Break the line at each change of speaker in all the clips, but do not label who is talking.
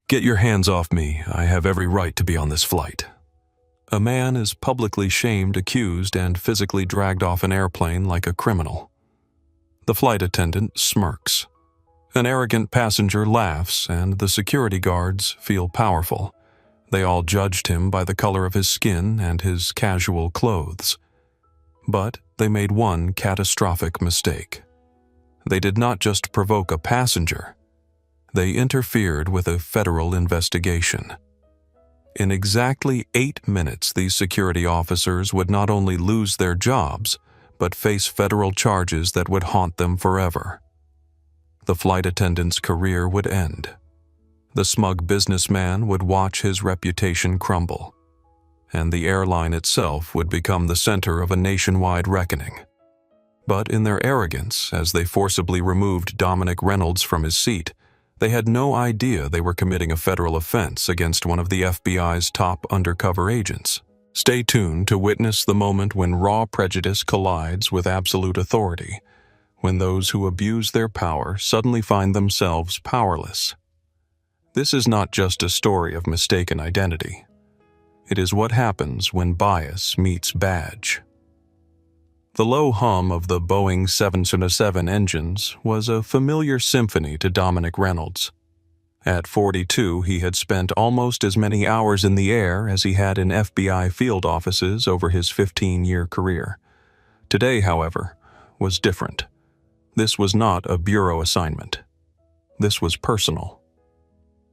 Get your hands off me. I have every right to be on this flight. A man is publicly shamed, accused, and physically dragged off an airplane like a criminal. The flight attendant smirks. An arrogant passenger laughs, and the security guards feel powerful. They all judged him by the color of his skin and his casual clothes. But they made one catastrophic mistake. They did not just provoke a passenger. They interfered with a federal investigation. In exactly 8 minutes, these security officers would not only lose their jobs, but face federal charges that would haunt them forever. The flight attendant's career would end. The smug businessman would watch his reputation crumble, and the airline itself would become the center of a nationwide reckoning. But in their arrogance, as they forcibly removed Dominic Reynolds from his seat, they had no idea they were committing a federal offense against one of the FBI's top undercover agents. Stay tuned to witness the moment when raw prejudice collides with absolute authority, when those who abuse their power suddenly find themselves powerless. This is not just a story of mistaken identity. It is what happens when bias meets badge. The low hum of the Boeing 777 engines was a familiar symphony to Dominic Reynolds. At 42, he had spent almost as many hours in the air as he had in FBI field offices over his 15-year career. Today, however, was different. This was not a bureau assignment. This was personal.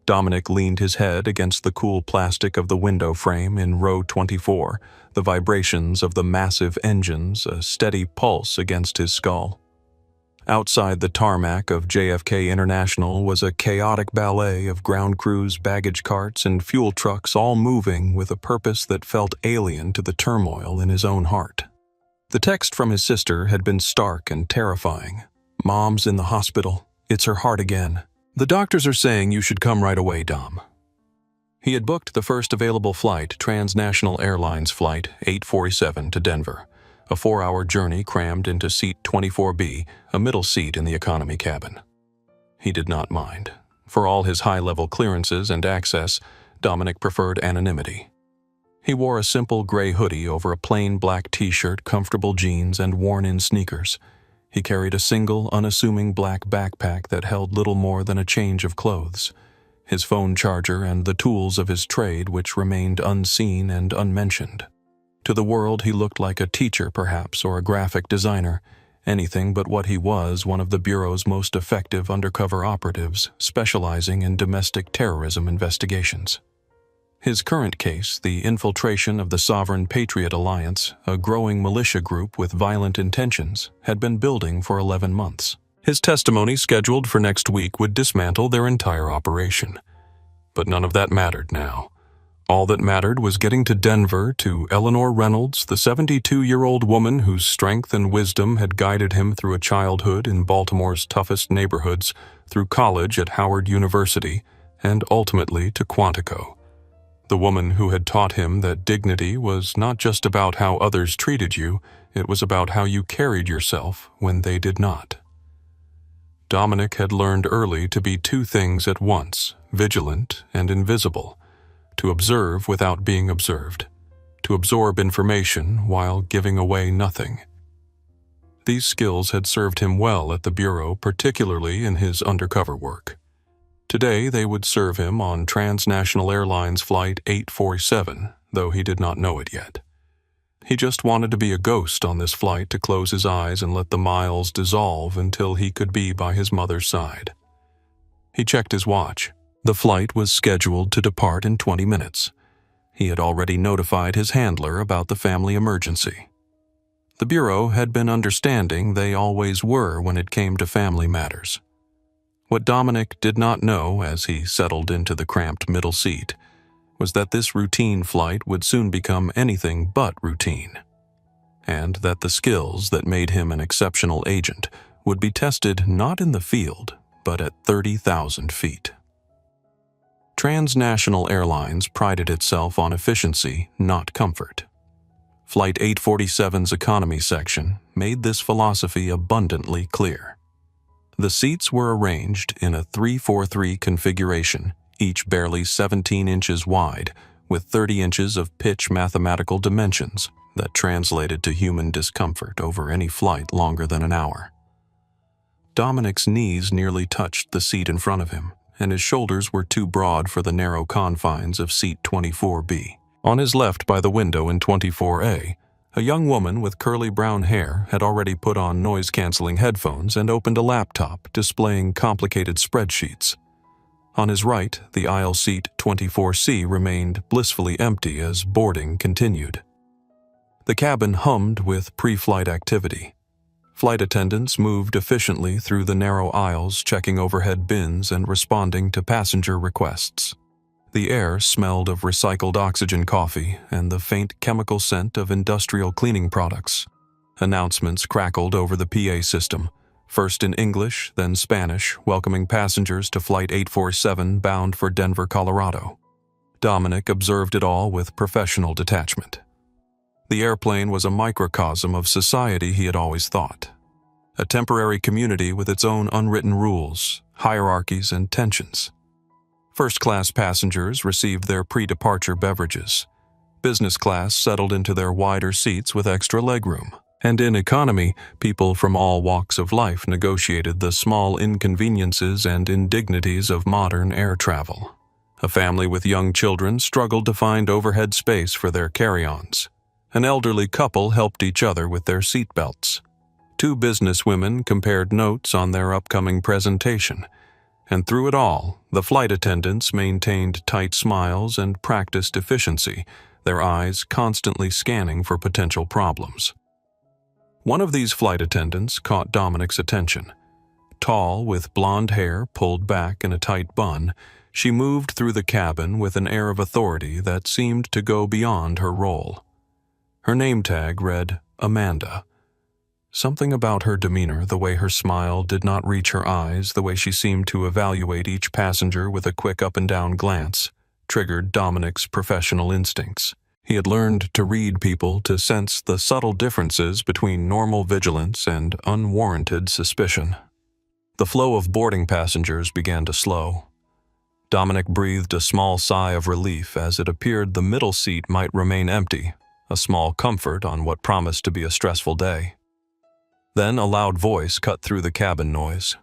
Dominic leaned his head against the cool plastic of the window frame in row 24, the vibrations of the massive engines a steady pulse against his skull. Outside the tarmac of JFK International was a chaotic ballet of ground crews, baggage carts, and fuel trucks, all moving with a purpose that felt alien to the turmoil in his own heart. The text from his sister had been stark and terrifying. "Mom's in the hospital. It's her heart again. The doctors are saying you should come right away, Dom." He had booked the first available flight, Transnational Airlines Flight 847 to Denver, a 4-hour journey crammed into seat 24B, a middle seat in the economy cabin. He did not mind. For all his high-level clearances and access, Dominic preferred anonymity. He wore a simple gray hoodie over a plain black t-shirt, comfortable jeans, and worn-in sneakers. He carried a single, unassuming black backpack that held little more than a change of clothes, his phone charger, and the tools of his trade, which remained unseen and unmentioned. To the world, he looked like a teacher, perhaps, or a graphic designer, anything but what he was, one of the Bureau's most effective undercover operatives, specializing in domestic terrorism investigations. His current case, the infiltration of the Sovereign Patriot Alliance, a growing militia group with violent intentions, had been building for 11 months. His testimony, scheduled for next week, would dismantle their entire operation. But none of that mattered now. All that mattered was getting to Denver, to Eleanor Reynolds, the 72-year-old woman whose strength and wisdom had guided him through a childhood in Baltimore's toughest neighborhoods, through college at Howard University, and ultimately to Quantico. The woman who had taught him that dignity was not just about how others treated you, it was about how you carried yourself when they did not. Dominic had learned early to be two things at once, vigilant and invisible, to observe without being observed, to absorb information while giving away nothing. These skills had served him well at the Bureau, particularly in his undercover work. Today they would serve him on Transnational Airlines Flight 847, though he did not know it yet. He just wanted to be a ghost on this flight, to close his eyes and let the miles dissolve until he could be by his mother's side. He checked his watch. The flight was scheduled to depart in 20 minutes. He had already notified his handler about the family emergency. The Bureau had been understanding, they always were when it came to family matters. What Dominic did not know, as he settled into the cramped middle seat, was that this routine flight would soon become anything but routine, and that the skills that made him an exceptional agent would be tested not in the field, but at 30,000 feet. Transnational Airlines prided itself on efficiency, not comfort. Flight 847's economy section made this philosophy abundantly clear. The seats were arranged in a 3-4-3 configuration, each barely 17 inches wide, with 30 inches of pitch mathematical dimensions that translated to human discomfort over any flight longer than an hour. Dominic's knees nearly touched the seat in front of him, and his shoulders were too broad for the narrow confines of seat 24B. On his left by the window in 24A, a young woman with curly brown hair had already put on noise-canceling headphones and opened a laptop displaying complicated spreadsheets. On his right, the aisle seat 24C remained blissfully empty as boarding continued. The cabin hummed with pre-flight activity. Flight attendants moved efficiently through the narrow aisles, checking overhead bins and responding to passenger requests. The air smelled of recycled oxygen coffee and the faint chemical scent of industrial cleaning products. Announcements crackled over the PA system, first in English, then Spanish, welcoming passengers to Flight 847 bound for Denver, Colorado. Dominic observed it all with professional detachment. The airplane was a microcosm of society he had always thought. A temporary community with its own unwritten rules, hierarchies, and tensions. First-class passengers received their pre-departure beverages. Business class settled into their wider seats with extra legroom. And in economy, people from all walks of life negotiated the small inconveniences and indignities of modern air travel. A family with young children struggled to find overhead space for their carry-ons. An elderly couple helped each other with their seatbelts. Two businesswomen compared notes on their upcoming presentation. And through it all, the flight attendants maintained tight smiles and practiced efficiency, their eyes constantly scanning for potential problems. One of these flight attendants caught Dominic's attention. Tall, with blonde hair pulled back in a tight bun, she moved through the cabin with an air of authority that seemed to go beyond her role. Her name tag read Amanda. Something about her demeanor, the way her smile did not reach her eyes, the way she seemed to evaluate each passenger with a quick up-and-down glance, triggered Dominic's professional instincts. He had learned to read people to sense the subtle differences between normal vigilance and unwarranted suspicion. The flow of boarding passengers began to slow. Dominic breathed a small sigh of relief as it appeared the middle seat might remain empty, a small comfort on what promised to be a stressful day. Then a loud voice cut through the cabin noise.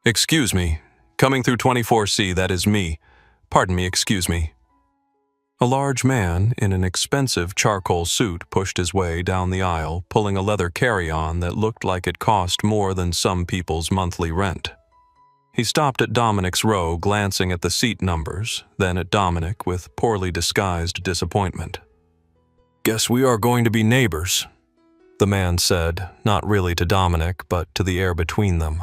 "Excuse me. Coming through 24C, that is me. Pardon me, excuse me." A large man in an expensive charcoal suit pushed his way down the aisle, pulling a leather carry-on that looked like it cost more than some people's monthly rent. He stopped at Dominic's row, glancing at the seat numbers, then at Dominic with poorly disguised disappointment. "Guess we are going to be neighbors," the man said, not really to Dominic, but to the air between them.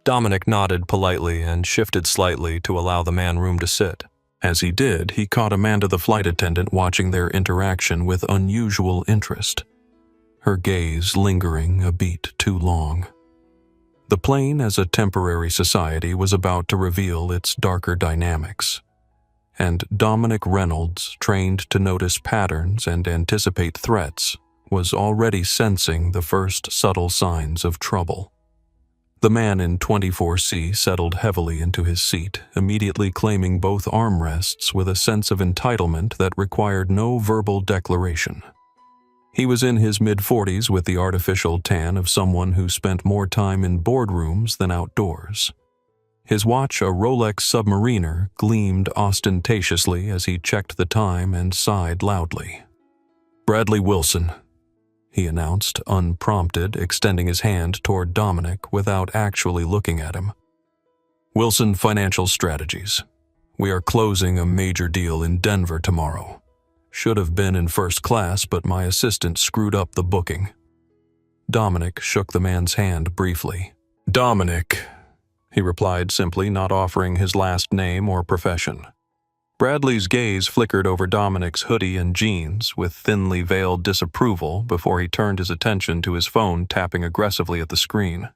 Dominic nodded politely and shifted slightly to allow the man room to sit. As he did, he caught Amanda the flight attendant watching their interaction with unusual interest, her gaze lingering a beat too long. The plane as a temporary society was about to reveal its darker dynamics. And Dominic Reynolds, trained to notice patterns and anticipate threats, was already sensing the first subtle signs of trouble. The man in 24C settled heavily into his seat, immediately claiming both armrests with a sense of entitlement that required no verbal declaration. He was in his mid-40s with the artificial tan of someone who spent more time in boardrooms than outdoors. His watch, a Rolex Submariner, gleamed ostentatiously as he checked the time and sighed loudly. "Bradley Wilson," he announced, unprompted, extending his hand toward Dominic without actually looking at him. "Wilson Financial Strategies. We are closing a major deal in Denver tomorrow. Should have been in first class, but my assistant screwed up the booking." Dominic shook the man's hand briefly. "Dominic," he replied simply, not offering his last name or profession. Bradley's gaze flickered over Dominic's hoodie and jeans with thinly veiled disapproval before he turned his attention to his phone, tapping aggressively at the screen.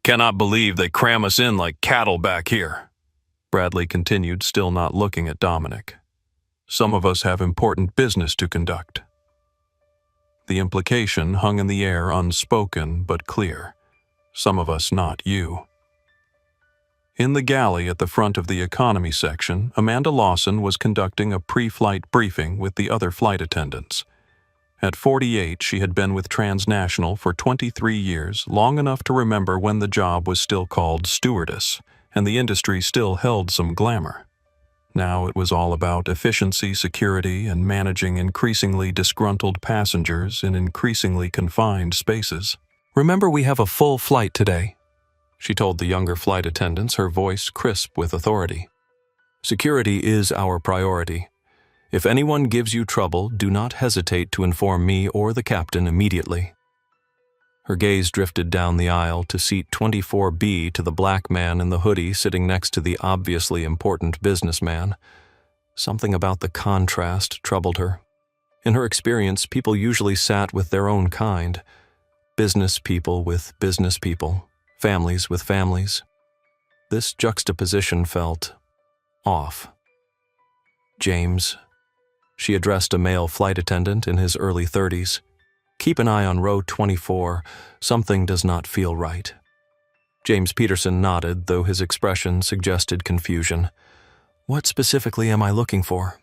"Cannot believe they cram us in like cattle back here," Bradley continued, still not looking at Dominic. "Some of us have important business to conduct." The implication hung in the air, unspoken but clear. Some of us not you. In the galley at the front of the economy section, Amanda Lawson was conducting a pre-flight briefing with the other flight attendants. At 48, she had been with Transnational for 23 years, long enough to remember when the job was still called stewardess, and the industry still held some glamour. Now it was all about efficiency, security, and managing increasingly disgruntled passengers in increasingly confined spaces. "Remember, we have a full flight today," she told the younger flight attendants, her voice crisp with authority. "Security is our priority. If anyone gives you trouble, do not hesitate to inform me or the captain immediately." Her gaze drifted down the aisle to seat 24B to the black man in the hoodie sitting next to the obviously important businessman. Something about the contrast troubled her. In her experience, people usually sat with their own kind. Business people with business people, families with families. This juxtaposition felt off. "James," she addressed a male flight attendant in his early 30s. "Keep an eye on row 24. Something does not feel right." James Peterson nodded, though his expression suggested confusion. "What specifically am I looking for?"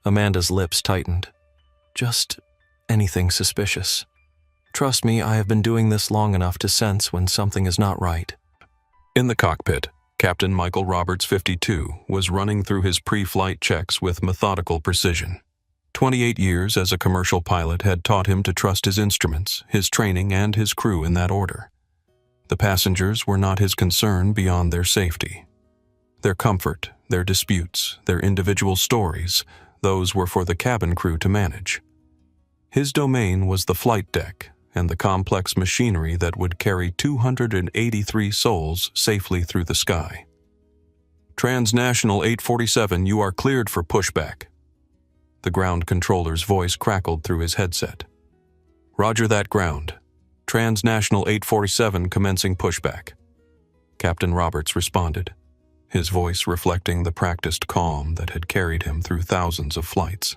Amanda's lips tightened. "Just anything suspicious. Trust me, I have been doing this long enough to sense when something is not right." In the cockpit, Captain Michael Roberts, 52, was running through his pre-flight checks with methodical precision. 28 years as a commercial pilot had taught him to trust his instruments, his training, and his crew in that order. The passengers were not his concern beyond their safety. Their comfort, their disputes, their individual stories, those were for the cabin crew to manage. His domain was the flight deck and the complex machinery that would carry 283 souls safely through the sky. "Transnational 847, you are cleared for pushback." The ground controller's voice crackled through his headset. "Roger that, ground. Transnational 847 commencing pushback." Captain Roberts responded, his voice reflecting the practiced calm that had carried him through thousands of flights.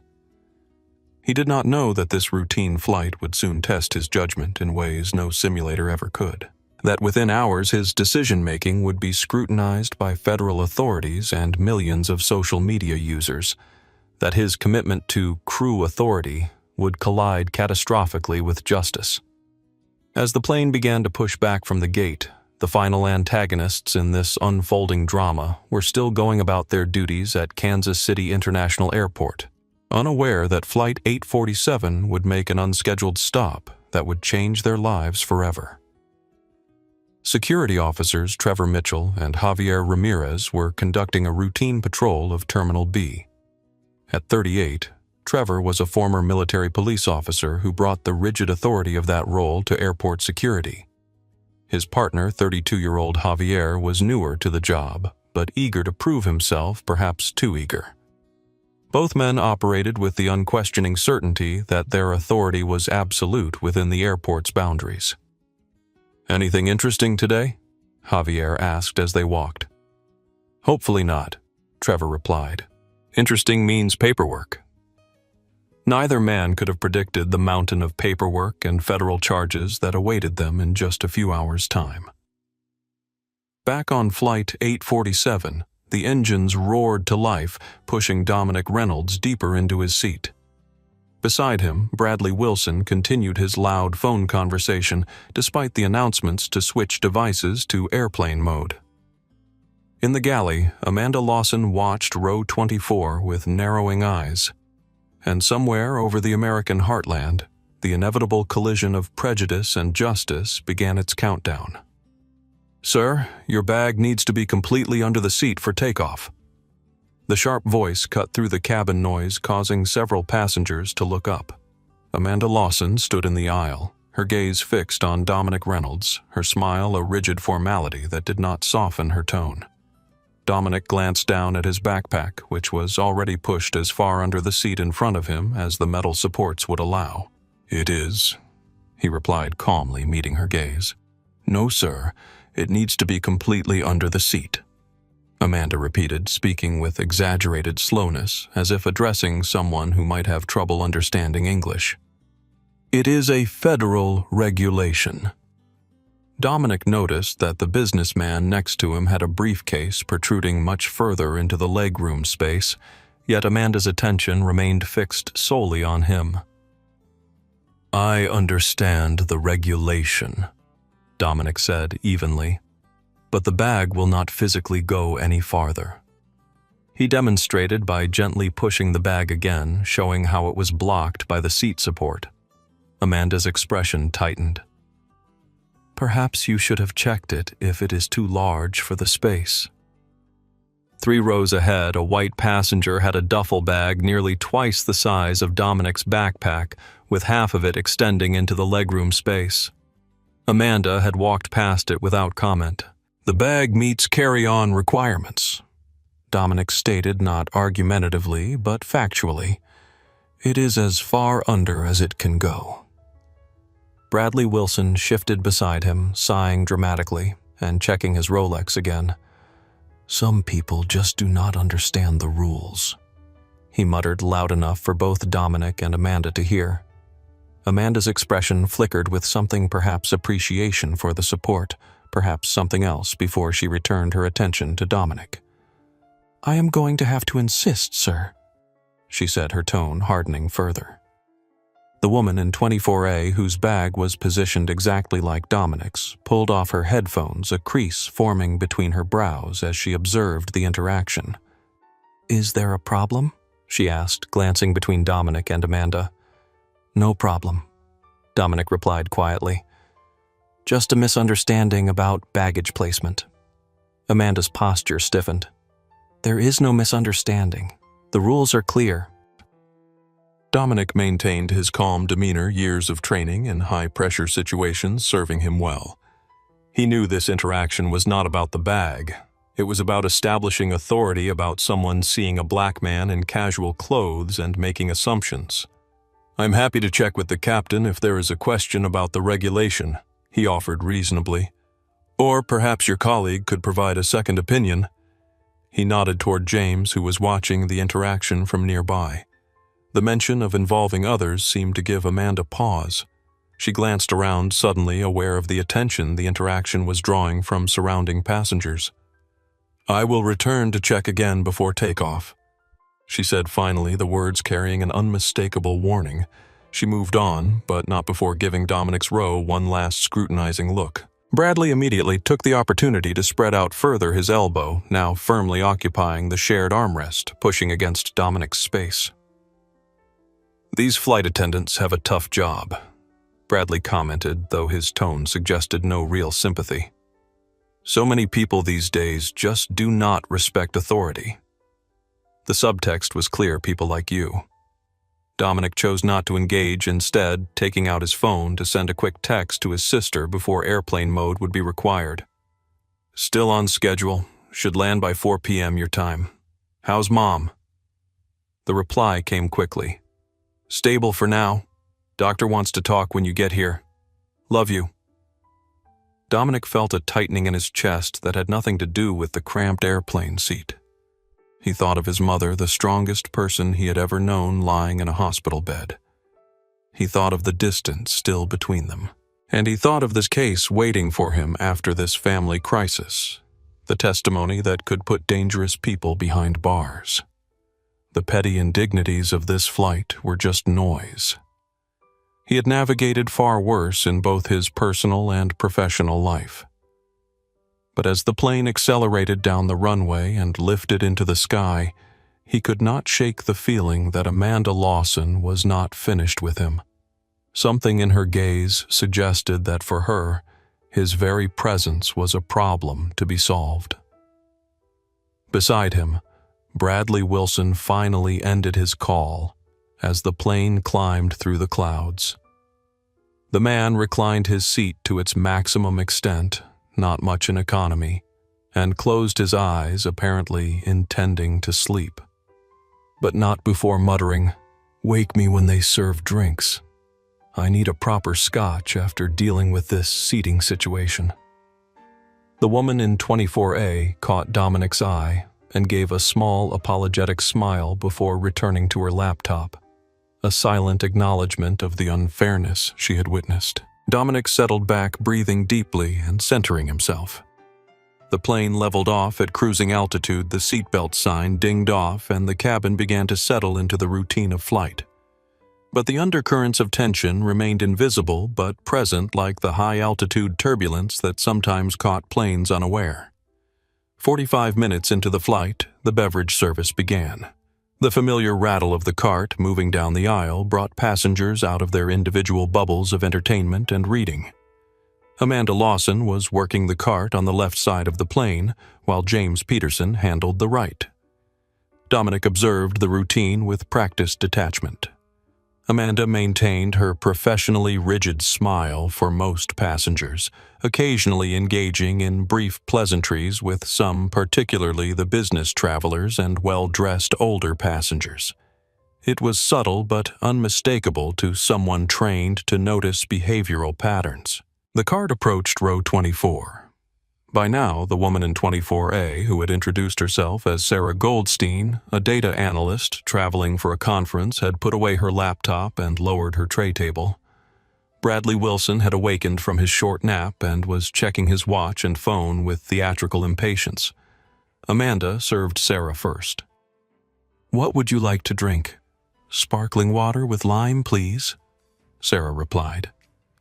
He did not know that this routine flight would soon test his judgment in ways no simulator ever could. That within hours his decision-making would be scrutinized by federal authorities and millions of social media users. That his commitment to crew authority would collide catastrophically with justice. As the plane began to push back from the gate, the final antagonists in this unfolding drama were still going about their duties at Kansas City International Airport, unaware that Flight 847 would make an unscheduled stop that would change their lives forever. Security officers Trevor Mitchell and Javier Ramirez were conducting a routine patrol of Terminal B. At 38, Trevor was a former military police officer who brought the rigid authority of that role to airport security. His partner, 32-year-old Javier, was newer to the job, but eager to prove himself, perhaps too eager. Both men operated with the unquestioning certainty that their authority was absolute within the airport's boundaries. "Anything interesting today?" Javier asked as they walked. "Hopefully not," Trevor replied. "Interesting means paperwork." Neither man could have predicted the mountain of paperwork and federal charges that awaited them in just a few hours' time. Back on Flight 847, the engines roared to life, pushing Dominic Reynolds deeper into his seat. Beside him, Bradley Wilson continued his loud phone conversation, despite the announcements to switch devices to airplane mode. In the galley, Amanda Lawson watched row 24 with narrowing eyes. And somewhere over the American heartland, the inevitable collision of prejudice and justice began its countdown. "Sir, your bag needs to be completely under the seat for takeoff." The sharp voice cut through the cabin noise, causing several passengers to look up. Amanda Lawson stood in the aisle, her gaze fixed on Dominic Reynolds, her smile a rigid formality that did not soften her tone. Dominic glanced down at his backpack, which was already pushed as far under the seat in front of him as the metal supports would allow. "It is," he replied calmly, meeting her gaze. "No, sir. It needs to be completely under the seat," Amanda repeated, speaking with exaggerated slowness, as if addressing someone who might have trouble understanding English. "It is a federal regulation." Dominic noticed that the businessman next to him had a briefcase protruding much further into the legroom space, yet Amanda's attention remained fixed solely on him. "I understand the regulation," Dominic said evenly, "but the bag will not physically go any farther." He demonstrated by gently pushing the bag again, showing how it was blocked by the seat support. Amanda's expression tightened. "Perhaps you should have checked it if it is too large for the space." 3 rows ahead, a white passenger had a duffel bag nearly twice the size of Dominic's backpack, with half of it extending into the legroom space. Amanda had walked past it without comment. "The bag meets carry-on requirements," Dominic stated not argumentatively but factually. "It is as far under as it can go." Bradley Wilson shifted beside him, sighing dramatically and checking his Rolex again. "Some people just do not understand the rules," he muttered loud enough for both Dominic and Amanda to hear. Amanda's expression flickered with something, perhaps appreciation for the support, perhaps something else, before she returned her attention to Dominic. "I am going to have to insist, sir," she said, her tone hardening further. The woman in 24A, whose bag was positioned exactly like Dominic's, pulled off her headphones, a crease forming between her brows as she observed the interaction. "Is there a problem?" she asked, glancing between Dominic and Amanda. "No problem," Dominic replied quietly. "Just a misunderstanding about baggage placement." Amanda's posture stiffened. "There is no misunderstanding. The rules are clear." Dominic maintained his calm demeanor, years of training in high-pressure situations serving him well. He knew this interaction was not about the bag. It was about establishing authority about someone seeing a black man in casual clothes and making assumptions. "I'm happy to check with the captain if there is a question about the regulation," he offered reasonably. "Or perhaps your colleague could provide a second opinion." He nodded toward James, who was watching the interaction from nearby. The mention of involving others seemed to give Amanda pause. She glanced around, suddenly aware of the attention the interaction was drawing from surrounding passengers. "I will return to check again before takeoff," she said finally, the words carrying an unmistakable warning. She moved on, but not before giving Dominic's row one last scrutinizing look. Bradley immediately took the opportunity to spread out further his elbow, now firmly occupying the shared armrest, pushing against Dominic's space. "These flight attendants have a tough job," Bradley commented, though his tone suggested no real sympathy. "So many people these days just do not respect authority." The subtext was clear: people like you. Dominic chose not to engage, instead taking out his phone to send a quick text to his sister before airplane mode would be required. "Still on schedule. Should land by 4 p.m. your time. How's Mom?" The reply came quickly. "Stable for now. Doctor wants to talk when you get here. Love you." Dominic felt a tightening in his chest that had nothing to do with the cramped airplane seat. He thought of his mother, the strongest person he had ever known, lying in a hospital bed. He thought of the distance still between them. And he thought of this case waiting for him after this family crisis, the testimony that could put dangerous people behind bars. The petty indignities of this flight were just noise. He had navigated far worse in both his personal and professional life. But as the plane accelerated down the runway and lifted into the sky, he could not shake the feeling that Amanda Lawson was not finished with him. Something in her gaze suggested that for her, his very presence was a problem to be solved. Beside him, Bradley Wilson finally ended his call as the plane climbed through the clouds. The man reclined his seat to its maximum extent, not much in economy, and closed his eyes, apparently intending to sleep. But not before muttering, "Wake me when they serve drinks. I need a proper scotch after dealing with this seating situation." The woman in 24A caught Dominic's eye and gave a small apologetic smile before returning to her laptop, a silent acknowledgement of the unfairness she had witnessed. Dominic settled back, breathing deeply and centering himself. The plane leveled off at cruising altitude, the seatbelt sign dinged off, and the cabin began to settle into the routine of flight. But the undercurrents of tension remained invisible but present, like the high-altitude turbulence that sometimes caught planes unaware. 45 minutes into the flight, the beverage service began. The familiar rattle of the cart moving down the aisle brought passengers out of their individual bubbles of entertainment and reading. Amanda Lawson was working the cart on the left side of the plane, while James Peterson handled the right. Dominic observed the routine with practiced detachment. Amanda maintained her professionally rigid smile for most passengers, occasionally engaging in brief pleasantries with some, particularly the business travelers and well-dressed older passengers. It was subtle but unmistakable to someone trained to notice behavioral patterns. The cart approached row 24. By now, the woman in 24A, who had introduced herself as Sarah Goldstein, a data analyst traveling for a conference, had put away her laptop and lowered her tray table. Bradley Wilson had awakened from his short nap and was checking his watch and phone with theatrical impatience. Amanda served Sarah first. "What would you like to drink?" "Sparkling water with lime, please," Sarah replied.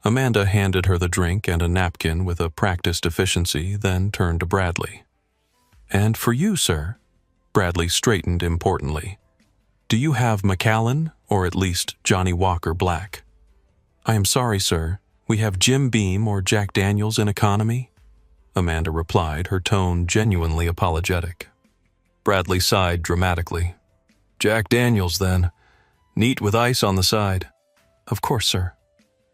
Amanda handed her the drink and a napkin with a practiced efficiency, then turned to Bradley. "And for you, sir?" Bradley straightened importantly. "Do you have Macallan, or at least Johnny Walker Black?" "I am sorry, sir. We have Jim Beam or Jack Daniels in economy," Amanda replied, her tone genuinely apologetic. Bradley sighed dramatically. "Jack Daniels, then. Neat with ice on the side." "Of course, sir."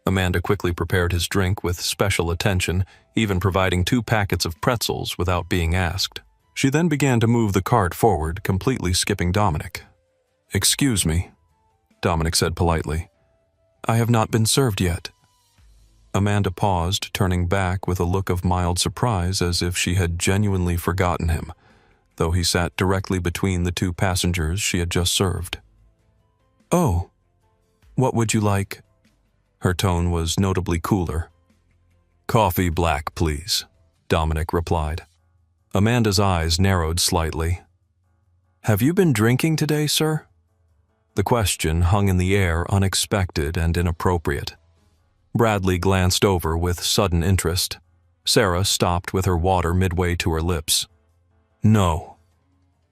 Amanda quickly prepared his drink with special attention, even providing 2 packets of pretzels without being asked. She then began to move the cart forward, completely skipping Dominic. "Excuse me," Dominic said politely. "I have not been served yet." Amanda paused, turning back with a look of mild surprise as if she had genuinely forgotten him, though he sat directly between the 2 passengers she had just served. "Oh, what would you like?" Her tone was notably cooler. "Coffee black, please," Dominic replied. Amanda's eyes narrowed slightly. "Have you been drinking today, sir?" The question hung in the air, unexpected and inappropriate. Bradley glanced over with sudden interest. Sarah stopped with her water midway to her lips. "No,"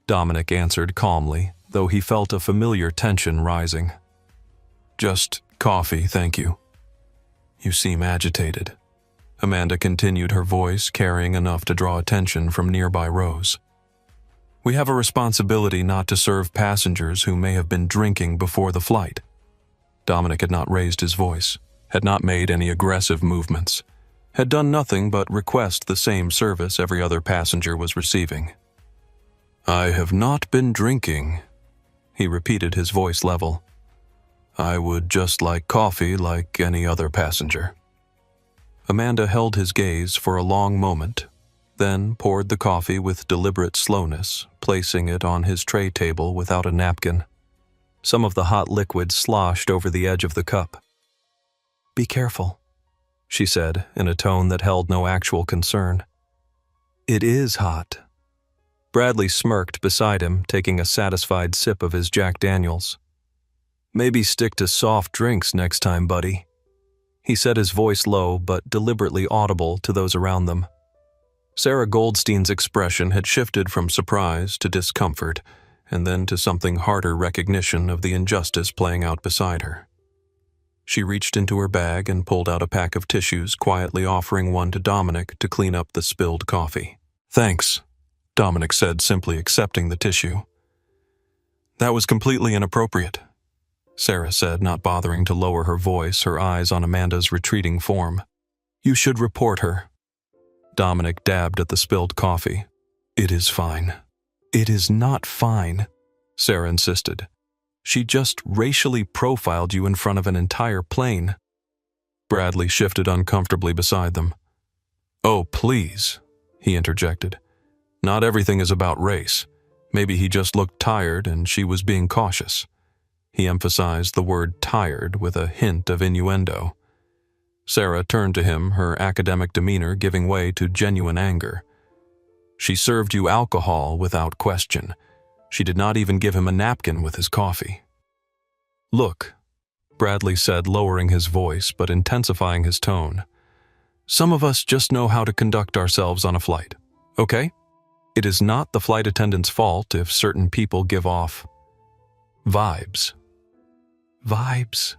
Dominic answered calmly, though he felt a familiar tension rising. "Just coffee, thank you." "You seem agitated." Amanda continued, her voice carrying enough to draw attention from nearby rows. "We have a responsibility not to serve passengers who may have been drinking before the flight." Dominic had not raised his voice, had not made any aggressive movements, had done nothing but request the same service every other passenger was receiving. "I have not been drinking," he repeated, his voice level. "I would just like coffee like any other passenger." Amanda held his gaze for a long moment, then poured the coffee with deliberate slowness, placing it on his tray table without a napkin. Some of the hot liquid sloshed over the edge of the cup. "Be careful," she said in a tone that held no actual concern. "It is hot." Bradley smirked beside him, taking a satisfied sip of his Jack Daniels. "Maybe stick to soft drinks next time, buddy," he said, his voice low but deliberately audible to those around them. Sarah Goldstein's expression had shifted from surprise to discomfort, and then to something harder recognition of the injustice playing out beside her. She reached into her bag and pulled out a pack of tissues, quietly offering one to Dominic to clean up the spilled coffee. "Thanks," Dominic said, simply accepting the tissue. "That was completely inappropriate," Sarah said, not bothering to lower her voice, her eyes on Amanda's retreating form. "You should report her." Dominic dabbed at the spilled coffee. "It is fine." "It is not fine," Sarah insisted. "She just racially profiled you in front of an entire plane." Bradley shifted uncomfortably beside them. "Oh, please," he interjected. "Not everything is about race. Maybe he just looked tired and she was being cautious." He emphasized the word tired with a hint of innuendo. Sarah turned to him, her academic demeanor giving way to genuine anger. She served you alcohol without question. She did not even give him a napkin with his coffee. Look, Bradley said, lowering his voice but intensifying his tone. Some of us just know how to conduct ourselves on a flight, okay? It is not the flight attendant's fault if certain people give off vibes. Vibes?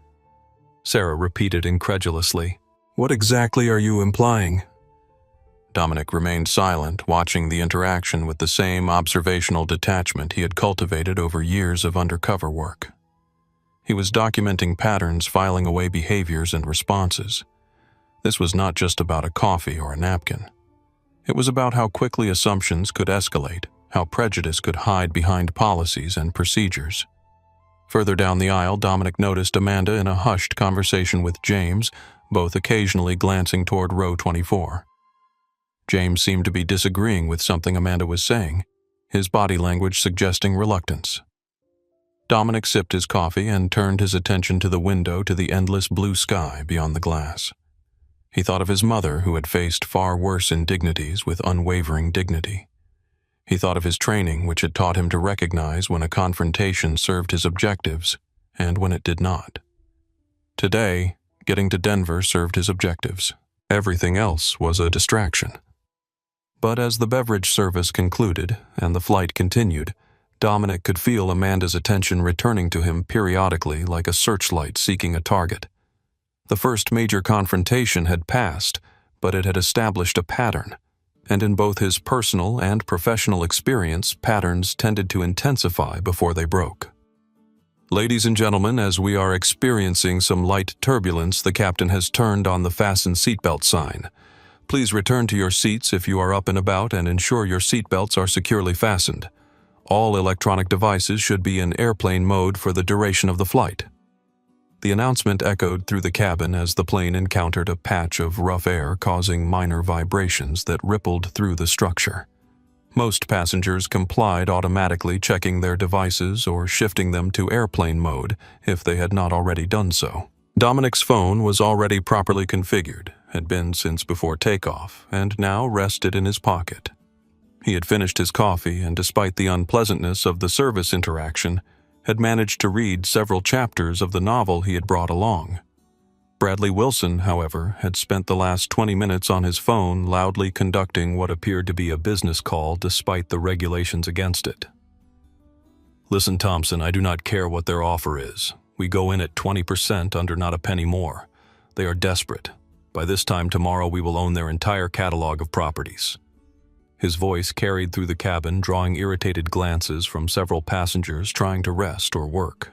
Sarah repeated incredulously. What exactly are you implying? Dominic remained silent, watching the interaction with the same observational detachment he had cultivated over years of undercover work. He was documenting patterns, filing away behaviors and responses. This was not just about a coffee or a napkin. It was about how quickly assumptions could escalate, how prejudice could hide behind policies and procedures. Further down the aisle, Dominic noticed Amanda in a hushed conversation with James, both occasionally glancing toward row 24. James seemed to be disagreeing with something Amanda was saying, his body language suggesting reluctance. Dominic sipped his coffee and turned his attention to the window to the endless blue sky beyond the glass. He thought of his mother, who had faced far worse indignities with unwavering dignity. He thought of his training, which had taught him to recognize when a confrontation served his objectives and when it did not. Today, getting to Denver served his objectives. Everything else was a distraction. But as the beverage service concluded and the flight continued, Dominic could feel Amanda's attention returning to him periodically like a searchlight seeking a target. The first major confrontation had passed, but it had established a pattern, and in both his personal and professional experience, patterns tended to intensify before they broke. Ladies and gentlemen, as we are experiencing some light turbulence, the captain has turned on the fasten seatbelt sign. Please return to your seats if you are up and about and ensure your seatbelts are securely fastened. All electronic devices should be in airplane mode for the duration of the flight. The announcement echoed through the cabin as the plane encountered a patch of rough air, causing minor vibrations that rippled through the structure. Most passengers complied, automatically checking their devices or shifting them to airplane mode if they had not already done so. Dominic's phone was already properly configured, had been since before takeoff, and now rested in his pocket. He had finished his coffee and, despite the unpleasantness of the service interaction, had managed to read several chapters of the novel he had brought along. Bradley Wilson, however, had spent the last 20 minutes on his phone loudly conducting what appeared to be a business call despite the regulations against it. Listen, Thompson, I do not care what their offer is. We go in at 20% under not a penny more. They are desperate. By this time tomorrow we will own their entire catalog of properties. His voice carried through the cabin, drawing irritated glances from several passengers trying to rest or work.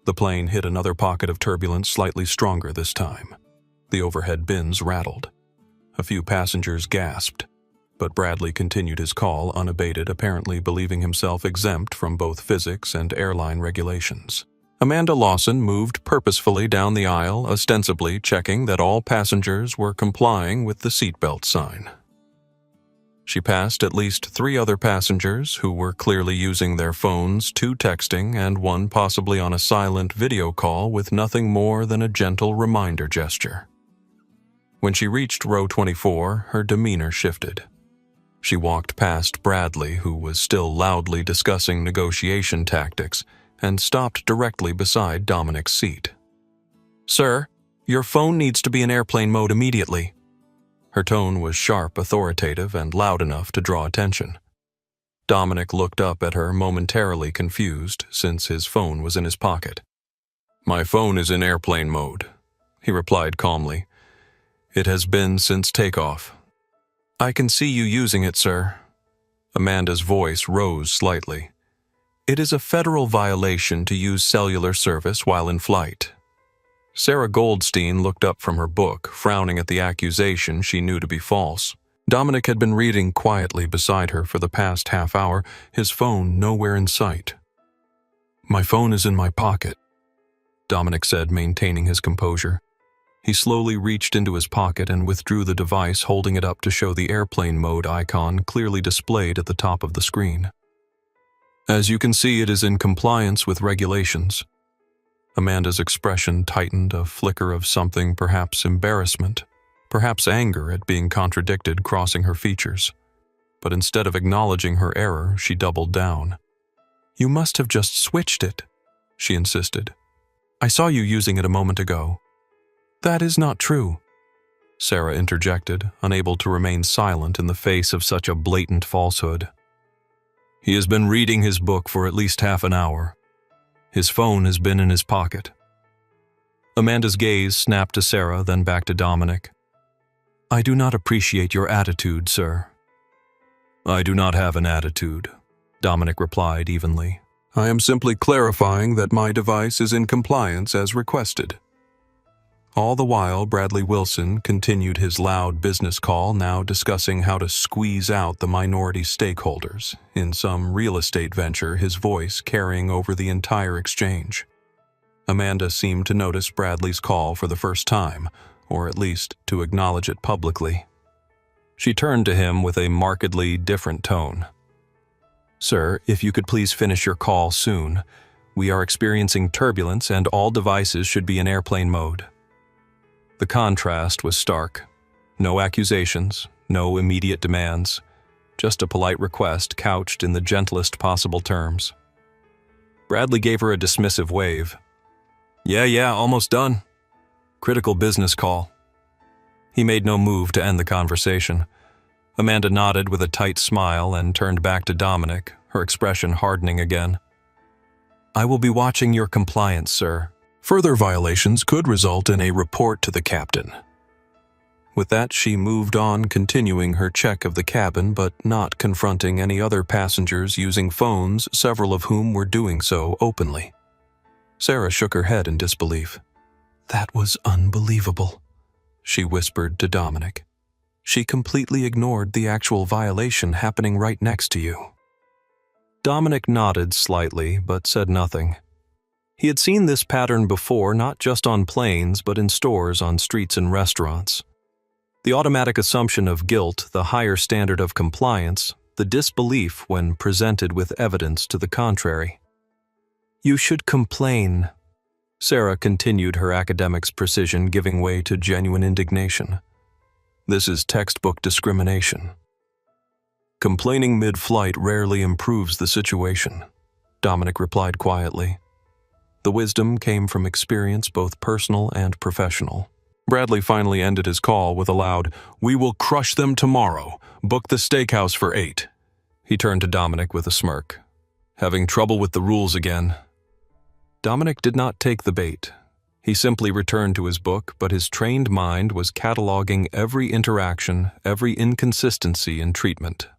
The plane hit another pocket of turbulence, slightly stronger this time. The overhead bins rattled. A few passengers gasped, but Bradley continued his call unabated, apparently believing himself exempt from both physics and airline regulations. Amanda Lawson moved purposefully down the aisle, ostensibly checking that all passengers were complying with the seatbelt sign. She passed at least 3 other passengers who were clearly using their phones, 2 texting, and 1 possibly on a silent video call with nothing more than a gentle reminder gesture. When she reached row 24, her demeanor shifted. She walked past Bradley, who was still loudly discussing negotiation tactics, and stopped directly beside Dominic's seat. "Sir, your phone needs to be in airplane mode immediately." Her tone was sharp, authoritative, and loud enough to draw attention. Dominic looked up at her, momentarily confused, since his phone was in his pocket. "My phone is in airplane mode," he replied calmly. "It has been since takeoff." "I can see you using it, sir." Amanda's voice rose slightly. "It is a federal violation to use cellular service while in flight." Sarah Goldstein looked up from her book, frowning at the accusation she knew to be false. Dominic had been reading quietly beside her for the past half hour, his phone nowhere in sight. "My phone is in my pocket," Dominic said, maintaining his composure. He slowly reached into his pocket and withdrew the device, holding it up to show the airplane mode icon clearly displayed at the top of the screen. "As you can see, it is in compliance with regulations." Amanda's expression tightened, a flicker of something, perhaps embarrassment, perhaps anger at being contradicted, crossing her features. But instead of acknowledging her error, she doubled down. "You must have just switched it," she insisted. "I saw you using it a moment ago." "That is not true," Sarah interjected, unable to remain silent in the face of such a blatant falsehood. "He has been reading his book for at least half an hour. His phone has been in his pocket." Amanda's gaze snapped to Sarah, then back to Dominic. "I do not appreciate your attitude, sir." "I do not have an attitude," Dominic replied evenly. "I am simply clarifying that my device is in compliance as requested." All the while, Bradley Wilson continued his loud business call, now discussing how to squeeze out the minority stakeholders in some real estate venture, his voice carrying over the entire exchange. Amanda seemed to notice Bradley's call for the first time, or at least to acknowledge it publicly. She turned to him with a markedly different tone. "Sir, if you could please finish your call soon. We are experiencing turbulence and all devices should be in airplane mode." The contrast was stark. No accusations, no immediate demands, just a polite request couched in the gentlest possible terms. Bradley gave her a dismissive wave. Yeah, almost done. Critical business call." He made no move to end the conversation. Amanda nodded with a tight smile and turned back to Dominic, her expression hardening again. "I will be watching your compliance, sir. Further violations could result in a report to the captain." With that, she moved on, continuing her check of the cabin, but not confronting any other passengers using phones, several of whom were doing so openly. Sarah shook her head in disbelief. "That was unbelievable," she whispered to Dominic. "She completely ignored the actual violation happening right next to you." Dominic nodded slightly, but said nothing. He had seen this pattern before, not just on planes, but in stores, on streets and restaurants. The automatic assumption of guilt, the higher standard of compliance, the disbelief when presented with evidence to the contrary. "You should complain." Sarah continued her academic's precision, giving way to genuine indignation. "This is textbook discrimination." "Complaining mid-flight rarely improves the situation," Dominic replied quietly. The wisdom came from experience, both personal and professional. Bradley finally ended his call with a loud, "We will crush them tomorrow. Book the steakhouse for 8. He turned to Dominic with a smirk. "Having trouble with the rules again." Dominic did not take the bait. He simply returned to his book, but his trained mind was cataloging every interaction, every inconsistency in treatment.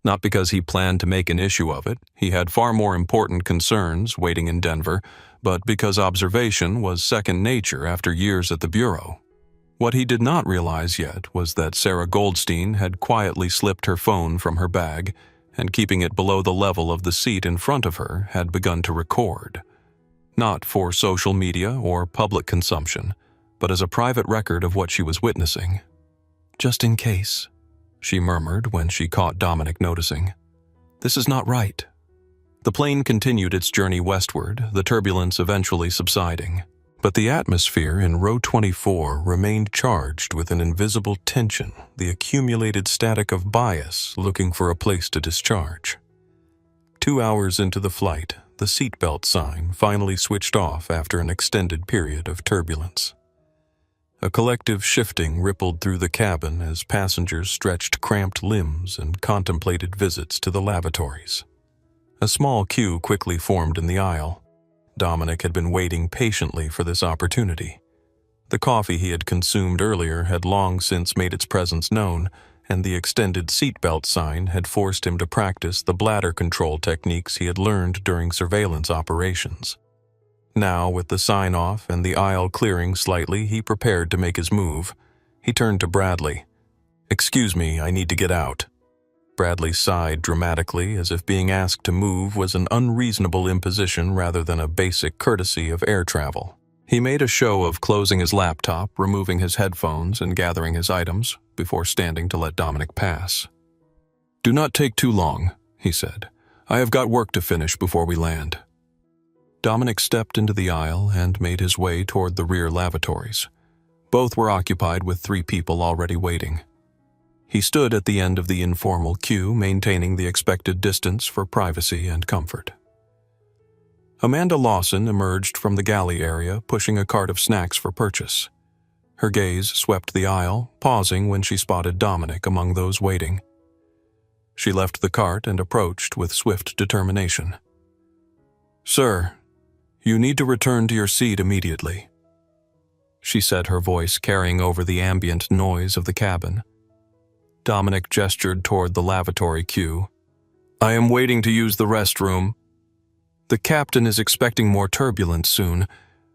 Not because he planned to make an issue of it, he had far more important concerns waiting in Denver, but because observation was second nature after years at the Bureau. What he did not realize yet was that Sarah Goldstein had quietly slipped her phone from her bag and, keeping it below the level of the seat in front of her, had begun to record. Not for social media or public consumption, but as a private record of what she was witnessing. "Just in case," she murmured when she caught Dominic noticing. "This is not right." The plane continued its journey westward, the turbulence eventually subsiding. But the atmosphere in row 24 remained charged with an invisible tension, the accumulated static of bias looking for a place to discharge. 2 hours into the flight, the seatbelt sign finally switched off after an extended period of turbulence. A collective shifting rippled through the cabin as passengers stretched cramped limbs and contemplated visits to the lavatories. A small queue quickly formed in the aisle. Dominic had been waiting patiently for this opportunity. The coffee he had consumed earlier had long since made its presence known, and the extended seatbelt sign had forced him to practice the bladder control techniques he had learned during surveillance operations. Now, with the sign off and the aisle clearing slightly, he prepared to make his move. He turned to Bradley. "Excuse me, I need to get out." Bradley sighed dramatically, as if being asked to move was an unreasonable imposition rather than a basic courtesy of air travel. He made a show of closing his laptop, removing his headphones, and gathering his items before standing to let Dominic pass. "Do not take too long," he said. "I have got work to finish before we land." Dominic stepped into the aisle and made his way toward the rear lavatories. Both were occupied with 3 people already waiting. He stood at the end of the informal queue, maintaining the expected distance for privacy and comfort. Amanda Lawson emerged from the galley area, pushing a cart of snacks for purchase. Her gaze swept the aisle, pausing when she spotted Dominic among those waiting. She left the cart and approached with swift determination. "Sir, you need to return to your seat immediately," she said, her voice carrying over the ambient noise of the cabin. Dominic gestured toward the lavatory queue. "I am waiting to use the restroom. The captain is expecting more turbulence soon.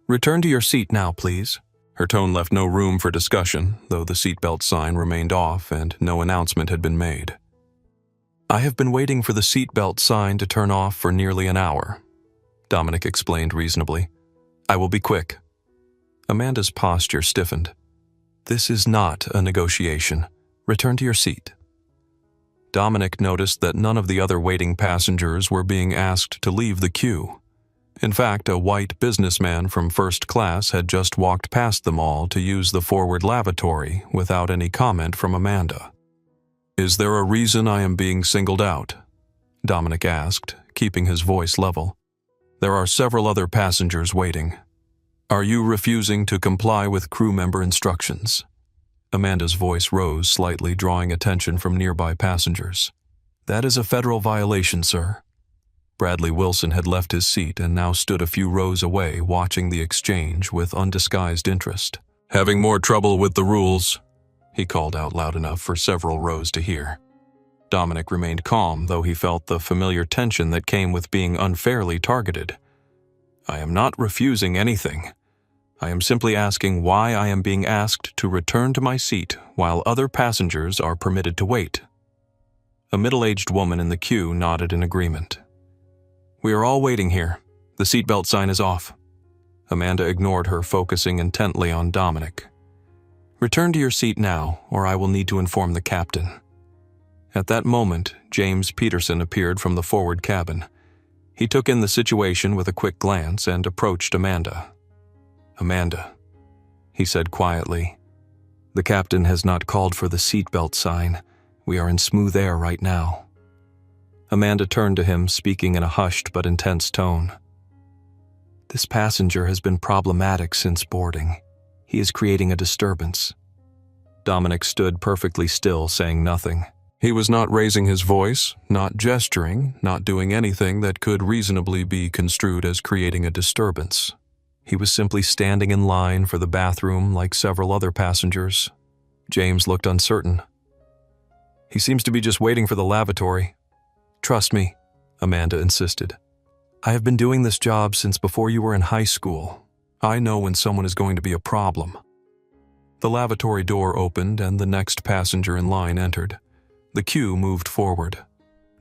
Return to your seat now, please." Her tone left no room for discussion, though the seatbelt sign remained off and no announcement had been made. "I have been waiting for the seatbelt sign to turn off for nearly an hour," Dominic explained reasonably. "I will be quick." Amanda's posture stiffened. "This is not a negotiation. Return to your seat." Dominic noticed that none of the other waiting passengers were being asked to leave the queue. In fact, a white businessman from first class had just walked past them all to use the forward lavatory without any comment from Amanda. "Is there a reason I am being singled out?" Dominic asked, keeping his voice level. "There are several other passengers waiting. Are you refusing to comply with crew member instructions?" Amanda's voice rose slightly, drawing attention from nearby passengers. "That is a federal violation, sir." Bradley Wilson had left his seat and now stood a few rows away, watching the exchange with undisguised interest. "Having more trouble with the rules?" he called out loud enough for several rows to hear. Dominic remained calm, though he felt the familiar tension that came with being unfairly targeted. "I am not refusing anything. I am simply asking why I am being asked to return to my seat while other passengers are permitted to wait." A middle-aged woman in the queue nodded in agreement. "We are all waiting here. The seatbelt sign is off." Amanda ignored her, focusing intently on Dominic. "Return to your seat now, or I will need to inform the captain." At that moment, James Peterson appeared from the forward cabin. He took in the situation with a quick glance and approached Amanda. "Amanda," he said quietly, "the captain has not called for the seatbelt sign. We are in smooth air right now." Amanda turned to him, speaking in a hushed but intense tone. "This passenger has been problematic since boarding. He is creating a disturbance." Dominic stood perfectly still, saying nothing. He was not raising his voice, not gesturing, not doing anything that could reasonably be construed as creating a disturbance. He was simply standing in line for the bathroom like several other passengers. James looked uncertain. "He seems to be just waiting for the lavatory." "Trust me," Amanda insisted. "I have been doing this job since before you were in high school. I know when someone is going to be a problem." The lavatory door opened and the next passenger in line entered. The queue moved forward.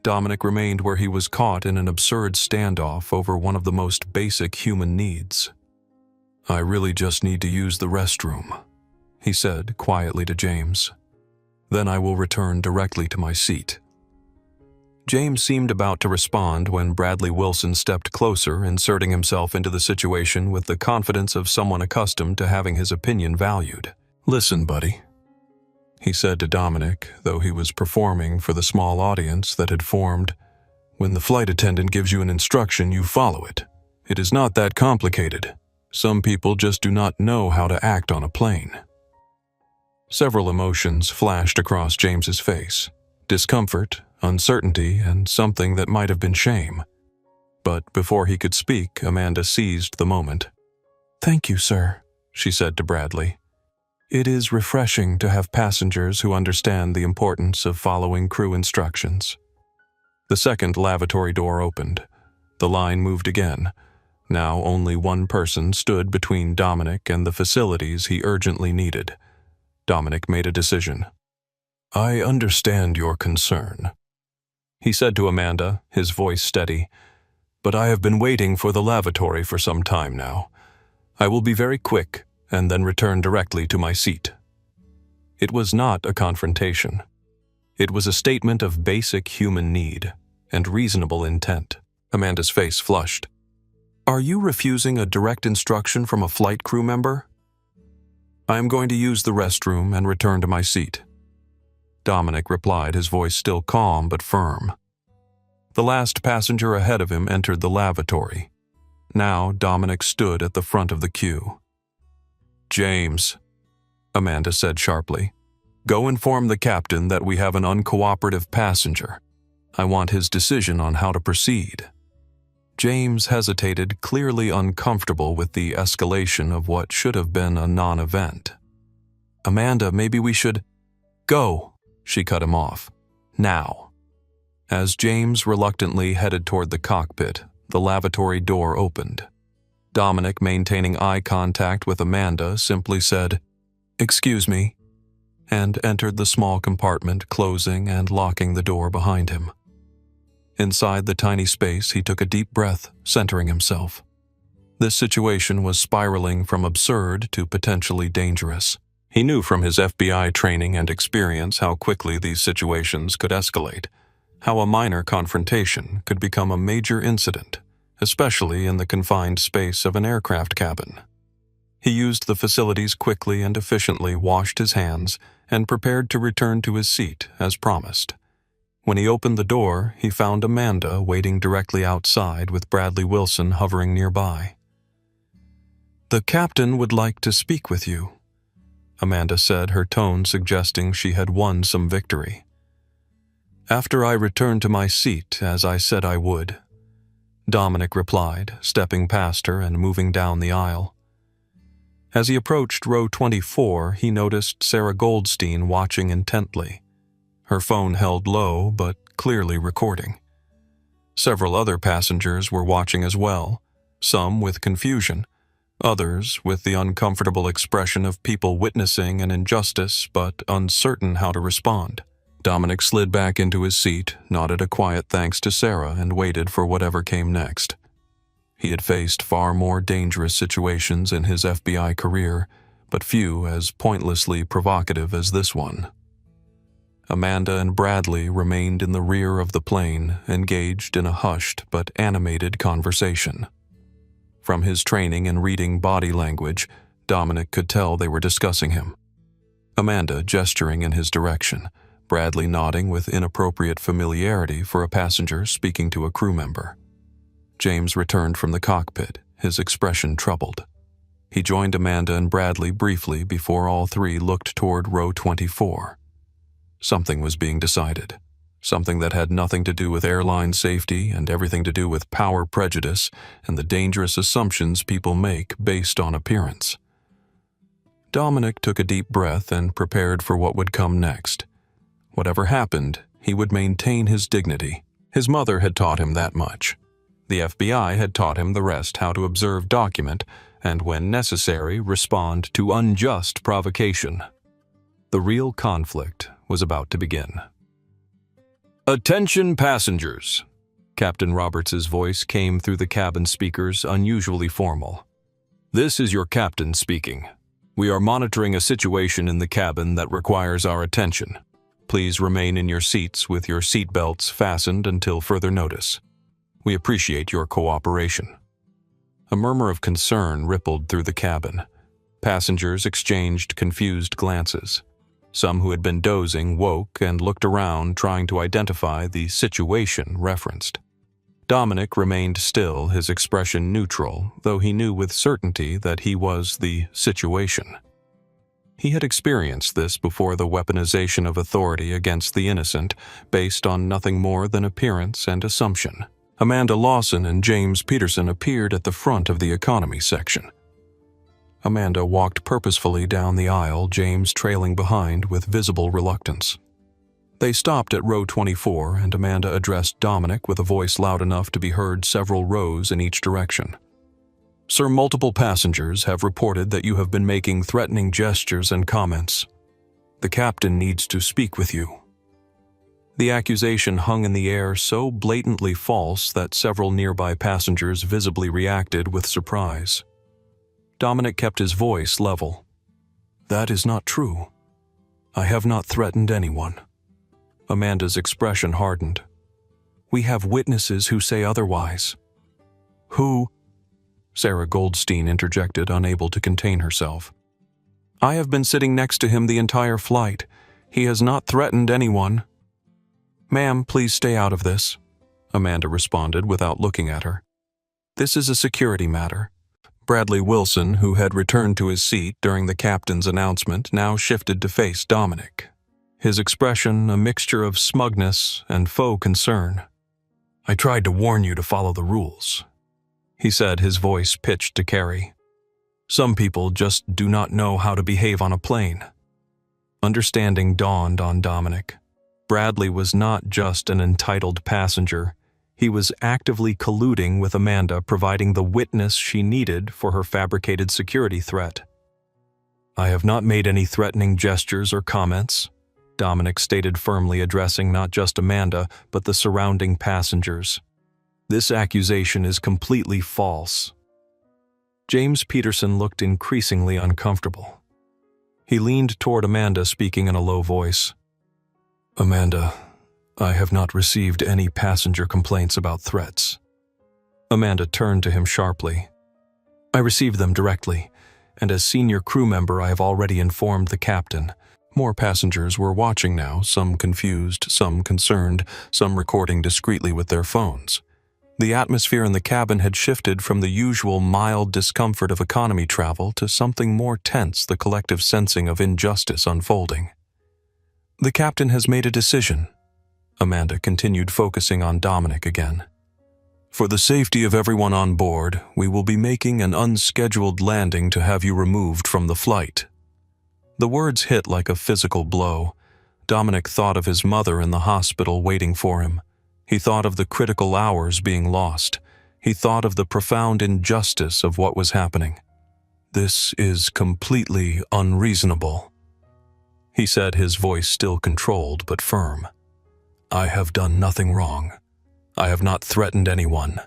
Dominic remained where he was, caught in an absurd standoff over one of the most basic human needs. "I really just need to use the restroom," he said quietly to James. "Then I will return directly to my seat." James seemed about to respond when Bradley Wilson stepped closer, inserting himself into the situation with the confidence of someone accustomed to having his opinion valued. "Listen, buddy," he said to Dominic, though he was performing for the small audience that had formed. "When the flight attendant gives you an instruction, you follow it. It is not that complicated. Some people just do not know how to act on a plane." Several emotions flashed across James's face: discomfort, uncertainty, and something that might have been shame. But before he could speak, Amanda seized the moment. "Thank you, sir," she said to Bradley. "It is refreshing to have passengers who understand the importance of following crew instructions." The second lavatory door opened. The line moved again. Now only one person stood between Dominic and the facilities he urgently needed. Dominic made a decision. "I understand your concern," he said to Amanda, his voice steady, "but I have been waiting for the lavatory for some time now. I will be very quick and then return directly to my seat." It was not a confrontation. It was a statement of basic human need and reasonable intent. Amanda's face flushed. Are you refusing a direct instruction from a flight crew member? I am going to use the restroom and return to my seat. Dominic replied, his voice still calm but firm. The last passenger ahead of him entered the lavatory. Now Dominic stood at the front of the queue. James, Amanda said sharply, go inform the captain that we have an uncooperative passenger. I want his decision on how to proceed. James hesitated, clearly uncomfortable with the escalation of what should have been a non-event. Amanda, maybe we should… Go, she cut him off. Now. As James reluctantly headed toward the cockpit, the lavatory door opened. Dominic, maintaining eye contact with Amanda, simply said, "Excuse me," and entered the small compartment, closing and locking the door behind him. Inside the tiny space, he took a deep breath, centering himself. This situation was spiraling from absurd to potentially dangerous. He knew from his FBI training and experience how quickly these situations could escalate, how a minor confrontation could become a major incident, especially in the confined space of an aircraft cabin. He used the facilities quickly and efficiently, washed his hands, and prepared to return to his seat as promised. When he opened the door, he found Amanda waiting directly outside with Bradley Wilson hovering nearby. "The captain would like to speak with you," Amanda said, her tone suggesting she had won some victory. "After I returned to my seat, as I said I would," Dominic replied, stepping past her and moving down the aisle. As he approached row 24, he noticed Sarah Goldstein watching intently, her phone held low but clearly recording. Several other passengers were watching as well, some with confusion, others with the uncomfortable expression of people witnessing an injustice but uncertain how to respond. Dominic slid back into his seat, nodded a quiet thanks to Sarah, and waited for whatever came next. He had faced far more dangerous situations in his FBI career, but few as pointlessly provocative as this one. Amanda and Bradley remained in the rear of the plane, engaged in a hushed but animated conversation. From his training in reading body language, Dominic could tell they were discussing him. Amanda gesturing in his direction, Bradley nodding with inappropriate familiarity for a passenger speaking to a crew member. James returned from the cockpit, his expression troubled. He joined Amanda and Bradley briefly before all three looked toward row 24. Something was being decided, something that had nothing to do with airline safety and everything to do with power prejudice and the dangerous assumptions people make based on appearance. Dominic took a deep breath and prepared for what would come next. Whatever happened, he would maintain his dignity. His mother had taught him that much. The FBI had taught him the rest: how to observe, document, and when necessary, respond to unjust provocation. The real conflict was about to begin. "Attention passengers!" Captain Roberts' voice came through the cabin speakers, unusually formal. "This is your captain speaking. We are monitoring a situation in the cabin that requires our attention. Please remain in your seats with your seat belts fastened until further notice. We appreciate your cooperation." A murmur of concern rippled through the cabin. Passengers exchanged confused glances. Some who had been dozing woke and looked around, trying to identify the situation referenced. Dominic remained still, his expression neutral, though he knew with certainty that he was the situation. He had experienced this before: the weaponization of authority against the innocent, based on nothing more than appearance and assumption. Amanda Lawson and James Peterson appeared at the front of the economy section. Amanda walked purposefully down the aisle, James trailing behind with visible reluctance. They stopped at row 24, and Amanda addressed Dominic with a voice loud enough to be heard several rows in each direction. "Sir, multiple passengers have reported that you have been making threatening gestures and comments. The captain needs to speak with you." The accusation hung in the air, so blatantly false that several nearby passengers visibly reacted with surprise. Dominic kept his voice level. "That is not true. I have not threatened anyone." Amanda's expression hardened. "We have witnesses who say otherwise." "Who?" Sarah Goldstein interjected, unable to contain herself. I have been sitting next to him the entire flight. He has not threatened anyone. Ma'am, please stay out of this, Amanda responded without looking at her. This is a security matter. Bradley Wilson, who had returned to his seat during the captain's announcement, now shifted to face Dominic, his expression a mixture of smugness and faux concern. I tried to warn you to follow the rules, he said, his voice pitched to Carrie. Some people just do not know how to behave on a plane. Understanding dawned on Dominic. Bradley was not just an entitled passenger. He was actively colluding with Amanda, providing the witness she needed for her fabricated security threat. I have not made any threatening gestures or comments, Dominic stated firmly, addressing not just Amanda, but the surrounding passengers. This accusation is completely false. James Peterson looked increasingly uncomfortable. He leaned toward Amanda, speaking in a low voice. Amanda, I have not received any passenger complaints about threats. Amanda turned to him sharply. I received them directly, and as senior crew member I have already informed the captain. More passengers were watching now, some confused, some concerned, some recording discreetly with their phones. The atmosphere in the cabin had shifted from the usual mild discomfort of economy travel to something more tense, the collective sensing of injustice unfolding. The captain has made a decision. Amanda continued, focusing on Dominic again. For the safety of everyone on board, we will be making an unscheduled landing to have you removed from the flight. The words hit like a physical blow. Dominic thought of his mother in the hospital waiting for him. He thought of the critical hours being lost. He thought of the profound injustice of what was happening. This is completely unreasonable, he said, his voice still controlled but firm. I have done nothing wrong. I have not threatened anyone.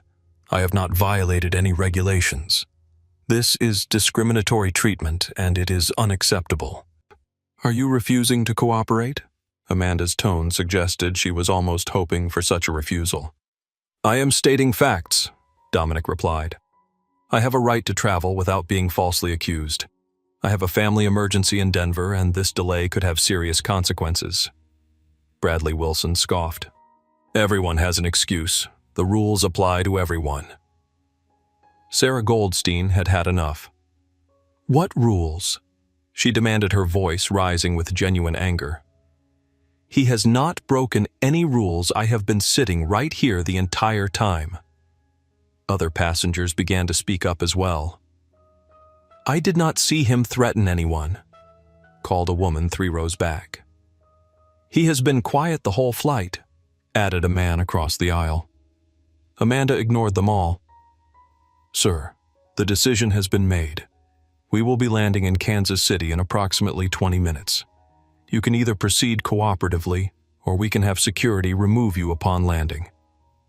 I have not violated any regulations. This is discriminatory treatment, and it is unacceptable. Are you refusing to cooperate? Amanda's tone suggested she was almost hoping for such a refusal. I am stating facts, Dominic replied. I have a right to travel without being falsely accused. I have a family emergency in Denver, and this delay could have serious consequences. Bradley Wilson scoffed. Everyone has an excuse. The rules apply to everyone. Sarah Goldstein had had enough. What rules? She demanded, her voice rising with genuine anger. He has not broken any rules. I have been sitting right here the entire time. Other passengers began to speak up as well. I did not see him threaten anyone, called a woman 3 rows back. He has been quiet the whole flight, added a man across the aisle. Amanda ignored them all. Sir, the decision has been made. We will be landing in Kansas City in approximately 20 minutes. You can either proceed cooperatively, or we can have security remove you upon landing.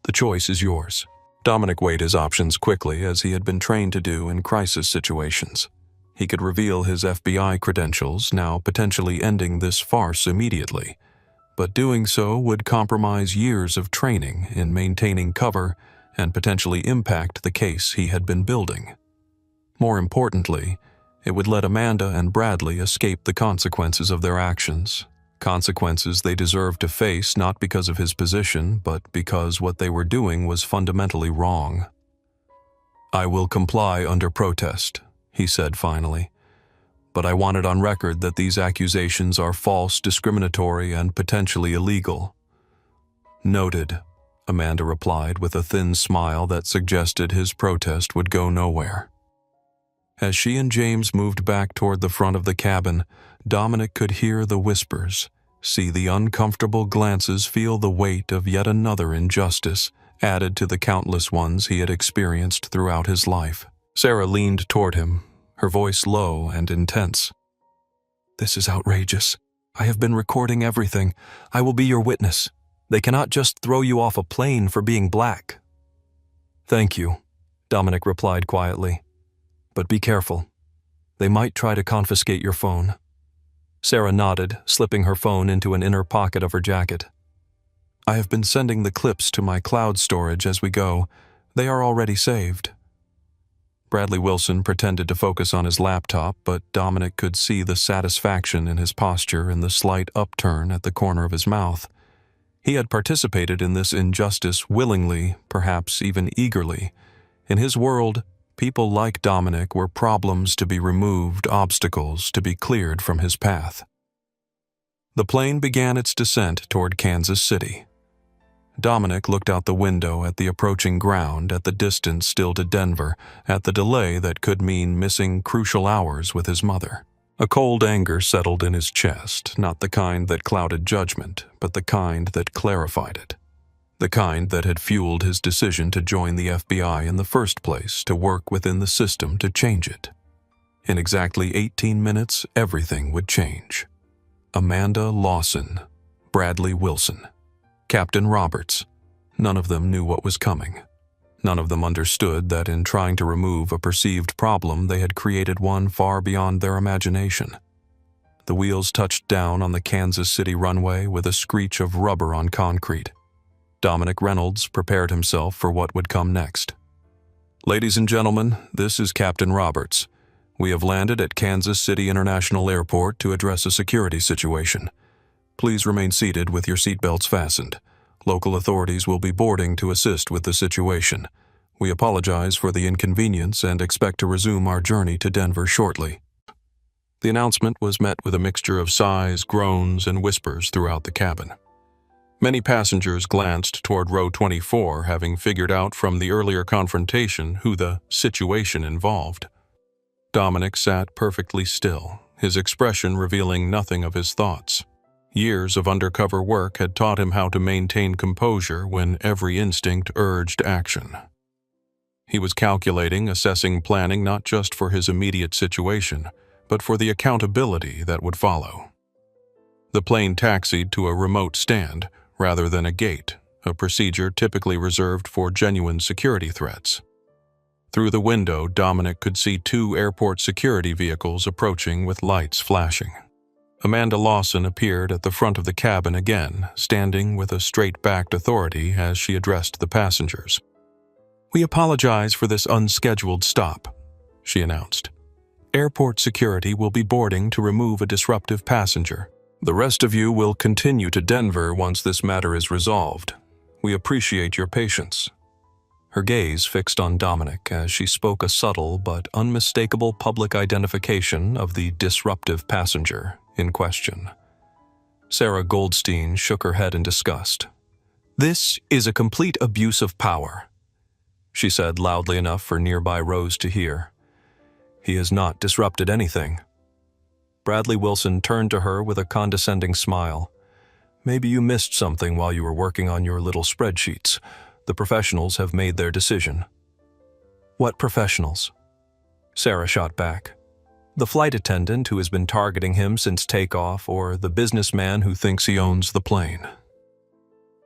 The choice is yours. Dominic weighed his options quickly, as he had been trained to do in crisis situations. He could reveal his FBI credentials, now potentially ending this farce immediately, but doing so would compromise years of training in maintaining cover and potentially impact the case he had been building. More importantly, it would let Amanda and Bradley escape the consequences of their actions, consequences they deserved to face not because of his position, but because what they were doing was fundamentally wrong. I will comply under protest, he said finally. But I want it on record that these accusations are false, discriminatory, and potentially illegal. Noted, Amanda replied with a thin smile that suggested his protest would go nowhere. As she and James moved back toward the front of the cabin, Dominic could hear the whispers, see the uncomfortable glances, feel the weight of yet another injustice added to the countless ones he had experienced throughout his life. Sarah leaned toward him, her voice low and intense. This is outrageous. I have been recording everything. I will be your witness. They cannot just throw you off a plane for being black. Thank you, Dominic replied quietly. But be careful. They might try to confiscate your phone. Sarah nodded, slipping her phone into an inner pocket of her jacket. I have been sending the clips to my cloud storage as we go. They are already saved. Bradley Wilson pretended to focus on his laptop, but Dominic could see the satisfaction in his posture and the slight upturn at the corner of his mouth. He had participated in this injustice willingly, perhaps even eagerly. In his world, people like Dominic were problems to be removed, obstacles to be cleared from his path. The plane began its descent toward Kansas City. Dominic looked out the window at the approaching ground, at the distance still to Denver, at the delay that could mean missing crucial hours with his mother. A cold anger settled in his chest, not the kind that clouded judgment, but the kind that clarified it. The kind that had fueled his decision to join the FBI in the first place, to work within the system to change it. In exactly 18 minutes, everything would change. Amanda Lawson, Bradley Wilson, Captain Roberts. None of them knew what was coming. None of them understood that in trying to remove a perceived problem, they had created one far beyond their imagination. The wheels touched down on the Kansas City runway with a screech of rubber on concrete. Dominic Reynolds prepared himself for what would come next. "Ladies and gentlemen, this is Captain Roberts. We have landed at Kansas City International Airport to address a security situation. Please remain seated with your seatbelts fastened. Local authorities will be boarding to assist with the situation. We apologize for the inconvenience and expect to resume our journey to Denver shortly." The announcement was met with a mixture of sighs, groans, and whispers throughout the cabin. Many passengers glanced toward row 24, having figured out from the earlier confrontation who the situation involved. Dominic sat perfectly still, his expression revealing nothing of his thoughts. Years of undercover work had taught him how to maintain composure when every instinct urged action. He was calculating, assessing, planning not just for his immediate situation, but for the accountability that would follow. The plane taxied to a remote stand, rather than a gate, a procedure typically reserved for genuine security threats. Through the window, Dominic could see 2 airport security vehicles approaching with lights flashing. Amanda Lawson appeared at the front of the cabin again, standing with a straight-backed authority as she addressed the passengers. "We apologize for this unscheduled stop," she announced. "Airport security will be boarding to remove a disruptive passenger. The rest of you will continue to Denver once this matter is resolved. We appreciate your patience." Her gaze fixed on Dominic as she spoke a subtle but unmistakable public identification of the disruptive passenger in question. Sarah Goldstein shook her head in disgust. "This is a complete abuse of power," she said loudly enough for nearby rows to hear. "He has not disrupted anything." Bradley Wilson turned to her with a condescending smile. "Maybe you missed something while you were working on your little spreadsheets. The professionals have made their decision." "What professionals?" Sarah shot back. "The flight attendant who has been targeting him since takeoff, or the businessman who thinks he owns the plane."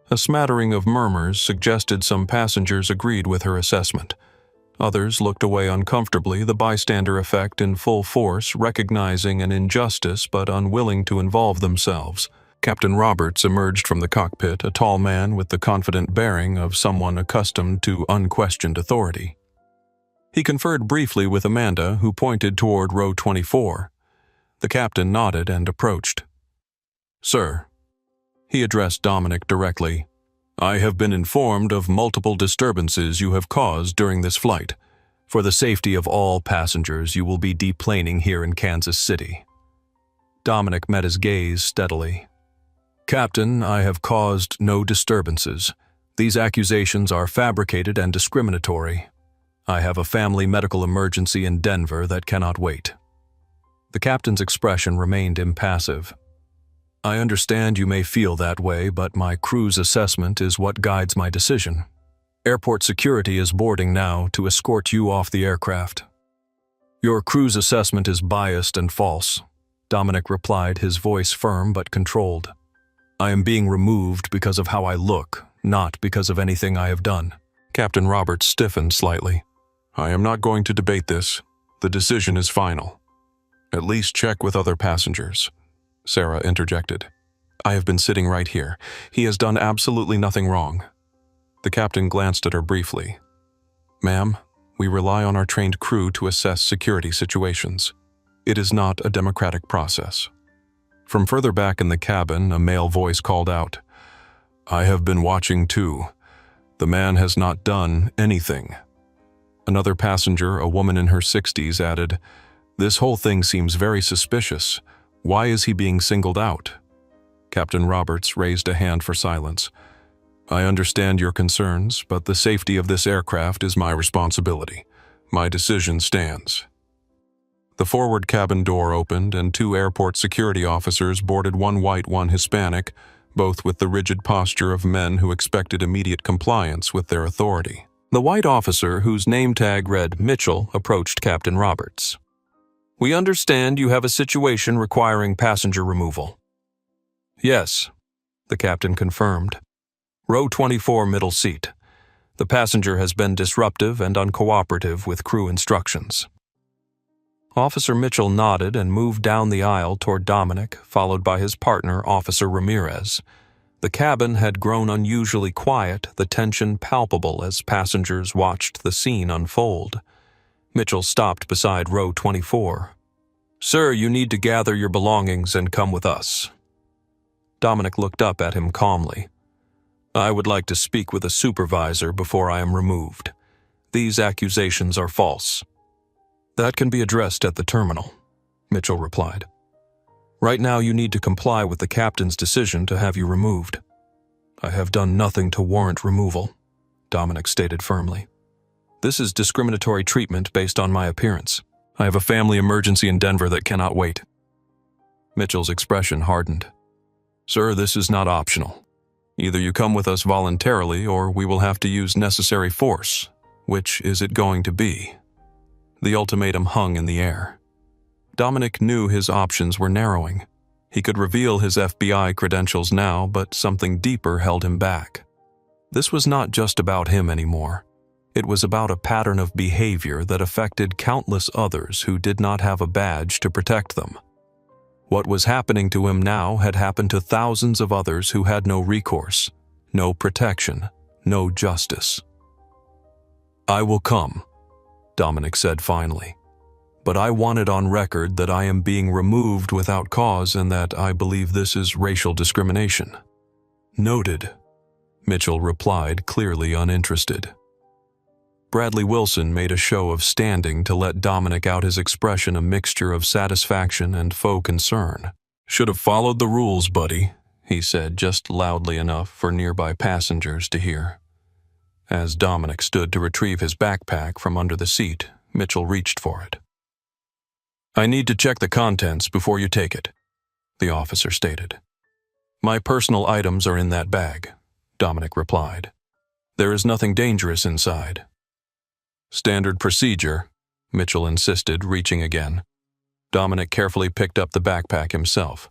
A smattering of murmurs suggested some passengers agreed with her assessment. Others looked away uncomfortably, the bystander effect in full force, recognizing an injustice but unwilling to involve themselves. Captain Roberts emerged from the cockpit, a tall man with the confident bearing of someone accustomed to unquestioned authority. He conferred briefly with Amanda, who pointed toward row 24. The captain nodded and approached. "Sir," he addressed Dominic directly, "I have been informed of multiple disturbances you have caused during this flight. For the safety of all passengers, you will be deplaning here in Kansas City." Dominic met his gaze steadily. "Captain, I have caused no disturbances. These accusations are fabricated and discriminatory. I have a family medical emergency in Denver that cannot wait." The captain's expression remained impassive. "I understand you may feel that way, but my crew's assessment is what guides my decision. Airport security is boarding now to escort you off the aircraft." "Your crew's assessment is biased and false," Dominic replied, his voice firm but controlled. "I am being removed because of how I look, not because of anything I have done." Captain Roberts stiffened slightly. "I am not going to debate this. The decision is final." "At least check with other passengers," Sarah interjected. "I have been sitting right here. He has done absolutely nothing wrong." The captain glanced at her briefly. "Ma'am, We rely on our trained crew to assess security situations. It is not a democratic process. From further back in the cabin, a male voice called out, "I have been watching too. The man has not done anything." Another passenger, a woman in her 60s, added, "This whole thing seems very suspicious. Why is he being singled out?" Captain Roberts raised a hand for silence. "I understand your concerns, but the safety of this aircraft is my responsibility. My decision stands." The forward cabin door opened and 2 airport security officers boarded, one white, one Hispanic, both with the rigid posture of men who expected immediate compliance with their authority. The white officer, whose name tag read Mitchell, approached Captain Roberts. "We understand you have a situation requiring passenger removal." "Yes," the captain confirmed. "Row 24, middle seat. The passenger has been disruptive and uncooperative with crew instructions." Officer Mitchell nodded and moved down the aisle toward Dominic, followed by his partner, Officer Ramirez. The cabin had grown unusually quiet, the tension palpable as passengers watched the scene unfold. Mitchell stopped beside row 24. "Sir, you need to gather your belongings and come with us." Dominic looked up at him calmly. "I would like to speak with a supervisor before I am removed. These accusations are false." "That can be addressed at the terminal," Mitchell replied. "Right now you need to comply with the captain's decision to have you removed." "I have done nothing to warrant removal," Dominic stated firmly. "This is discriminatory treatment based on my appearance. I have a family emergency in Denver that cannot wait." Mitchell's expression hardened. "Sir, this is not optional. Either you come with us voluntarily or we will have to use necessary force. Which is it going to be?" The ultimatum hung in the air. Dominic knew his options were narrowing. He could reveal his FBI credentials now, but something deeper held him back. This was not just about him anymore. It was about a pattern of behavior that affected countless others who did not have a badge to protect them. What was happening to him now had happened to thousands of others who had no recourse, no protection, no justice. "I will come," Dominic said finally. "But I want it on record that I am being removed without cause and that I believe this is racial discrimination." "Noted," Mitchell replied, clearly uninterested. Bradley Wilson made a show of standing to let Dominic out his expression, a mixture of satisfaction and faux concern. "Should have followed the rules, buddy," he said, just loudly enough for nearby passengers to hear. As Dominic stood to retrieve his backpack from under the seat, Mitchell reached for it. "I need to check the contents before you take it," the officer stated. "My personal items are in that bag," Dominic replied. "There is nothing dangerous inside." "Standard procedure," Mitchell insisted, reaching again. Dominic carefully picked up the backpack himself.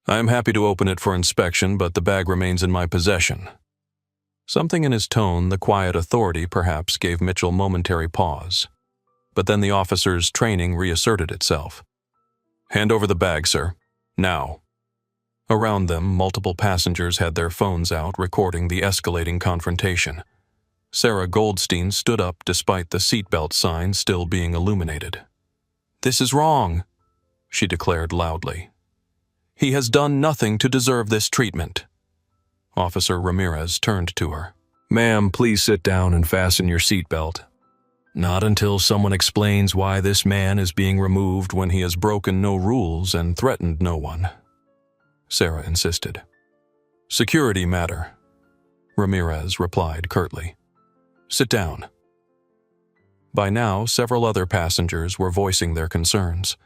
"I am happy to open it for inspection, but the bag remains in my possession." Something in his tone, the quiet authority perhaps, gave Mitchell momentary pause. But then the officer's training reasserted itself. "Hand over the bag, sir. Now." Around them, multiple passengers had their phones out, recording the escalating confrontation. Sarah Goldstein stood up despite the seatbelt sign still being illuminated. "This is wrong," she declared loudly. "He has done nothing to deserve this treatment." Officer Ramirez turned to her. "Ma'am, please sit down and fasten your seatbelt. Not until someone explains why this man is being removed when he has broken no rules and threatened no one," Sarah insisted. "Security matter," Ramirez replied curtly. "Sit down." By now, several other passengers were voicing their concerns.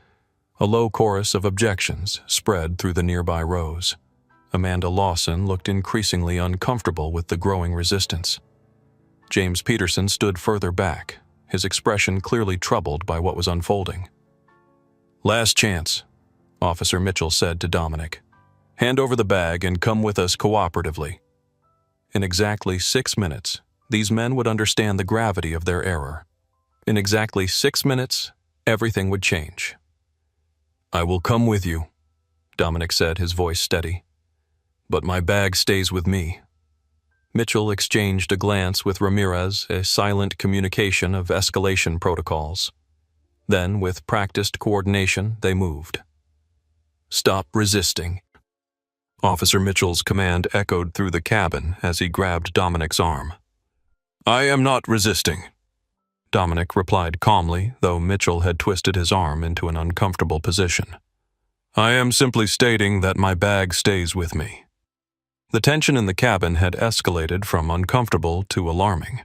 A low chorus of objections spread through the nearby rows. Amanda Lawson looked increasingly uncomfortable with the growing resistance. James Peterson stood further back, his expression clearly troubled by what was unfolding. "Last chance," Officer Mitchell said to Dominic. "Hand over the bag and come with us cooperatively." In exactly 6 minutes, these men would understand the gravity of their error. In exactly 6 minutes, everything would change. "I will come with you," Dominic said, his voice steady. "But my bag stays with me." Mitchell exchanged a glance with Ramirez, a silent communication of escalation protocols. Then, with practiced coordination, they moved. "Stop resisting." Officer Mitchell's command echoed through the cabin as he grabbed Dominic's arm. "I am not resisting," Dominic replied calmly, though Mitchell had twisted his arm into an uncomfortable position. "I am simply stating that my bag stays with me." The tension in the cabin had escalated from uncomfortable to alarming.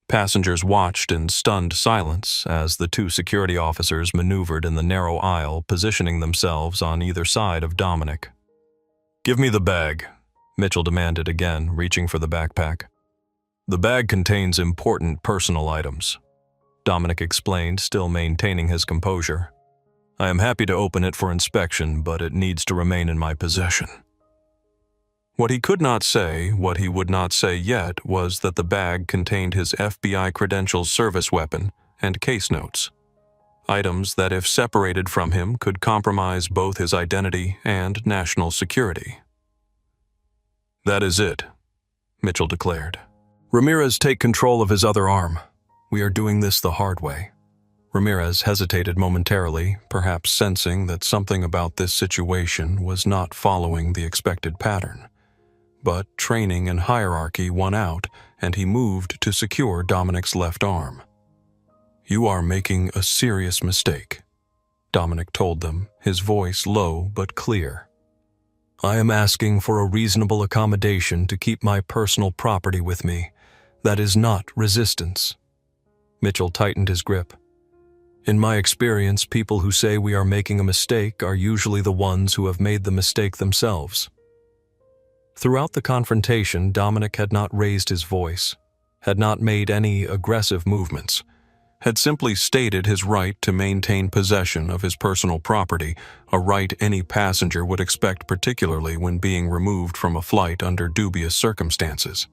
Passengers watched in stunned silence as the two security officers maneuvered in the narrow aisle, positioning themselves on either side of Dominic. "Give me the bag," Mitchell demanded again, reaching for the backpack. "The bag contains important personal items," Dominic explained, still maintaining his composure. "I am happy to open it for inspection, but it needs to remain in my possession." What he could not say, what he would not say yet, was that the bag contained his FBI credentials service weapon and case notes. Items that, if separated from him, could compromise both his identity and national security. "That is it," Mitchell declared. "Ramirez, take control of his other arm. We are doing this the hard way." Ramirez hesitated momentarily, perhaps sensing that something about this situation was not following the expected pattern. But training and hierarchy won out, and he moved to secure Dominic's left arm. "You are making a serious mistake," Dominic told them, his voice low but clear. "I am asking for a reasonable accommodation to keep my personal property with me. That is not resistance." Mitchell tightened his grip. "In my experience, people who say we are making a mistake are usually the ones who have made the mistake themselves." Throughout the confrontation, Dominic had not raised his voice, had not made any aggressive movements, had simply stated his right to maintain possession of his personal property, a right any passenger would expect, particularly when being removed from a flight under dubious circumstances.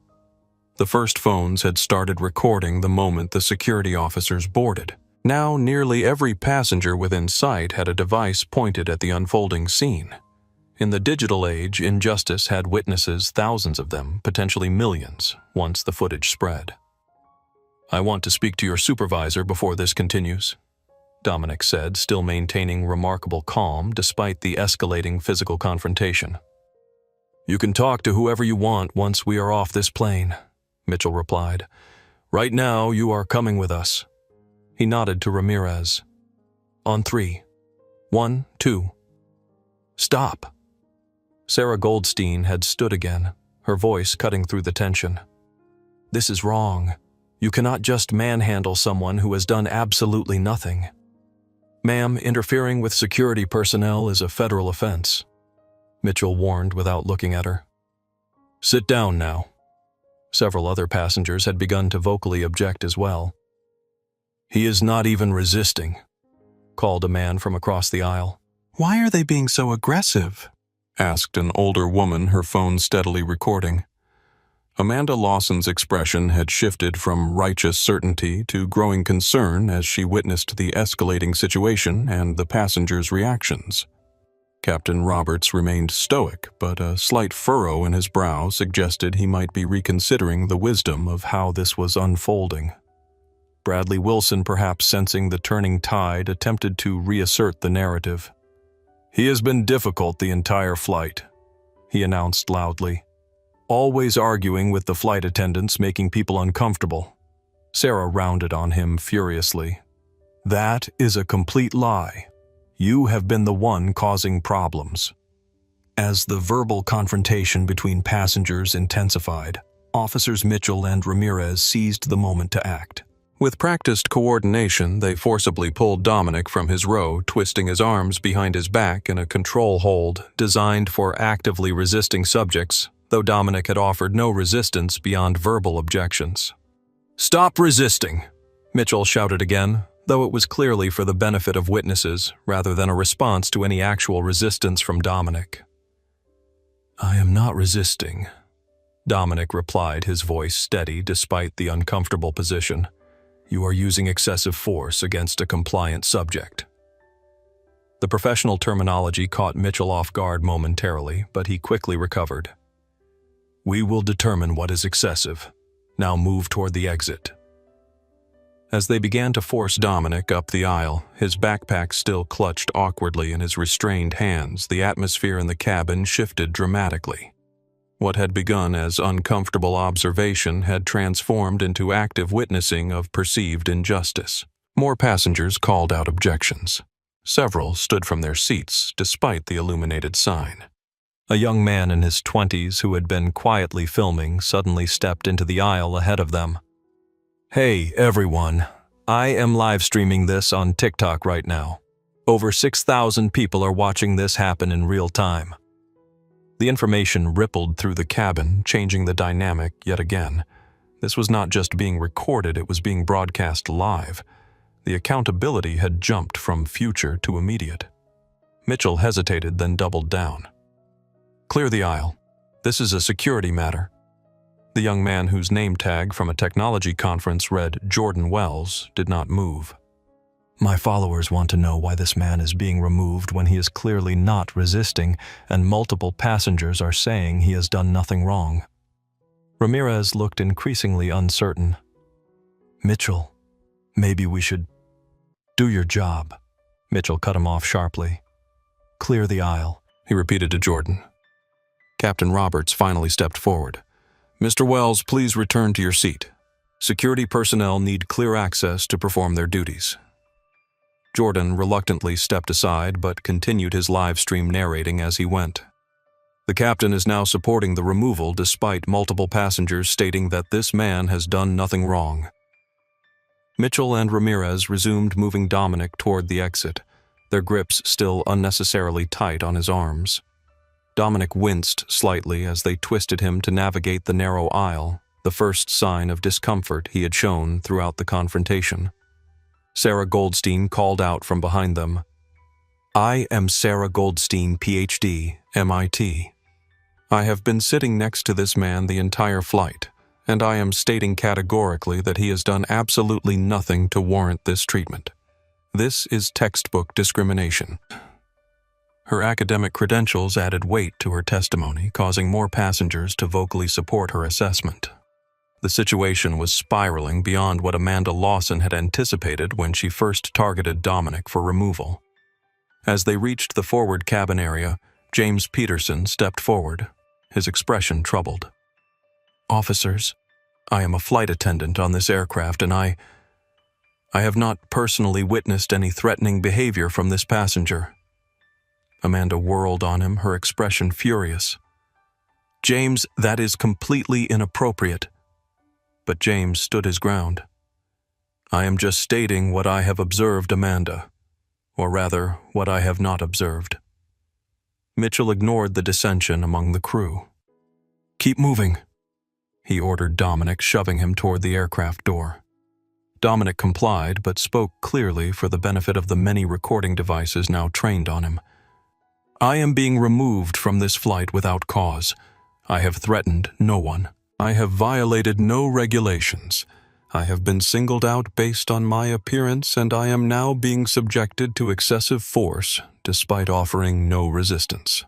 The first phones had started recording the moment the security officers boarded. Now nearly every passenger within sight had a device pointed at the unfolding scene. In the digital age, injustice had witnesses, thousands of them, potentially millions, once the footage spread. "I want to speak to your supervisor before this continues," Dominic said, still maintaining remarkable calm despite the escalating physical confrontation. "You can talk to whoever you want once we are off this plane," Mitchell replied. "Right now, you are coming with us." He nodded to Ramirez. "On 3. 1, 2. Stop." Sarah Goldstein had stood again, her voice cutting through the tension. "This is wrong. You cannot just manhandle someone who has done absolutely nothing. Ma'am, interfering with security personnel is a federal offense," Mitchell warned without looking at her. "Sit down now." Several other passengers had begun to vocally object as well. "He is not even resisting," called a man from across the aisle. "Why are they being so aggressive?" asked an older woman, her phone steadily recording. Amanda Lawson's expression had shifted from righteous certainty to growing concern as she witnessed the escalating situation and the passengers' reactions. Captain Roberts remained stoic, but a slight furrow in his brow suggested he might be reconsidering the wisdom of how this was unfolding. Bradley Wilson, perhaps sensing the turning tide, attempted to reassert the narrative. "He has been difficult the entire flight," he announced loudly. "Always arguing with the flight attendants, making people uncomfortable." Sarah rounded on him furiously. "That is a complete lie. You have been the one causing problems." As the verbal confrontation between passengers intensified, Officers Mitchell and Ramirez seized the moment to act. With practiced coordination, they forcibly pulled Dominic from his row, twisting his arms behind his back in a control hold designed for actively resisting subjects, though Dominic had offered no resistance beyond verbal objections. "Stop resisting!" Mitchell shouted again, though it was clearly for the benefit of witnesses rather than a response to any actual resistance from Dominic. "I am not resisting," Dominic replied, his voice steady despite the uncomfortable position. "You are using excessive force against a compliant subject." The professional terminology caught Mitchell off guard momentarily, but he quickly recovered. We will determine what is excessive. Now move toward the exit. As they began to force Dominic up the aisle, his backpack still clutched awkwardly in his restrained hands, the atmosphere in the cabin shifted dramatically. What had begun as uncomfortable observation had transformed into active witnessing of perceived injustice. More passengers called out objections. Several stood from their seats despite the illuminated sign. A young man in his 20s who had been quietly filming suddenly stepped into the aisle ahead of them. Hey, everyone. I am live streaming this on TikTok right now. Over 6,000 people are watching this happen in real time. The information rippled through the cabin, changing the dynamic yet again. This was not just being recorded, it was being broadcast live. The accountability had jumped from future to immediate. Mitchell hesitated, then doubled down. Clear the aisle. This is a security matter. The young man whose name tag from a technology conference read Jordan Wells did not move. My followers want to know why this man is being removed when he is clearly not resisting, and multiple passengers are saying he has done nothing wrong. Ramirez looked increasingly uncertain. Mitchell, maybe we should do your job. Mitchell cut him off sharply. Clear the aisle, he repeated to Jordan. Captain Roberts finally stepped forward. Mr. Wells, please return to your seat. Security personnel need clear access to perform their duties. Jordan reluctantly stepped aside but continued his live stream narrating as he went. The captain is now supporting the removal despite multiple passengers stating that this man has done nothing wrong. Mitchell and Ramirez resumed moving Dominic toward the exit, their grips still unnecessarily tight on his arms. Dominic winced slightly as they twisted him to navigate the narrow aisle, the first sign of discomfort he had shown throughout the confrontation. Sarah Goldstein called out from behind them. I am Sarah Goldstein, Ph.D., MIT. I have been sitting next to this man the entire flight, and I am stating categorically that he has done absolutely nothing to warrant this treatment. This is textbook discrimination. Her academic credentials added weight to her testimony, causing more passengers to vocally support her assessment. The situation was spiraling beyond what Amanda Lawson had anticipated when she first targeted Dominic for removal. As they reached the forward cabin area, James Peterson stepped forward, his expression troubled. Officers, I am a flight attendant on this aircraft and I have not personally witnessed any threatening behavior from this passenger. Amanda whirled on him, her expression furious. James, that is completely inappropriate. But James stood his ground. I am just stating what I have observed, Amanda. Or rather, what I have not observed. Mitchell ignored the dissension among the crew. Keep moving, he ordered Dominic, shoving him toward the aircraft door. Dominic complied, but spoke clearly for the benefit of the many recording devices now trained on him. I am being removed from this flight without cause. I have threatened no one. I have violated no regulations. I have been singled out based on my appearance, and I am now being subjected to excessive force despite offering no resistance.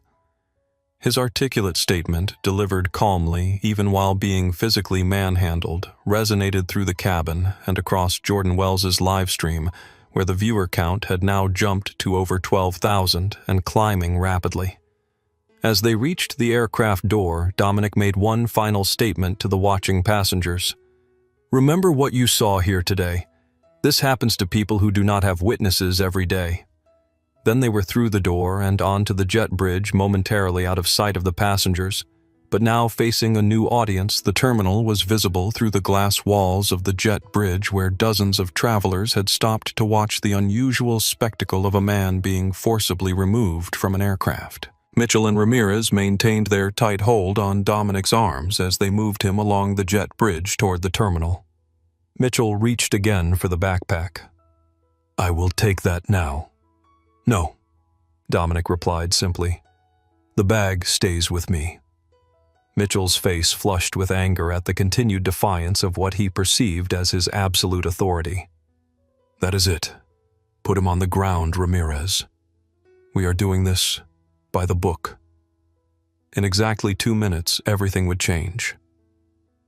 His articulate statement, delivered calmly even while being physically manhandled, resonated through the cabin and across Jordan Wells's live stream, where the viewer count had now jumped to over 12,000 and climbing rapidly. As they reached the aircraft door, Dominic made one final statement to the watching passengers. Remember what you saw here today. This happens to people who do not have witnesses every day. Then they were through the door and onto the jet bridge, momentarily out of sight of the passengers. But now facing a new audience, the terminal was visible through the glass walls of the jet bridge where dozens of travelers had stopped to watch the unusual spectacle of a man being forcibly removed from an aircraft. Mitchell and Ramirez maintained their tight hold on Dominic's arms as they moved him along the jet bridge toward the terminal. Mitchell reached again for the backpack. I will take that now. No, Dominic replied simply. The bag stays with me. Mitchell's face flushed with anger at the continued defiance of what he perceived as his absolute authority. That is it. Put him on the ground, Ramirez. We are doing this by the book. In exactly 2 minutes, everything would change.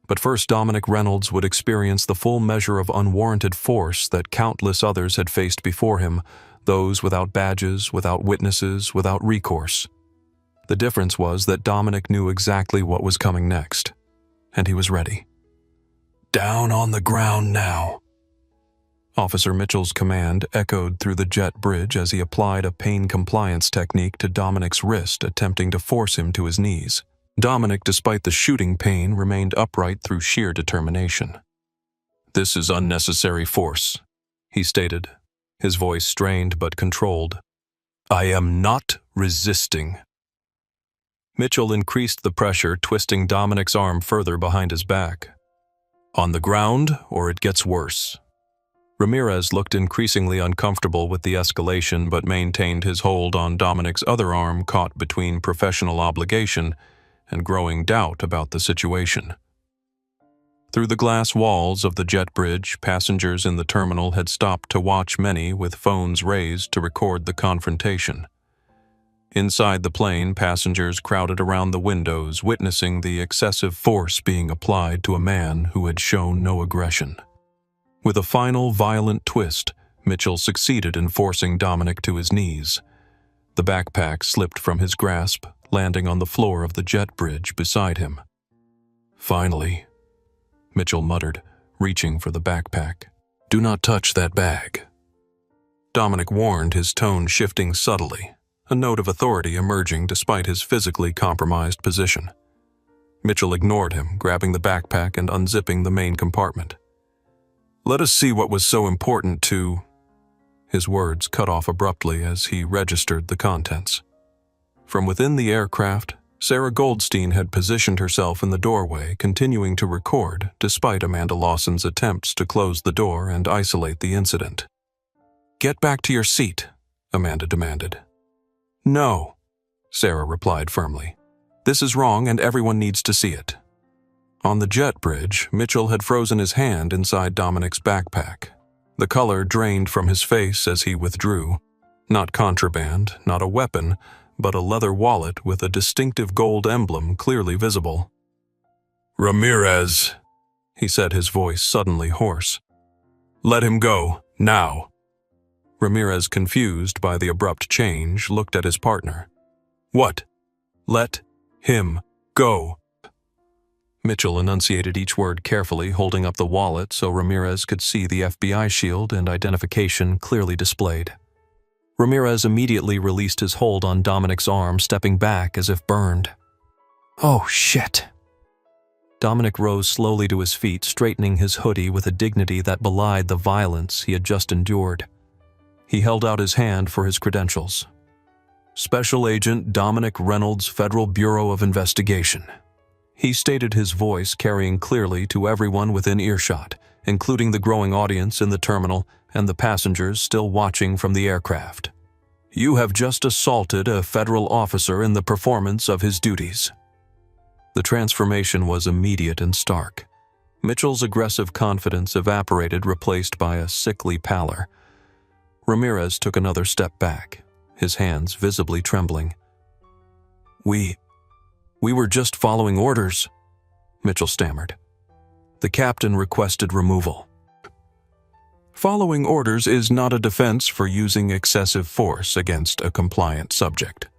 But first, Dominic Reynolds would experience the full measure of unwarranted force that countless others had faced before him, those without badges, without witnesses, without recourse. The difference was that Dominic knew exactly what was coming next, and he was ready. "Down on the ground now." Officer Mitchell's command echoed through the jet bridge as he applied a pain compliance technique to Dominic's wrist, attempting to force him to his knees. Dominic, despite the shooting pain, remained upright through sheer determination. "This is unnecessary force," he stated, his voice strained but controlled. "I am not resisting." Mitchell increased the pressure, twisting Dominic's arm further behind his back. "On the ground, or it gets worse." Ramirez looked increasingly uncomfortable with the escalation but maintained his hold on Dominic's other arm, caught between professional obligation and growing doubt about the situation. Through the glass walls of the jet bridge, passengers in the terminal had stopped to watch, many with phones raised to record the confrontation. Inside the plane, passengers crowded around the windows, witnessing the excessive force being applied to a man who had shown no aggression. With a final violent twist, Mitchell succeeded in forcing Dominic to his knees. The backpack slipped from his grasp, landing on the floor of the jet bridge beside him. "Finally," Mitchell muttered, reaching for the backpack. "Do not touch that bag." Dominic warned, his tone shifting subtly, a note of authority emerging despite his physically compromised position. Mitchell ignored him, grabbing the backpack and unzipping the main compartment. "Let us see what was so important to—" His words cut off abruptly as he registered the contents. From within the aircraft, Sarah Goldstein had positioned herself in the doorway, continuing to record despite Amanda Lawson's attempts to close the door and isolate the incident. "Get back to your seat," Amanda demanded. "No," Sarah replied firmly. "This is wrong and everyone needs to see it." On the jet bridge, Mitchell had frozen his hand inside Dominic's backpack. The color drained from his face as he withdrew. Not contraband, not a weapon, but a leather wallet with a distinctive gold emblem clearly visible. "Ramirez," he said, his voice suddenly hoarse. "Let him go, now." Ramirez, confused by the abrupt change, looked at his partner. "What? Let him go?" Mitchell enunciated each word carefully, holding up the wallet so Ramirez could see the FBI shield and identification clearly displayed. Ramirez immediately released his hold on Dominic's arm, stepping back as if burned. "Oh, shit." Dominic rose slowly to his feet, straightening his hoodie with a dignity that belied the violence he had just endured. He held out his hand for his credentials. "Special Agent Dominic Reynolds, Federal Bureau of Investigation," he stated, his voice carrying clearly to everyone within earshot, including the growing audience in the terminal and the passengers still watching from the aircraft. "You have just assaulted a federal officer in the performance of his duties." The transformation was immediate and stark. Mitchell's aggressive confidence evaporated, replaced by a sickly pallor. Ramirez took another step back, his hands visibly trembling. We were just following orders," Mitchell stammered. "The captain requested removal." "Following orders is not a defense for using excessive force against a compliant subject,"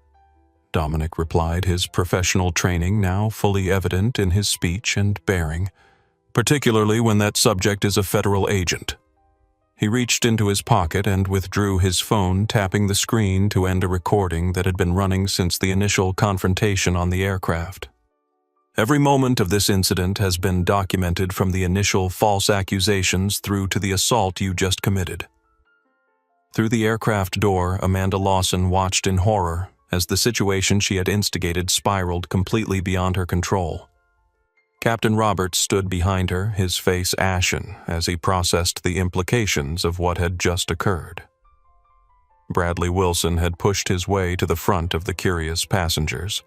Dominic replied, his professional training now fully evident in his speech and bearing, particularly when that subject is a federal agent. He reached into his pocket and withdrew his phone, tapping the screen to end a recording that had been running since the initial confrontation on the aircraft. "Every moment of this incident has been documented, from the initial false accusations through to the assault you just committed." Through the aircraft door, Amanda Lawson watched in horror as the situation she had instigated spiraled completely beyond her control. Captain Roberts stood behind her, his face ashen, as he processed the implications of what had just occurred. Bradley Wilson had pushed his way to the front of the curious passengers,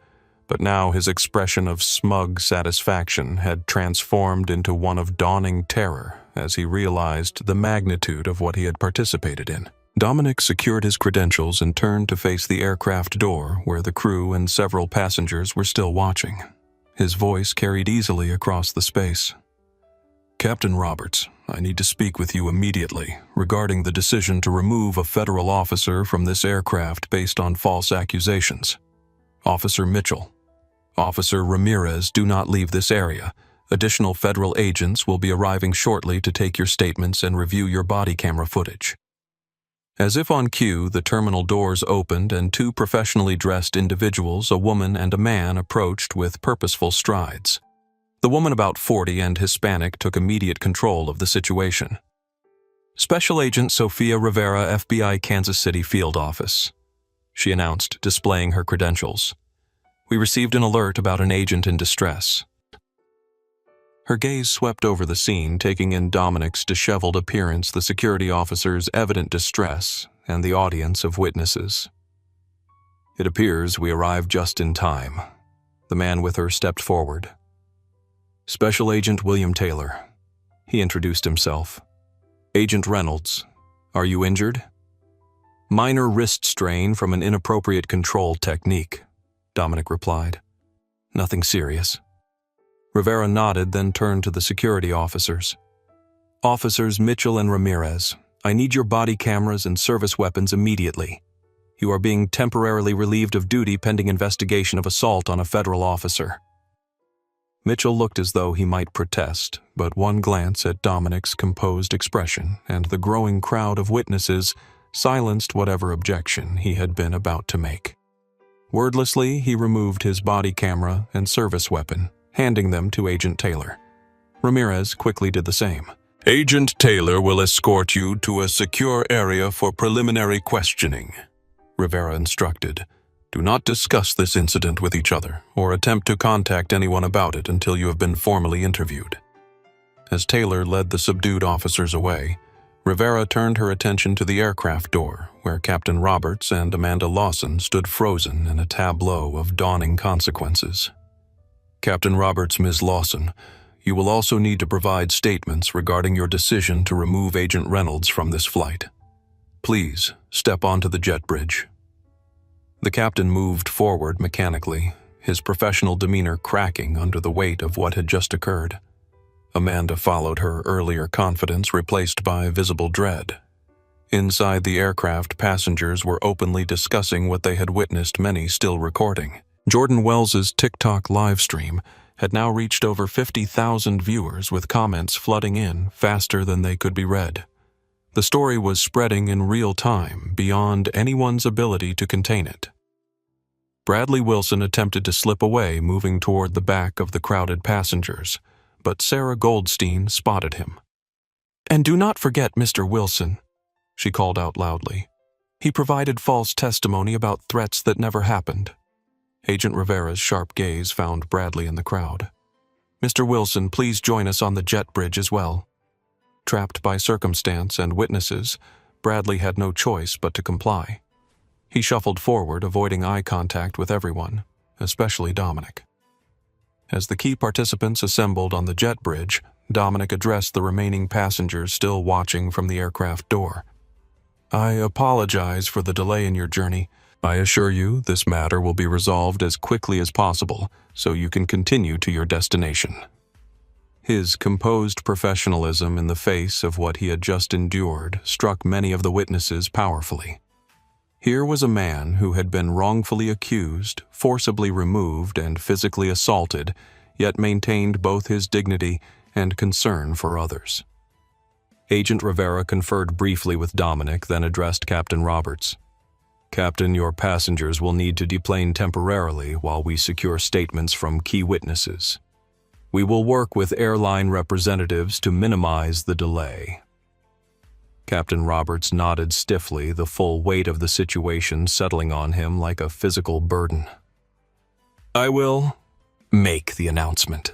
but now his expression of smug satisfaction had transformed into one of dawning terror as he realized the magnitude of what he had participated in. Dominic secured his credentials and turned to face the aircraft door where the crew and several passengers were still watching. His voice carried easily across the space. "Captain Roberts, I need to speak with you immediately regarding the decision to remove a federal officer from this aircraft based on false accusations. Officer Mitchell. Officer Ramirez, do not leave this area. Additional federal agents will be arriving shortly to take your statements and review your body camera footage." As if on cue, the terminal doors opened and two professionally dressed individuals, a woman and a man, approached with purposeful strides. The woman, about 40 and Hispanic, took immediate control of the situation. "Special Agent Sofia Rivera, FBI Kansas City Field Office," she announced, displaying her credentials. "We received an alert about an agent in distress." Her gaze swept over the scene, taking in Dominic's disheveled appearance, the security officer's evident distress, and the audience of witnesses. "It appears we arrived just in time." The man with her stepped forward. "Special Agent William Taylor," he introduced himself. "Agent Reynolds, are you injured?" "Minor wrist strain from an inappropriate control technique," Dominic replied. "Nothing serious." Rivera nodded, then turned to the security officers. "Officers Mitchell and Ramirez, I need your body cameras and service weapons immediately. You are being temporarily relieved of duty pending investigation of assault on a federal officer." Mitchell looked as though he might protest, but one glance at Dominic's composed expression and the growing crowd of witnesses silenced whatever objection he had been about to make. Wordlessly, he removed his body camera and service weapon, handing them to Agent Taylor. Ramirez quickly did the same. "Agent Taylor will escort you to a secure area for preliminary questioning," Rivera instructed. "Do not discuss this incident with each other or attempt to contact anyone about it until you have been formally interviewed." As Taylor led the subdued officers away, Rivera turned her attention to the aircraft door, where Captain Roberts and Amanda Lawson stood frozen in a tableau of dawning consequences. "Captain Roberts, Ms. Lawson, you will also need to provide statements regarding your decision to remove Agent Reynolds from this flight. Please, step onto the jet bridge." The captain moved forward mechanically, his professional demeanor cracking under the weight of what had just occurred. Amanda followed, her earlier confidence replaced by visible dread. Inside the aircraft, passengers were openly discussing what they had witnessed, many still recording. Jordan Wells's TikTok live stream had now reached over 50,000 viewers, with comments flooding in faster than they could be read. The story was spreading in real time, beyond anyone's ability to contain it. Bradley Wilson attempted to slip away, moving toward the back of the crowded passengers, but Sarah Goldstein spotted him. "And do not forget Mr. Wilson," she called out loudly. "He provided false testimony about threats that never happened." Agent Rivera's sharp gaze found Bradley in the crowd. "Mr. Wilson, please join us on the jet bridge as well." Trapped by circumstance and witnesses, Bradley had no choice but to comply. He shuffled forward, avoiding eye contact with everyone, especially Dominic. As the key participants assembled on the jet bridge, Dominic addressed the remaining passengers still watching from the aircraft door. "I apologize for the delay in your journey. I assure you this matter will be resolved as quickly as possible so you can continue to your destination." His composed professionalism in the face of what he had just endured struck many of the witnesses powerfully. Here was a man who had been wrongfully accused, forcibly removed, and physically assaulted, yet maintained both his dignity and concern for others. Agent Rivera conferred briefly with Dominic, then addressed Captain Roberts. "Captain, your passengers will need to deplane temporarily while we secure statements from key witnesses. We will work with airline representatives to minimize the delay." Captain Roberts nodded stiffly, the full weight of the situation settling on him like a physical burden. "I will make the announcement."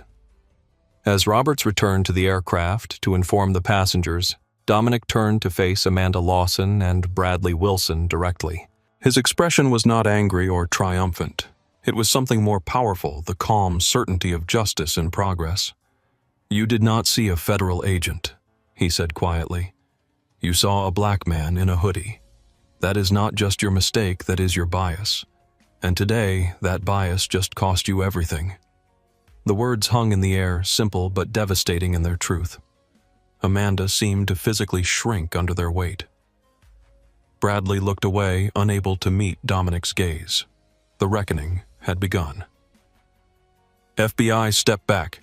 As Roberts returned to the aircraft to inform the passengers, Dominic turned to face Amanda Lawson and Bradley Wilson directly. His expression was not angry or triumphant. It was something more powerful, the calm certainty of justice in progress. "You did not see a federal agent," he said quietly. "You saw a black man in a hoodie, That is not just your mistake, that is your bias. And today, that bias just cost you everything." The words hung in the air, simple but devastating in their truth. Amanda seemed to physically shrink under their weight. Bradley looked away, unable to meet Dominic's gaze. The reckoning had begun. FBI, step back.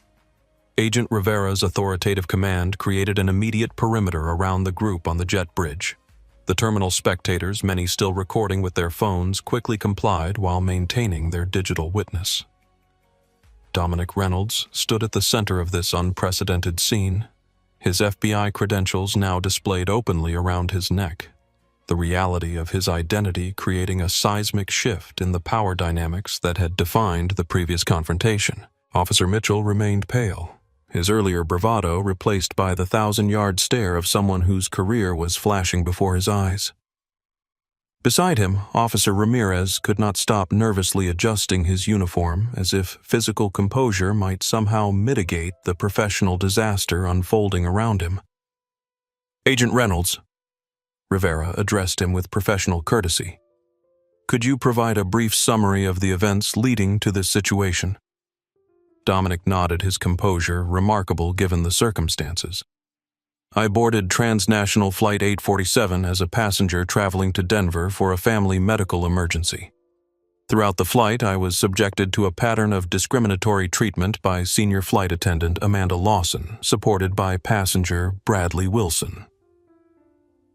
Agent Rivera's authoritative command created an immediate perimeter around the group on the jet bridge. The terminal spectators, many still recording with their phones, quickly complied while maintaining their digital witness. Dominic Reynolds stood at the center of this unprecedented scene, his FBI credentials now displayed openly around his neck, the reality of his identity creating a seismic shift in the power dynamics that had defined the previous confrontation. Officer Mitchell remained pale, his earlier bravado replaced by the 1,000-yard stare of someone whose career was flashing before his eyes. Beside him, Officer Ramirez could not stop nervously adjusting his uniform as if physical composure might somehow mitigate the professional disaster unfolding around him. "Agent Reynolds," Rivera addressed him with professional courtesy, "could you provide a brief summary of the events leading to this situation?" Dominic nodded, his composure remarkable given the circumstances. "I boarded transnational Flight 847 as a passenger traveling to Denver for a family medical emergency. Throughout the flight, I was subjected to a pattern of discriminatory treatment by senior flight attendant Amanda Lawson, supported by passenger Bradley Wilson."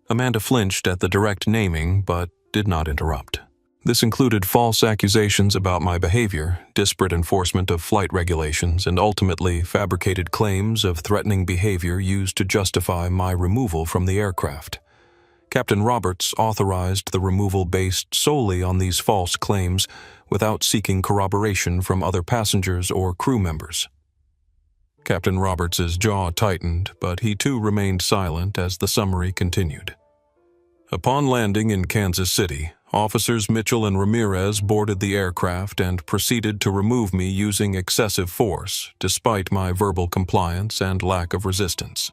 Amanda flinched at the direct naming, but did not interrupt. This included false accusations about my behavior, disparate enforcement of flight regulations, and ultimately fabricated claims of threatening behavior used to justify my removal from the aircraft. Captain Roberts authorized the removal based solely on these false claims without seeking corroboration from other passengers or crew members. Captain Roberts's jaw tightened, but he too remained silent as the summary continued. "Upon landing in Kansas City, Officers Mitchell and Ramirez boarded the aircraft and proceeded to remove me using excessive force, despite my verbal compliance and lack of resistance.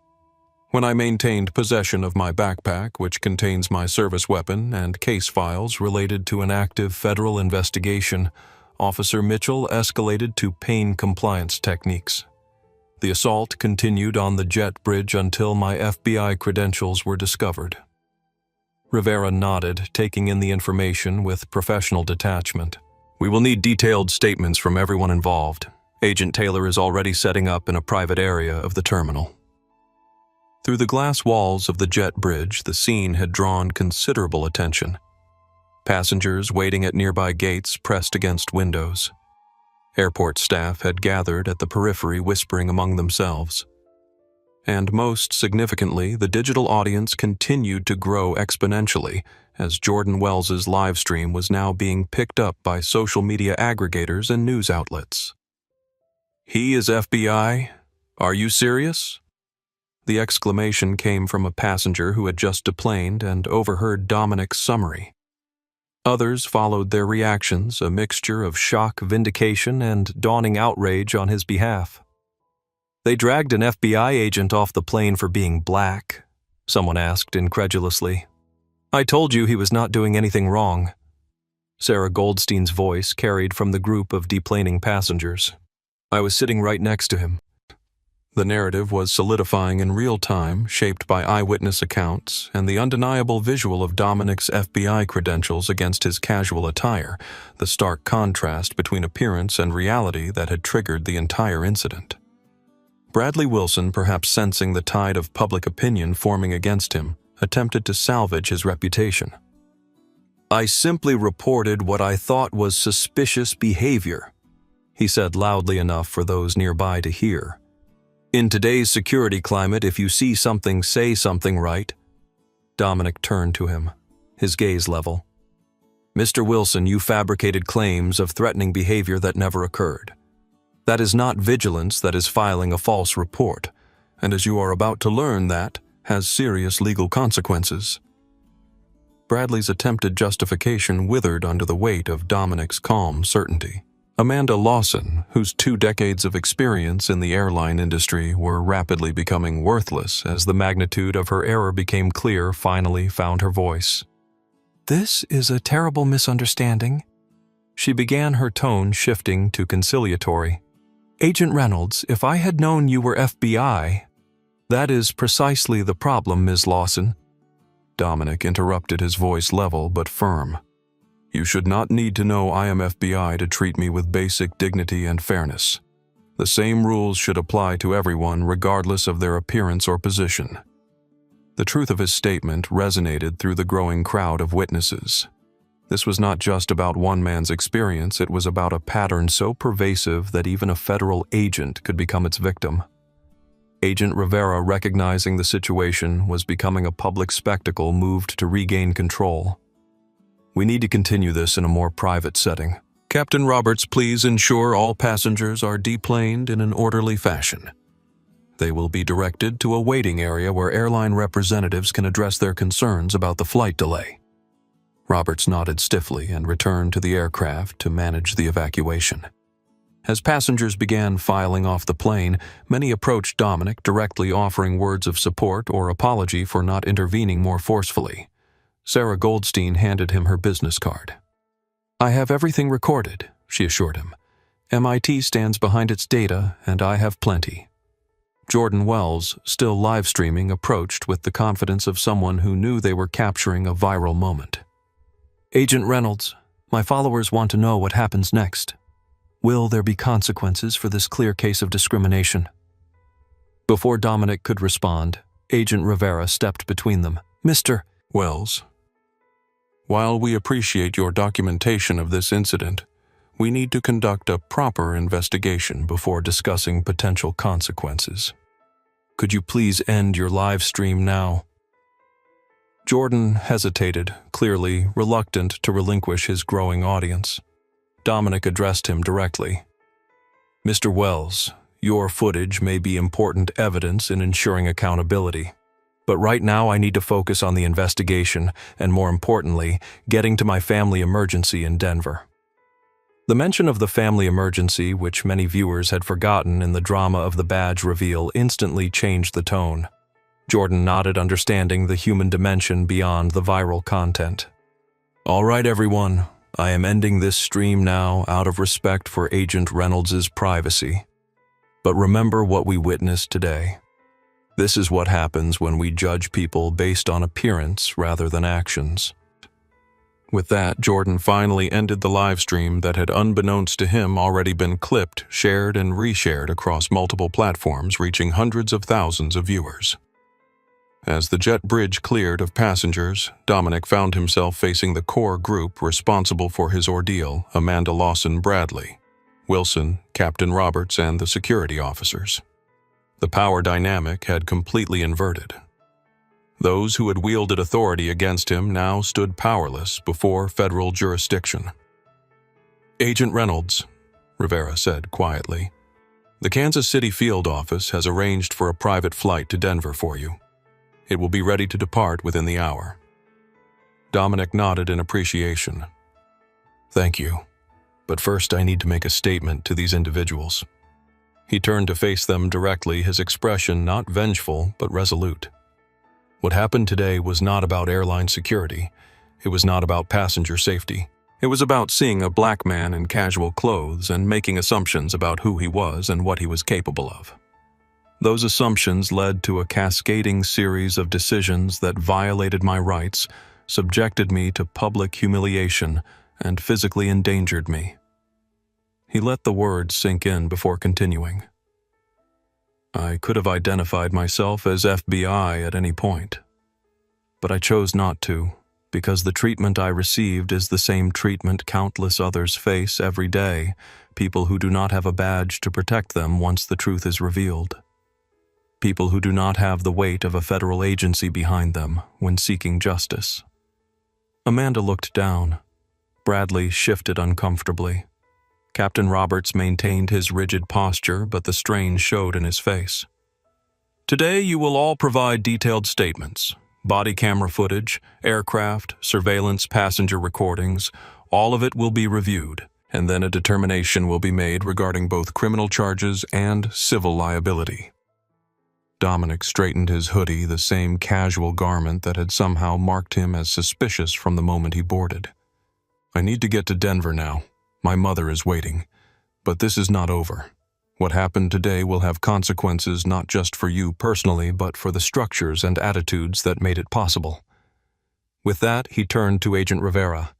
When I maintained possession of my backpack, which contains my service weapon and case files related to an active federal investigation, Officer Mitchell escalated to pain compliance techniques. The assault continued on the jet bridge until my FBI credentials were discovered." Rivera nodded, taking in the information with professional detachment. "We will need detailed statements from everyone involved. Agent Taylor is already setting up in a private area of the terminal." Through the glass walls of the jet bridge, the scene had drawn considerable attention. Passengers waiting at nearby gates pressed against windows. Airport staff had gathered at the periphery whispering among themselves. And most significantly, the digital audience continued to grow exponentially as Jordan Wells's live stream was now being picked up by social media aggregators and news outlets. "He is FBI? Are you serious?" The exclamation came from a passenger who had just deplaned and overheard Dominic's summary. Others followed their reactions, a mixture of shock, vindication, and dawning outrage on his behalf. "They dragged an FBI agent off the plane for being black," someone asked incredulously. "I told you he was not doing anything wrong." Sarah Goldstein's voice carried from the group of deplaning passengers. "I was sitting right next to him." The narrative was solidifying in real time, shaped by eyewitness accounts and the undeniable visual of Dominic's FBI credentials against his casual attire, the stark contrast between appearance and reality that had triggered the entire incident. Bradley Wilson, perhaps sensing the tide of public opinion forming against him, attempted to salvage his reputation. "I simply reported what I thought was suspicious behavior," he said loudly enough for those nearby to hear. "In today's security climate, if you see something, say something, right?" Dominic turned to him, his gaze level. "Mr. Wilson, you fabricated claims of threatening behavior that never occurred. That is not vigilance, that is filing a false report, and as you are about to learn, that has serious legal consequences." Bradley's attempted justification withered under the weight of Dominic's calm certainty. Amanda Lawson, whose 2 decades of experience in the airline industry were rapidly becoming worthless as the magnitude of her error became clear, finally found her voice. This is a terrible misunderstanding. She began, her tone shifting to conciliatory. Agent Reynolds, if I had known you were FBI— That is precisely the problem, Ms. Lawson. Dominic interrupted, his voice level but firm. You should not need to know I am FBI to treat me with basic dignity and fairness. The same rules should apply to everyone regardless of their appearance or position. The truth of his statement resonated through the growing crowd of witnesses. This was not just about one man's experience, it was about a pattern so pervasive that even a federal agent could become its victim. Agent Rivera, recognizing the situation was becoming a public spectacle, moved to regain control. We need to continue this in a more private setting. Captain Roberts, please ensure all passengers are deplaned in an orderly fashion. They will be directed to a waiting area where airline representatives can address their concerns about the flight delay. Roberts nodded stiffly and returned to the aircraft to manage the evacuation. As passengers began filing off the plane, many approached Dominic, directly offering words of support or apology for not intervening more forcefully. Sarah Goldstein handed him her business card. I have everything recorded, she assured him. MIT stands behind its data, and I have plenty. Jordan Wells, still live streaming, approached with the confidence of someone who knew they were capturing a viral moment. Agent Reynolds, my followers want to know what happens next. Will there be consequences for this clear case of discrimination? Before Dominic could respond, Agent Rivera stepped between them. Mr.
Wells, while we appreciate your documentation of this incident, we need to conduct a proper investigation before discussing potential consequences. Could you please end your live stream now? Jordan hesitated, clearly reluctant to relinquish his growing audience. Dominic addressed him directly. Mr. Wells, your footage may be important evidence in ensuring accountability. But right now I need to focus on the investigation and, more importantly, getting to my family emergency in Denver. The mention of the family emergency, which many viewers had forgotten in the drama of the badge reveal, instantly changed the tone. Jordan nodded, understanding the human dimension beyond the viral content. All right, everyone. I am ending this stream now out of respect for Agent Reynolds' privacy. But remember what we witnessed today. This is what happens when we judge people based on appearance rather than actions. With that, Jordan finally ended the live stream that had, unbeknownst to him, already been clipped, shared, and reshared across multiple platforms, reaching hundreds of thousands of viewers. As the jet bridge cleared of passengers, Dominic found himself facing the core group responsible for his ordeal: Amanda Lawson Bradley, Wilson, Captain Roberts, and the security officers. The power dynamic had completely inverted. Those who had wielded authority against him now stood powerless before federal jurisdiction. Agent Reynolds, Rivera said quietly, the Kansas City field office has arranged for a private flight to Denver for you. It will be ready to depart within the hour. Dominic nodded in appreciation. Thank you, but first I need to make a statement to these individuals. He turned to face them directly, his expression not vengeful but resolute. What happened today was not about airline security. It was not about passenger safety. It was about seeing a black man in casual clothes and making assumptions about who he was and what he was capable of. Those assumptions led to a cascading series of decisions that violated my rights, subjected me to public humiliation, and physically endangered me. He let the words sink in before continuing. I could have identified myself as FBI at any point, but I chose not to, because the treatment I received is the same treatment countless others face every day, people who do not have a badge to protect them once the truth is revealed. People who do not have the weight of a federal agency behind them when seeking justice. Amanda looked down. Bradley shifted uncomfortably. Captain Roberts maintained his rigid posture, but the strain showed in his face. Today you will all provide detailed statements. Body camera footage, aircraft, surveillance, passenger recordings, all of it will be reviewed, and then a determination will be made regarding both criminal charges and civil liability.
Dominic straightened his hoodie, the same casual garment that had somehow marked him as suspicious from the moment he boarded. I need to get to Denver now. My mother is waiting. But this is not over. What happened today will have consequences not just for you personally, but for the structures and attitudes that made it possible. With that, he turned to Agent Rivera.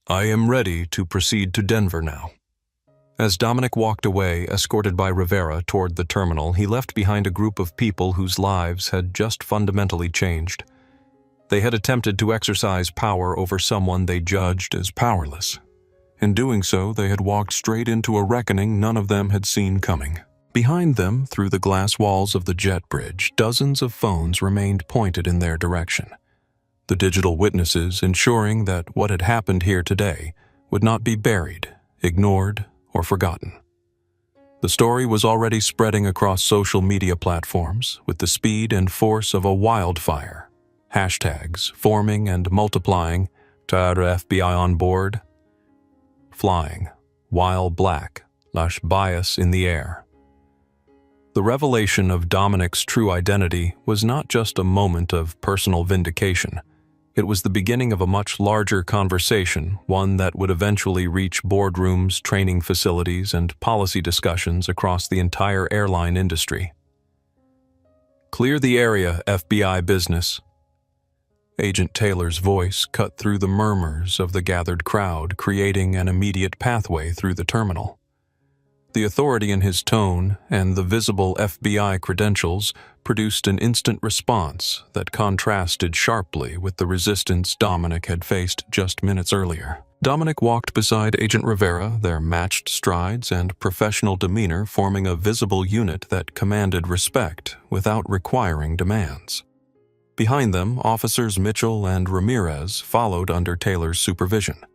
I am ready to proceed to Denver now. As Dominic walked away, escorted by Rivera toward the terminal, he left behind a group of people whose lives had just fundamentally changed. They had attempted to exercise power over someone they judged as powerless. In doing so, they had walked straight into a reckoning none of them had seen coming. Behind them, through the glass walls of the jet bridge, dozens of phones remained pointed in their direction. The digital witnesses ensuring that what had happened here today would not be buried, ignored, or forgotten. The story was already spreading across social media platforms with the speed and force of a wildfire. Hashtags forming and multiplying, Tired FBI on board, flying, while black, lush bias in the air. The revelation of Dominic's true identity was not just a moment of personal vindication. It was the beginning of a much larger conversation, one that would eventually reach boardrooms, training facilities, and policy discussions across the entire airline industry. Clear the area, FBI business. Agent Taylor's voice cut through the murmurs of the gathered crowd, creating an immediate pathway through the terminal. The authority in his tone and the visible FBI credentials produced an instant response that contrasted sharply with the resistance Dominic had faced just minutes earlier. Dominic walked beside Agent Rivera, their matched strides and professional demeanor forming a visible unit that commanded respect without requiring demands. Behind them, Officers Mitchell and Ramirez followed under Taylor's supervision,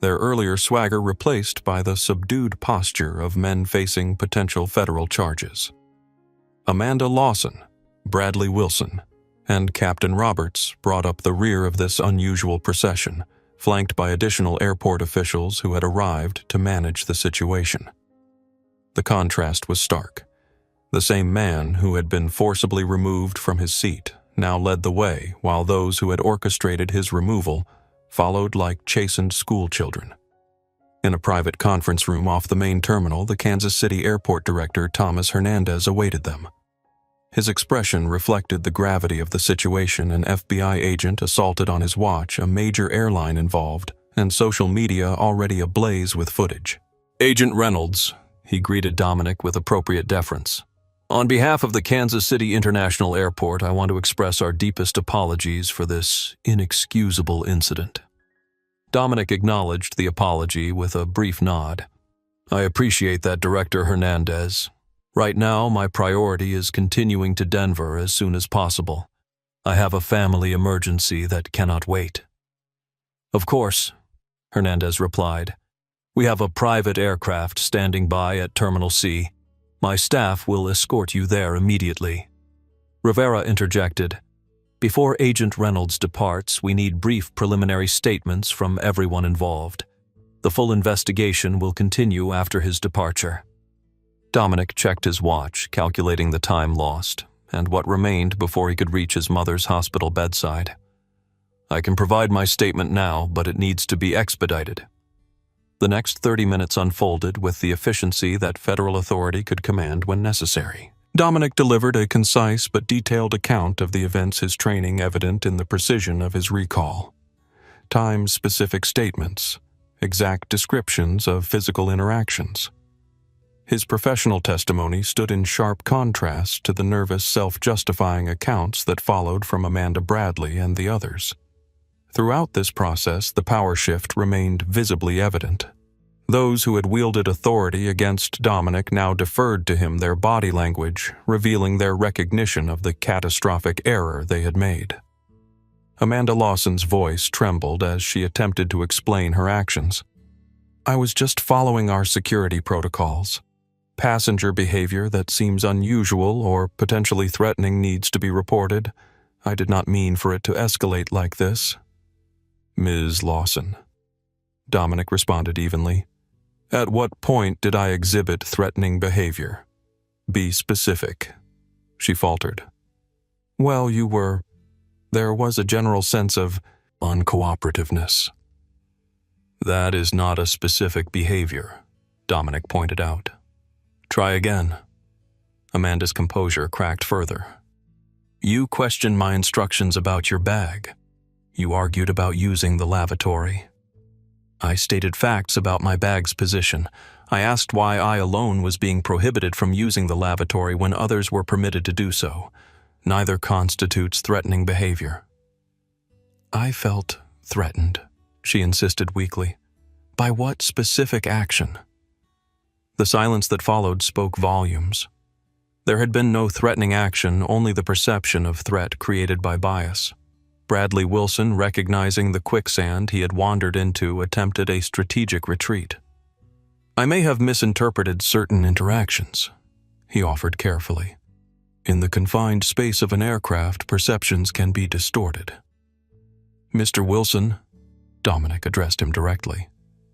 their earlier swagger replaced by the subdued posture of men facing potential federal charges. Amanda Lawson, Bradley Wilson, and Captain Roberts brought up the rear of this unusual procession, flanked by additional airport officials who had arrived to manage the situation. The contrast was stark. The same man who had been forcibly removed from his seat now led the way, while those who had orchestrated his removal followed like chastened schoolchildren. In a private conference room off the main terminal, the Kansas City Airport Director Thomas Hernandez awaited them. His expression reflected the gravity of the situation. An FBI agent assaulted on his watch, a major airline involved, and social media already ablaze with footage. Agent Reynolds, he greeted Dominic with appropriate deference. On behalf of the Kansas City International Airport, I want to express our deepest apologies for this inexcusable incident. Dominic acknowledged the apology with a brief nod. I appreciate that, Director Hernandez. Right now, my priority is continuing to Denver as soon as possible. I have a family emergency that cannot wait. Of course, Hernandez replied. We have a private aircraft standing by at Terminal C. My staff will escort you there immediately. Rivera interjected. Before Agent Reynolds departs, we need brief preliminary statements from everyone involved. The full investigation will continue after his departure. Dominic checked his watch, calculating the time lost, and what remained before he could reach his mother's hospital bedside. I can provide my statement now, but it needs to be expedited. The next 30 minutes unfolded with the efficiency that federal authority could command when necessary. Dominic delivered a concise but detailed account of the events, his training evident in the precision of his recall. Time-specific statements, exact descriptions of physical interactions. His professional testimony stood in sharp contrast to the nervous, self-justifying accounts that followed from Amanda Bradley and the others. Throughout this process, the power shift remained visibly evident. Those who had wielded authority against Dominic now deferred to him, their body language revealing their recognition of the catastrophic error they had made. Amanda Lawson's voice trembled as she attempted to explain her actions. I was just following our security protocols. Passenger behavior that seems unusual or potentially threatening needs to be reported. I did not mean for it to escalate like this. Ms. Lawson. Dominic responded evenly. At what point did I exhibit threatening behavior? Be specific. she faltered. Well, there was a general sense of uncooperativeness. That is not a specific behavior, Dominic pointed out. Try again. Amanda's composure cracked further. You questioned my instructions about your bag. You argued about using the lavatory. I stated facts about my bag's position. I asked why I alone was being prohibited from using the lavatory when others were permitted to do so. Neither constitutes threatening behavior. I felt threatened, she insisted weakly. By what specific action? The silence that followed spoke volumes. There had been no threatening action, only the perception of threat created by bias. Bradley Wilson, recognizing the quicksand he had wandered into, attempted a strategic retreat. I may have misinterpreted certain interactions, he offered carefully. In the confined space of an aircraft, perceptions can be distorted. Mr. Wilson, Dominic addressed him directly,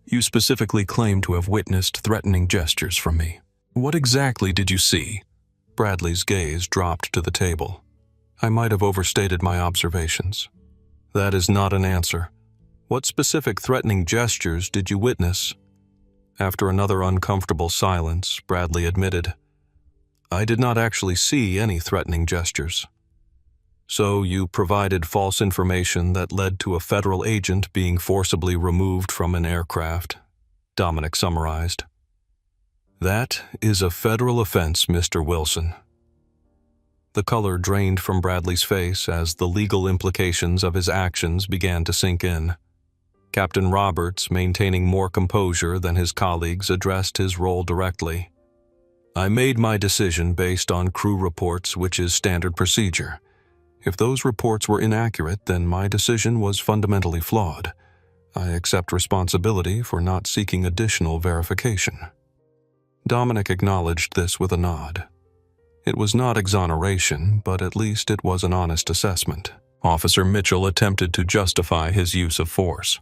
you specifically claim to have witnessed threatening gestures from me. What exactly did you see? Bradley's gaze dropped to the table. I might have overstated my observations. That is not an answer. What specific threatening gestures did you witness? After another uncomfortable silence, Bradley admitted, I did not actually see any threatening gestures. So you provided false information that led to a federal agent being forcibly removed from an aircraft, Dominic summarized. That is a federal offense, Mr. Wilson. The color drained from Bradley's face as the legal implications of his actions began to sink in. Captain Roberts, maintaining more composure than his colleagues, addressed his role directly. I made my decision based on crew reports, which is standard procedure. If those reports were inaccurate, then my decision was fundamentally flawed. I accept responsibility for not seeking additional verification. Dominic acknowledged this with a nod. It was not exoneration, but at least it was an honest assessment. Officer Mitchell attempted to justify his use of force.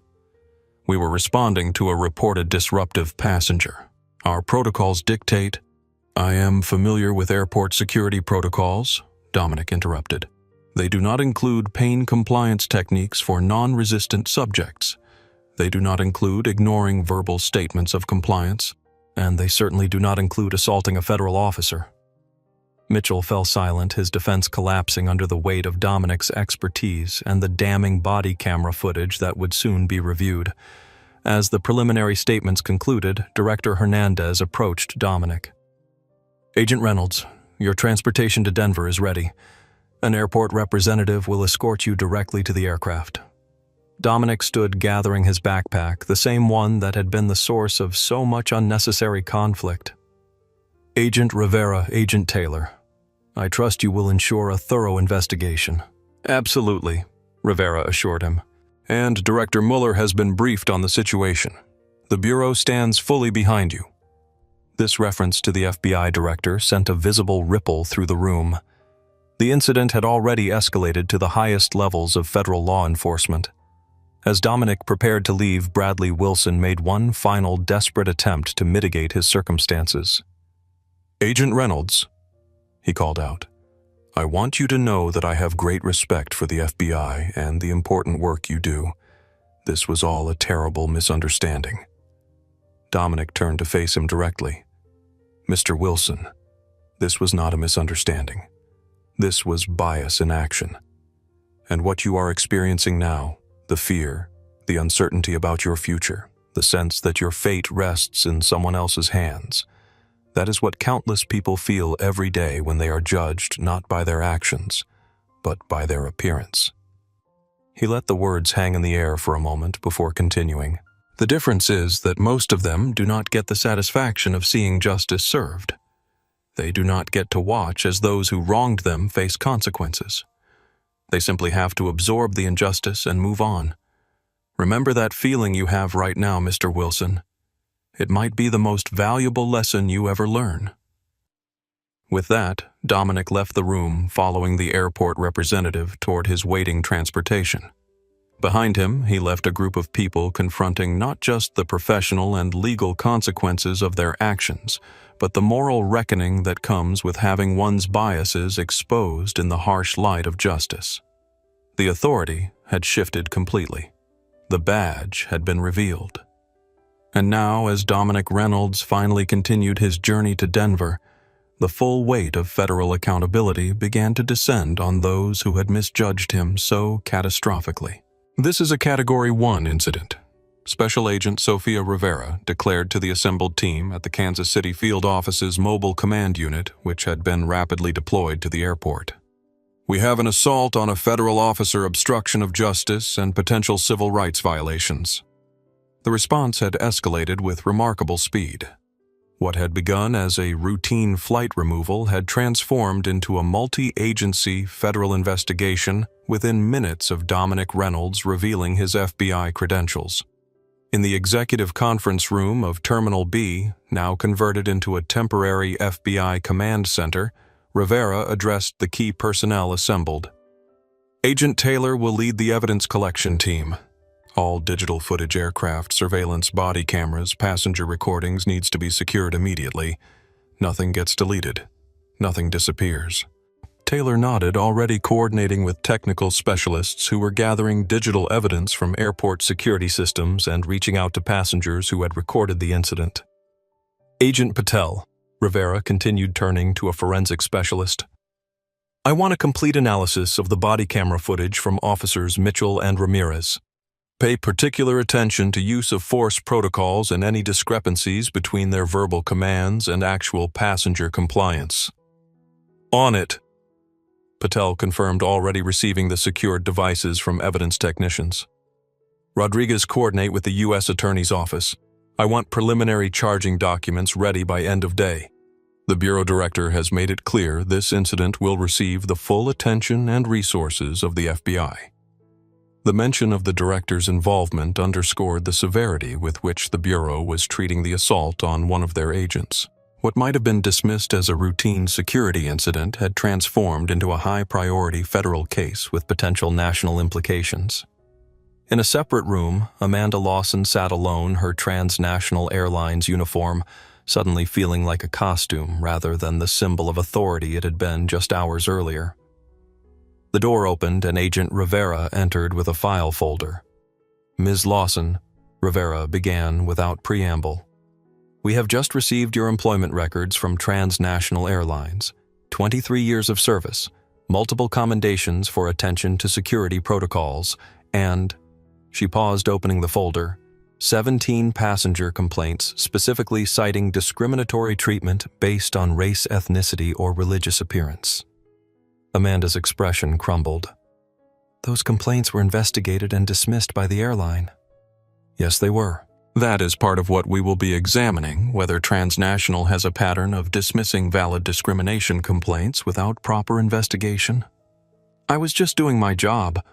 We were responding to a reported disruptive passenger. Our protocols dictate— I am familiar with airport security protocols, Dominic interrupted. They do not include pain compliance techniques for non-resistant subjects. They do not include ignoring verbal statements of compliance, and they certainly do not include assaulting a federal officer. Mitchell fell silent, his defense collapsing under the weight of Dominic's expertise and the damning body camera footage that would soon be reviewed. As the preliminary statements concluded, Director Hernandez approached Dominic. Agent Reynolds, your transportation to Denver is ready. An airport representative will escort you directly to the aircraft. Dominic stood gathering his backpack, the same one that had been the source of so much unnecessary conflict. Agent Rivera, Agent Taylor, I trust you will ensure a thorough investigation. Absolutely, Rivera assured him. And Director Mueller has been briefed on the situation. The Bureau stands fully behind you. This reference to the FBI director sent a visible ripple through the room. The incident had already escalated to the highest levels of federal law enforcement. As Dominic prepared to leave, Bradley Wilson made one final desperate attempt to mitigate his circumstances. Agent Reynolds, he called out, I want you to know that I have great respect for the FBI and the important work you do. This was all a terrible misunderstanding. Dominic turned to face him directly. Mr. Wilson, this was not a misunderstanding. This was bias in action. And what you are experiencing now, the fear, the uncertainty about your future, the sense that your fate rests in someone else's hands, that is what countless people feel every day when they are judged not by their actions, but by their appearance. He let the words hang in the air for a moment before continuing. The difference is that most of them do not get the satisfaction of seeing justice served. They do not get to watch as those who wronged them face consequences. They simply have to absorb the injustice and move on. Remember that feeling you have right now, Mr. Wilson. It might be the most valuable lesson you ever learn. With that, Dominic left the room, following the airport representative toward his waiting transportation. Behind him, he left a group of people confronting not just the professional and legal consequences of their actions, but the moral reckoning that comes with having one's biases exposed in the harsh light of justice. The authority had shifted completely. The badge had been revealed. And now, as Dominic Reynolds finally continued his journey to Denver, the full weight of federal accountability began to descend on those who had misjudged him so catastrophically. This is a Category 1 incident. Special Agent Sofia Rivera declared to the assembled team at the Kansas City Field Office's mobile command unit, which had been rapidly deployed to the airport. We have an assault on a federal officer, obstruction of justice, and potential civil rights violations. The response had escalated with remarkable speed. What had begun as a routine flight removal had transformed into a multi-agency federal investigation within minutes of Dominic Reynolds revealing his FBI credentials. In the executive conference room of Terminal B, now converted into a temporary FBI command center, Rivera addressed the key personnel assembled. Agent Taylor will lead the evidence collection team. All digital footage, aircraft, surveillance, body cameras, passenger recordings needs to be secured immediately. Nothing gets deleted. Nothing disappears. Taylor nodded, already coordinating with technical specialists who were gathering digital evidence from airport security systems and reaching out to passengers who had recorded the incident. Agent Patel, Rivera continued, turning to a forensic specialist. I want a complete analysis of the body camera footage from Officers Mitchell and Ramirez. Pay particular attention to use of force protocols and any discrepancies between their verbal commands and actual passenger compliance. On it. Patel confirmed, already receiving the secured devices from evidence technicians. Rodriguez, coordinate with the U.S. Attorney's Office. I want preliminary charging documents ready by end of day. The Bureau Director has made it clear this incident will receive the full attention and resources of the FBI. The mention of the Director's involvement underscored the severity with which the Bureau was treating the assault on one of their agents. What might have been dismissed as a routine security incident had transformed into a high-priority federal case with potential national implications. In a separate room, Amanda Lawson sat alone, her transnational airlines uniform suddenly feeling like a costume rather than the symbol of authority it had been just hours earlier. The door opened and Agent Rivera entered with a file folder. Ms. Lawson, Rivera began without preamble. We have just received your employment records from transnational airlines. 23 years of service, multiple commendations for attention to security protocols, and, she paused opening the folder, 17 passenger complaints specifically citing discriminatory treatment based on race, ethnicity, or religious appearance. Amanda's expression crumbled. Those complaints were investigated and dismissed by the airline. Yes, they were. That is part of what we will be examining, whether transnational has a pattern of dismissing valid discrimination complaints without proper investigation. I was just doing my job,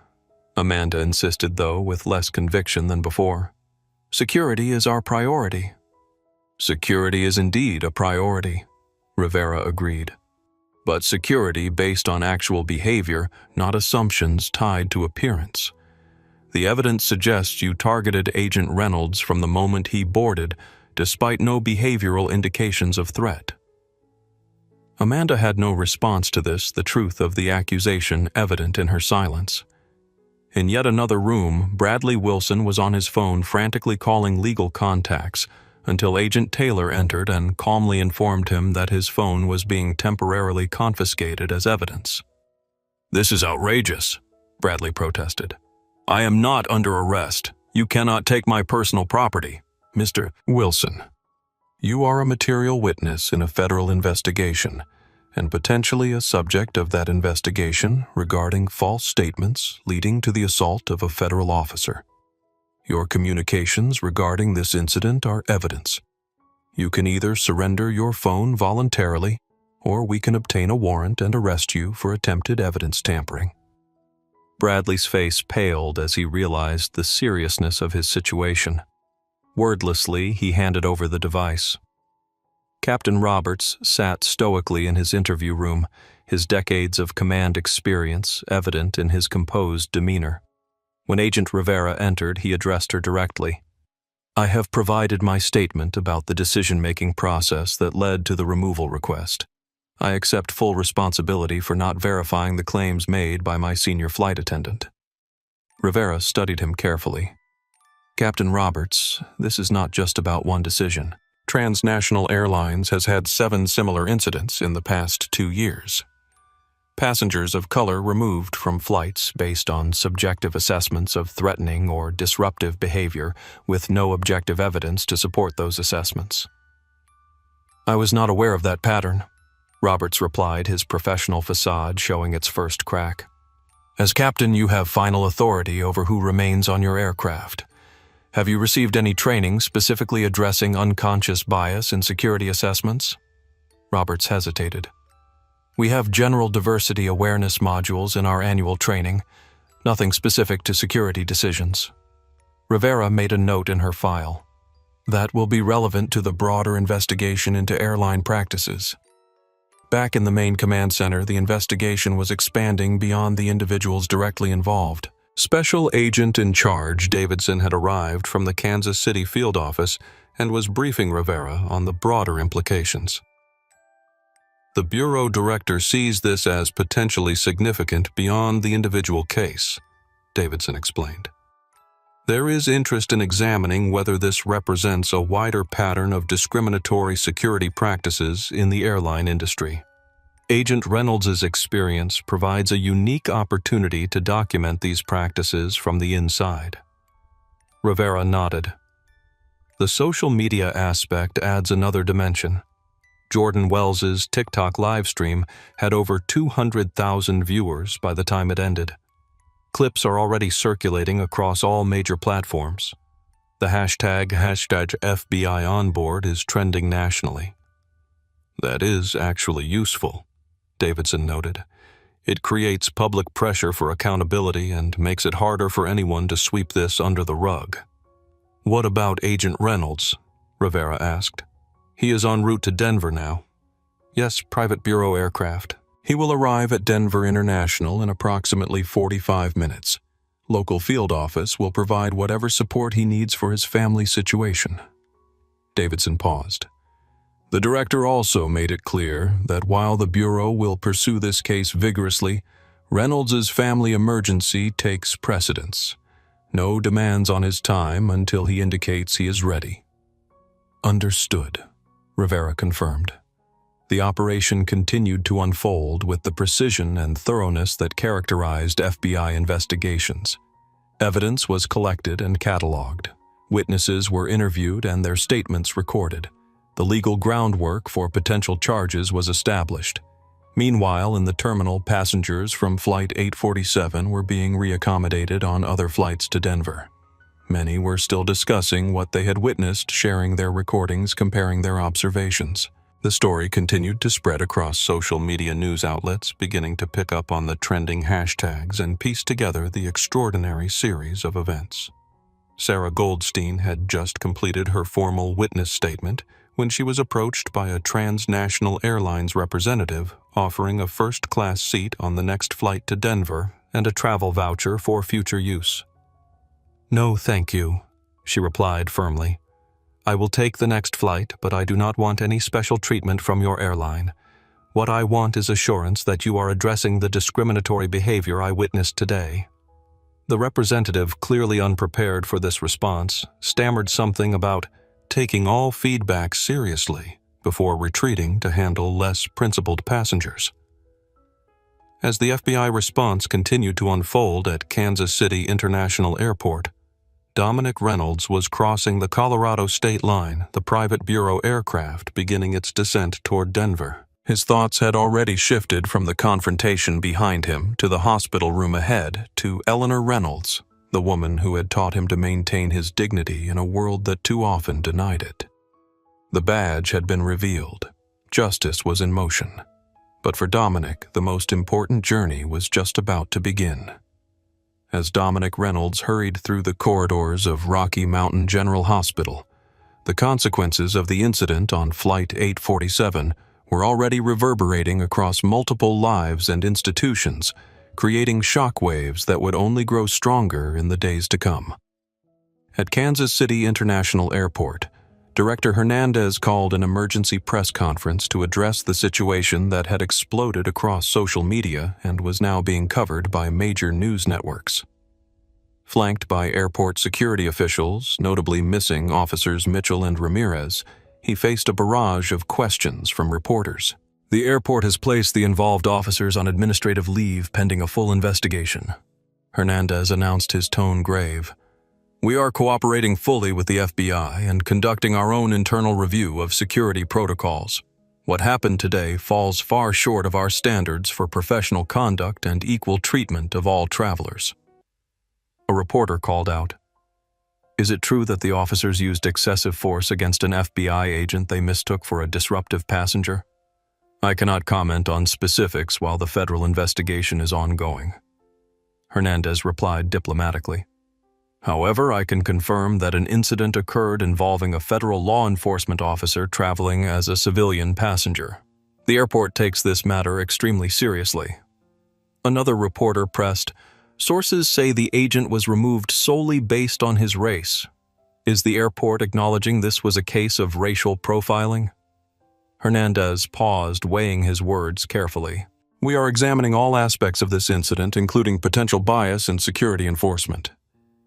Amanda insisted, though with less conviction than before. Security is our priority. Security is indeed a priority, Rivera agreed. But security based on actual behavior, not assumptions tied to appearance. The evidence suggests you targeted Agent Reynolds from the moment he boarded, despite no behavioral indications of threat. Amanda had no response to this, the truth of the accusation evident in her silence. In yet another room, Bradley Wilson was on his phone frantically calling legal contacts, until Agent Taylor entered and calmly informed him that his phone was being temporarily confiscated as evidence. This is outrageous, Bradley protested. I am not under arrest. You cannot take my personal property. Mr. Wilson, you are a material witness in a federal investigation, and potentially a subject of that investigation regarding false statements leading to the assault of a federal officer. Your communications regarding this incident are evidence. You can either surrender your phone voluntarily, or we can obtain a warrant and arrest you for attempted evidence tampering. Bradley's face paled as he realized the seriousness of his situation. Wordlessly, he handed over the device. Captain Roberts sat stoically in his interview room, his decades of command experience evident in his composed demeanor.
When Agent Rivera entered, he addressed her directly. "I have provided my statement about the decision-making process that led to the removal request. I accept full responsibility for not verifying the claims made by my senior flight attendant." Rivera studied him carefully. "Captain Roberts, this is not just about one decision. Transnational Airlines has had 7 similar incidents in the past 2 years. Passengers of color removed from flights based on subjective assessments of threatening or disruptive behavior with no objective evidence to support those assessments." "I was not aware of that pattern," Roberts replied, his professional facade showing its first crack. "As captain, you have final authority over who remains on your aircraft. Have you received any training specifically addressing unconscious bias in security assessments?" Roberts hesitated. "We have general diversity awareness modules in our annual training, nothing specific to security decisions." Rivera made a note in her file. "That will be relevant to the broader investigation into airline practices." Back in the main command center, the investigation was expanding beyond the individuals directly involved. Special Agent in Charge Davidson had arrived from the Kansas City field office and was briefing Rivera on the broader implications. "The Bureau Director sees this as potentially significant beyond the individual case," Davidson explained. "There is interest in examining whether this represents a wider pattern of discriminatory security practices in the airline industry. Agent Reynolds' experience provides a unique opportunity to document these practices from the inside." Rivera nodded. "The social media aspect adds another dimension. Jordan Wells's TikTok livestream had over 200,000 viewers by the time it ended. Clips are already circulating across all major platforms. The hashtag #FBIOnboard is trending nationally." "That is actually useful," Davidson noted. "It creates public pressure for accountability and makes it harder for anyone to sweep this under the rug." "What about Agent Reynolds?" Rivera asked. "He is en route to Denver now." "Yes, private bureau aircraft. He will arrive at Denver International in approximately 45 minutes. Local field office will provide whatever support he needs for his family situation." Davidson paused. "The director also made it clear that while the Bureau will pursue this case vigorously, Reynolds' family emergency takes precedence. No demands on his time until he indicates he is ready." "Understood," Rivera confirmed. The operation continued to unfold with the precision and thoroughness that characterized FBI investigations. Evidence was collected and catalogued. Witnesses were interviewed and their statements recorded. The legal groundwork for potential charges was established. Meanwhile, in the terminal, passengers from Flight 847 were being reaccommodated on other flights to Denver. Many were still discussing what they had witnessed, sharing their recordings, comparing their observations. The story continued to spread across social media news outlets, beginning to pick up on the trending hashtags and piece together the extraordinary series of events. Sarah Goldstein had just completed her formal witness statement when she was approached by a transnational airlines representative offering a first-class seat on the next flight to Denver and a travel voucher for future use. "No, thank you," she replied firmly. "I will take the next flight, but I do not want any special treatment from your airline. What I want is assurance that you are addressing the discriminatory behavior I witnessed today." The representative, clearly unprepared for this response, stammered something about taking all feedback seriously before retreating to handle less principled passengers. As the FBI response continued to unfold at Kansas City International Airport, Dominic Reynolds was crossing the Colorado state line, the private bureau aircraft beginning its descent toward Denver. His thoughts had already shifted from the confrontation behind him to the hospital room ahead to Eleanor Reynolds, the woman who had taught him to maintain his dignity in a world that too often denied it. The badge had been revealed. Justice was in motion. But for Dominic, the most important journey was just about to begin. As Dominic Reynolds hurried through the corridors of Rocky Mountain General Hospital, the consequences of the incident on Flight 847 were already reverberating across multiple lives and institutions,
creating shockwaves that would only grow stronger in the days to come. At Kansas City International Airport, Director Hernandez called an emergency press conference to address the situation that had exploded across social media and was now being covered by major news networks. Flanked by airport security officials, notably missing officers Mitchell and Ramirez, he faced a barrage of questions from reporters. "The airport has placed the involved officers on administrative leave pending a full investigation," Hernandez announced, his tone grave. "We are cooperating fully with the FBI and conducting our own internal review of security protocols. What happened today falls far short of our standards for professional conduct and equal treatment of all travelers." A reporter called out, "Is it true that the officers used excessive force against an FBI agent they mistook for a disruptive passenger?" "I cannot comment on specifics while the federal investigation is ongoing," Hernandez replied diplomatically. "However, I can confirm that an incident occurred involving a federal law enforcement officer traveling as a civilian passenger. The airport takes this matter extremely seriously." Another reporter pressed, "Sources say the agent was removed solely based on his race. Is the airport acknowledging this was a case of racial profiling?" Hernandez paused, weighing his words carefully. "We are examining all aspects of this incident, including potential bias in security enforcement.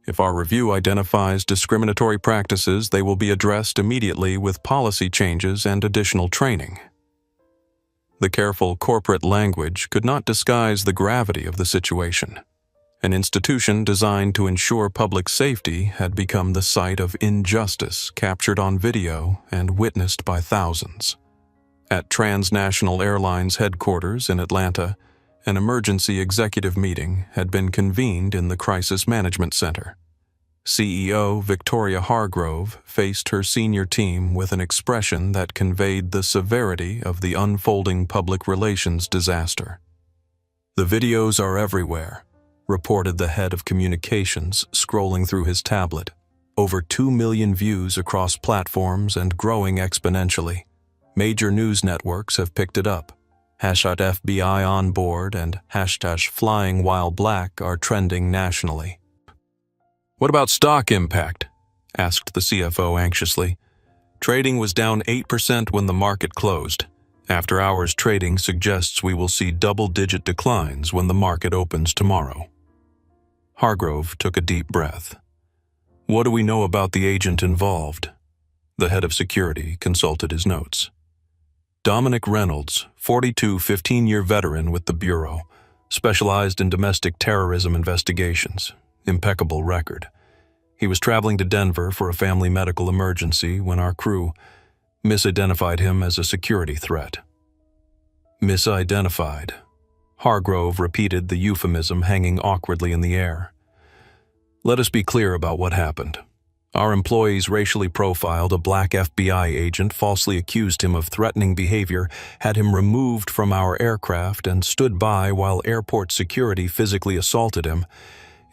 If our review identifies discriminatory practices, they will be addressed immediately with policy changes and additional training." The careful corporate language could not disguise the gravity of the situation. An institution designed to ensure public safety had become the site of injustice captured on video and witnessed by thousands. At Transnational Airlines headquarters in Atlanta, an emergency executive meeting had been convened in the Crisis Management Center. CEO Victoria Hargrove faced her senior team with an expression that conveyed the severity of the unfolding public relations disaster. "The videos are everywhere," reported the head of communications, scrolling through his tablet. "Over 2 million views across platforms and growing exponentially. Major news networks have picked it up. #FBI on board and #flying while black are trending nationally." "What about stock impact?" asked the CFO anxiously. "Trading was down 8% when the market closed. After-hours trading suggests we will see double-digit declines when the market opens tomorrow." Hargrove took a deep breath. "What do we know about the agent involved?" The head of security consulted his notes. "Dominic Reynolds, 42, 15-year veteran with the Bureau, specialized in domestic terrorism investigations. Impeccable record. He was traveling to Denver for a family medical emergency when our crew misidentified him as a security threat." "Misidentified." Hargrove repeated the euphemism hanging awkwardly in the air. "Let us be clear about what happened. Our employees racially profiled a black FBI agent, falsely accused him of threatening behavior, had him removed from our aircraft, and stood by while airport security physically assaulted him.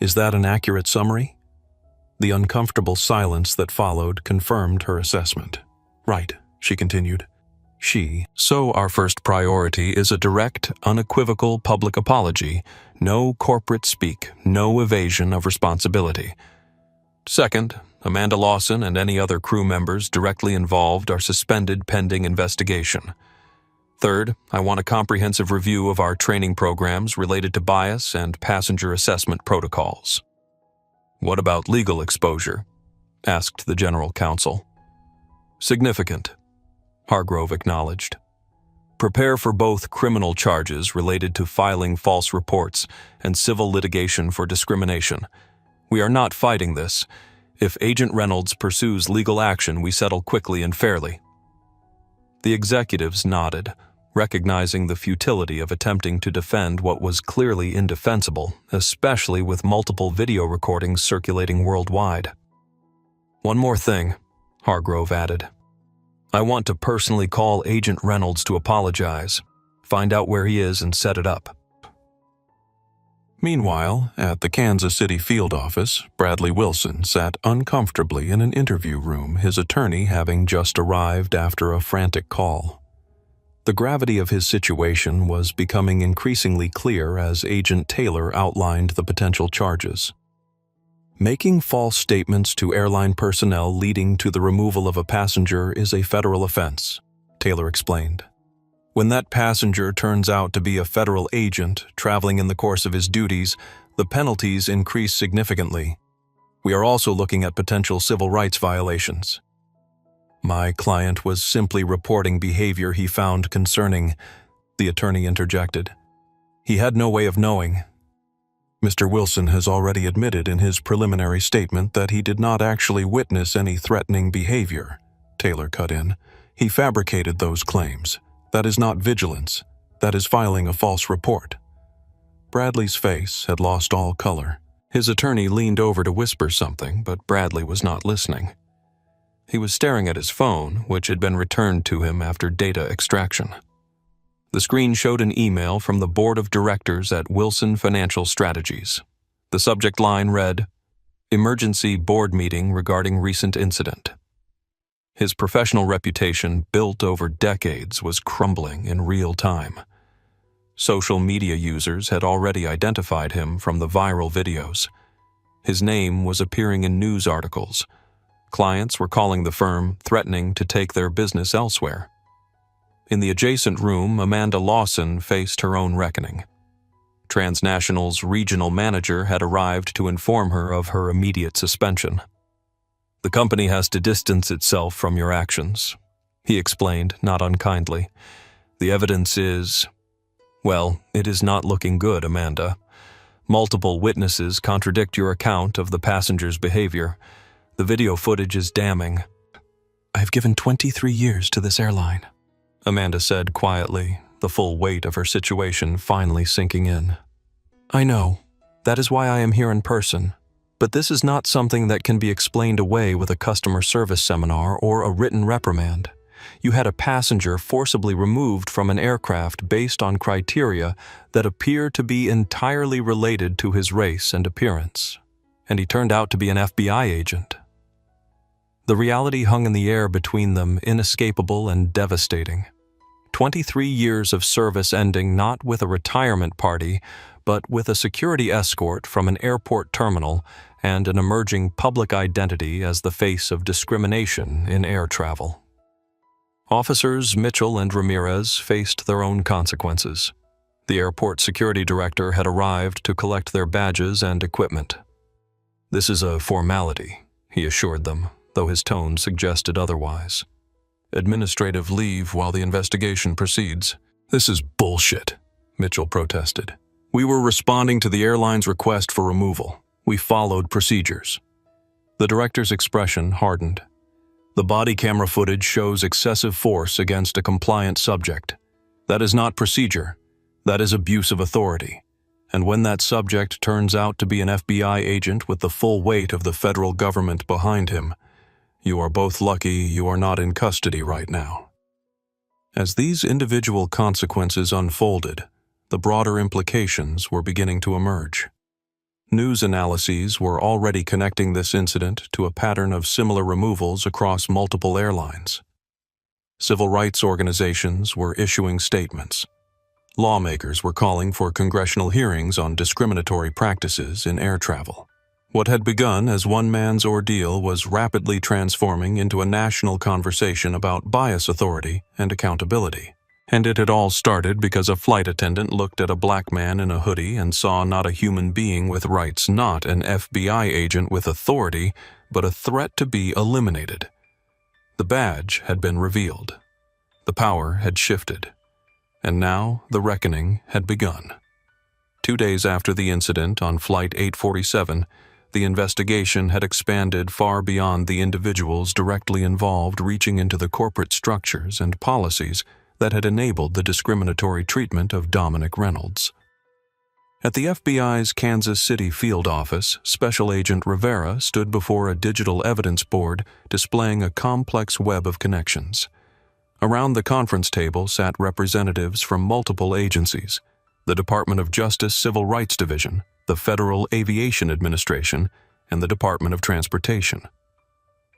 Is that an accurate summary?" The uncomfortable silence that followed confirmed her assessment. "Right," she continued. So our first priority is a direct, unequivocal public apology, no corporate speak, no evasion of responsibility. Second, Amanda Lawson and any other crew members directly involved are suspended pending investigation. Third, I want a comprehensive review of our training programs related to bias and passenger assessment protocols." "What about legal exposure?" asked the General Counsel. "Significant," Hargrove acknowledged. "Prepare for both criminal charges related to filing false reports and civil litigation for discrimination. We are not fighting this. If Agent Reynolds pursues legal action, we settle quickly and fairly." The executives nodded, recognizing the futility of attempting to defend what was clearly indefensible, especially with multiple video recordings circulating worldwide. "One more thing," Hargrove added. "I want to personally call Agent Reynolds to apologize, find out where he is, and set it up." Meanwhile, at the Kansas City field office, Bradley Wilson sat uncomfortably in an interview room, his attorney having just arrived after a frantic call. The gravity of his situation was becoming increasingly clear as Agent Taylor outlined the potential charges. Making false statements to airline personnel leading to the removal of a passenger is a federal offense, Taylor explained. When that passenger turns out to be a federal agent traveling in the course of his duties, the penalties increase significantly. We are also looking at potential civil rights violations. My client was simply reporting behavior he found concerning, the attorney interjected. He had no way of knowing. Mr. Wilson has already admitted in his preliminary statement that he did not actually witness any threatening behavior, Taylor cut in. He fabricated those claims. That is not vigilance. That is filing a false report. Bradley's face had lost all color. His attorney leaned over to whisper something, but Bradley was not listening. He was staring at his phone, which had been returned to him after data extraction. The screen showed an email from the board of directors at Wilson Financial Strategies. The subject line read, "Emergency board meeting regarding recent incident." His professional reputation, built over decades, was crumbling in real time. Social media users had already identified him from the viral videos. His name was appearing in news articles. Clients were calling the firm, threatening to take their business elsewhere. In the adjacent room, Amanda Lawson faced her own reckoning. Transnational's regional manager had arrived to inform her of her immediate suspension. "The company has to distance itself from your actions," he explained, not unkindly. "The evidence is... well, it is not looking good, Amanda. Multiple witnesses contradict your account of the passenger's behavior. The video footage is damning." "I've given 23 years to this airline," Amanda said quietly, the full weight of her situation finally sinking in. "I know. That is why I am here in person. But this is not something that can be explained away with a customer service seminar or a written reprimand. You had a passenger forcibly removed from an aircraft based on criteria that appear to be entirely related to his race and appearance. And he turned out to be an FBI agent." The reality hung in the air between them, inescapable and devastating. 23 years of service ending not with a retirement party, but with a security escort from an airport terminal and an emerging public identity as the face of discrimination in air travel. Officers Mitchell and Ramirez faced their own consequences. The airport security director had arrived to collect their badges and equipment. "This is a formality," he assured them, though his tone suggested otherwise. "Administrative leave while the investigation proceeds." "This is bullshit," Mitchell protested. "We were responding to the airline's request for removal. We followed procedures." The director's expression hardened. "The body camera footage shows excessive force against a compliant subject. That is not procedure. That is abuse of authority. And when that subject turns out to be an FBI agent with the full weight of the federal government behind him, you are both lucky you are not in custody right now." As these individual consequences unfolded, the broader implications were beginning to emerge. News analyses were already connecting this incident to a pattern of similar removals across multiple airlines. Civil rights organizations were issuing statements. Lawmakers were calling for congressional hearings on discriminatory practices in air travel. What had begun as one man's ordeal was rapidly transforming into a national conversation about bias authority and accountability. And it had all started because a flight attendant looked at a black man in a hoodie and saw not a human being with rights, not an FBI agent with authority, but a threat to be eliminated. The badge had been revealed. The power had shifted. And now the reckoning had begun. 2 days after the incident on Flight 847, the investigation had expanded far beyond the individuals directly involved, reaching into the corporate structures and policies that had enabled the discriminatory treatment of Dominic Reynolds. At the FBI's Kansas City field office, Special Agent Rivera stood before a digital evidence board displaying a complex web of connections. Around the conference table sat representatives from multiple agencies: the Department of Justice Civil Rights Division, the Federal Aviation Administration, and the Department of Transportation.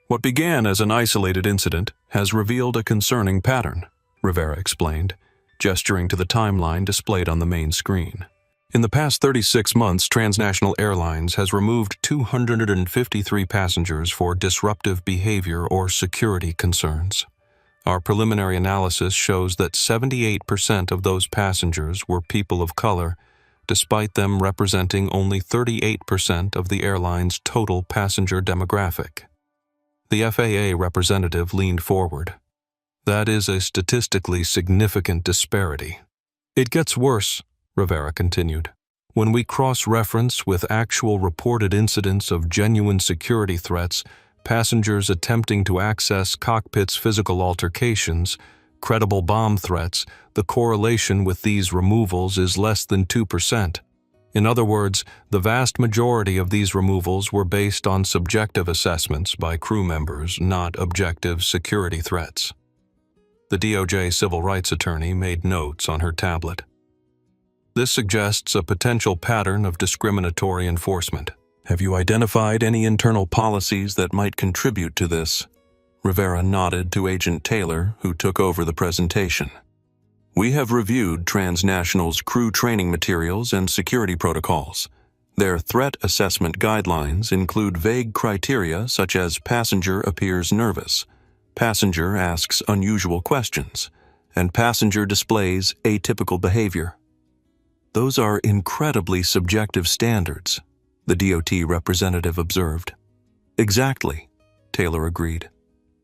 What began as an isolated incident has revealed a concerning pattern, Rivera explained, gesturing to the timeline displayed on the main screen. In the past 36 months, Transnational Airlines has removed 253 passengers for disruptive behavior or security concerns. Our preliminary analysis shows that 78% of those passengers were people of color, despite them representing only 38% of the airline's total passenger demographic. The FAA representative leaned forward. That is a statistically significant disparity. It gets worse, Rivera continued. When we cross-reference with actual reported incidents of genuine security threats, passengers attempting to access cockpits' physical altercations, credible bomb threats, the correlation with these removals is less than 2%. In other words, the vast majority of these removals were based on subjective assessments by crew members, not objective security threats. The DOJ civil rights attorney made notes on her tablet. This suggests a potential pattern of discriminatory enforcement. Have you identified any internal policies that might contribute to this? Rivera nodded to Agent Taylor, who took over the presentation. We have reviewed Transnational's crew training materials and security protocols. Their threat assessment guidelines include vague criteria such as passenger appears nervous, passenger asks unusual questions, and passenger displays atypical behavior. Those are incredibly subjective standards, the DOT representative observed. Exactly, Taylor agreed.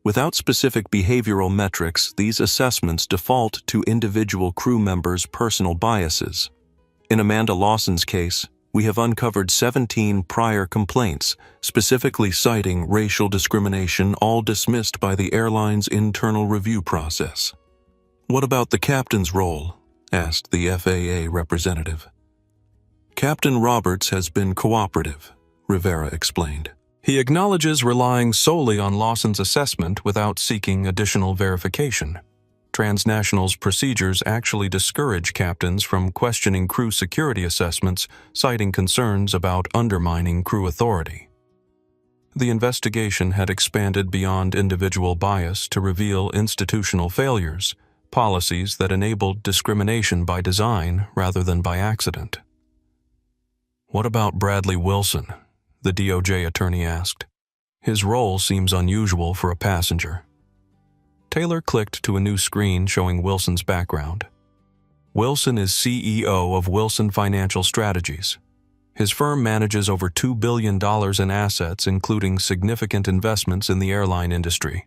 Without specific behavioral metrics, these assessments default to individual crew members' personal biases. In Amanda Lawson's case, we have uncovered 17 prior complaints, specifically citing racial discrimination, all dismissed by the airline's internal review process. What about the captain's role? Asked the FAA representative. Captain Roberts has been cooperative, Rivera explained. He acknowledges relying solely on Lawson's assessment without seeking additional verification. Transnational's procedures actually discourage captains from questioning crew security assessments, citing concerns about undermining crew authority. The investigation had expanded beyond individual bias to reveal institutional failures, policies that enabled discrimination by design rather than by accident. What about Bradley Wilson? The DOJ attorney asked. His role seems unusual for a passenger. Taylor clicked to a new screen showing Wilson's background. Wilson is CEO of Wilson Financial Strategies. His firm manages over $2 billion in assets, including significant investments in the airline industry.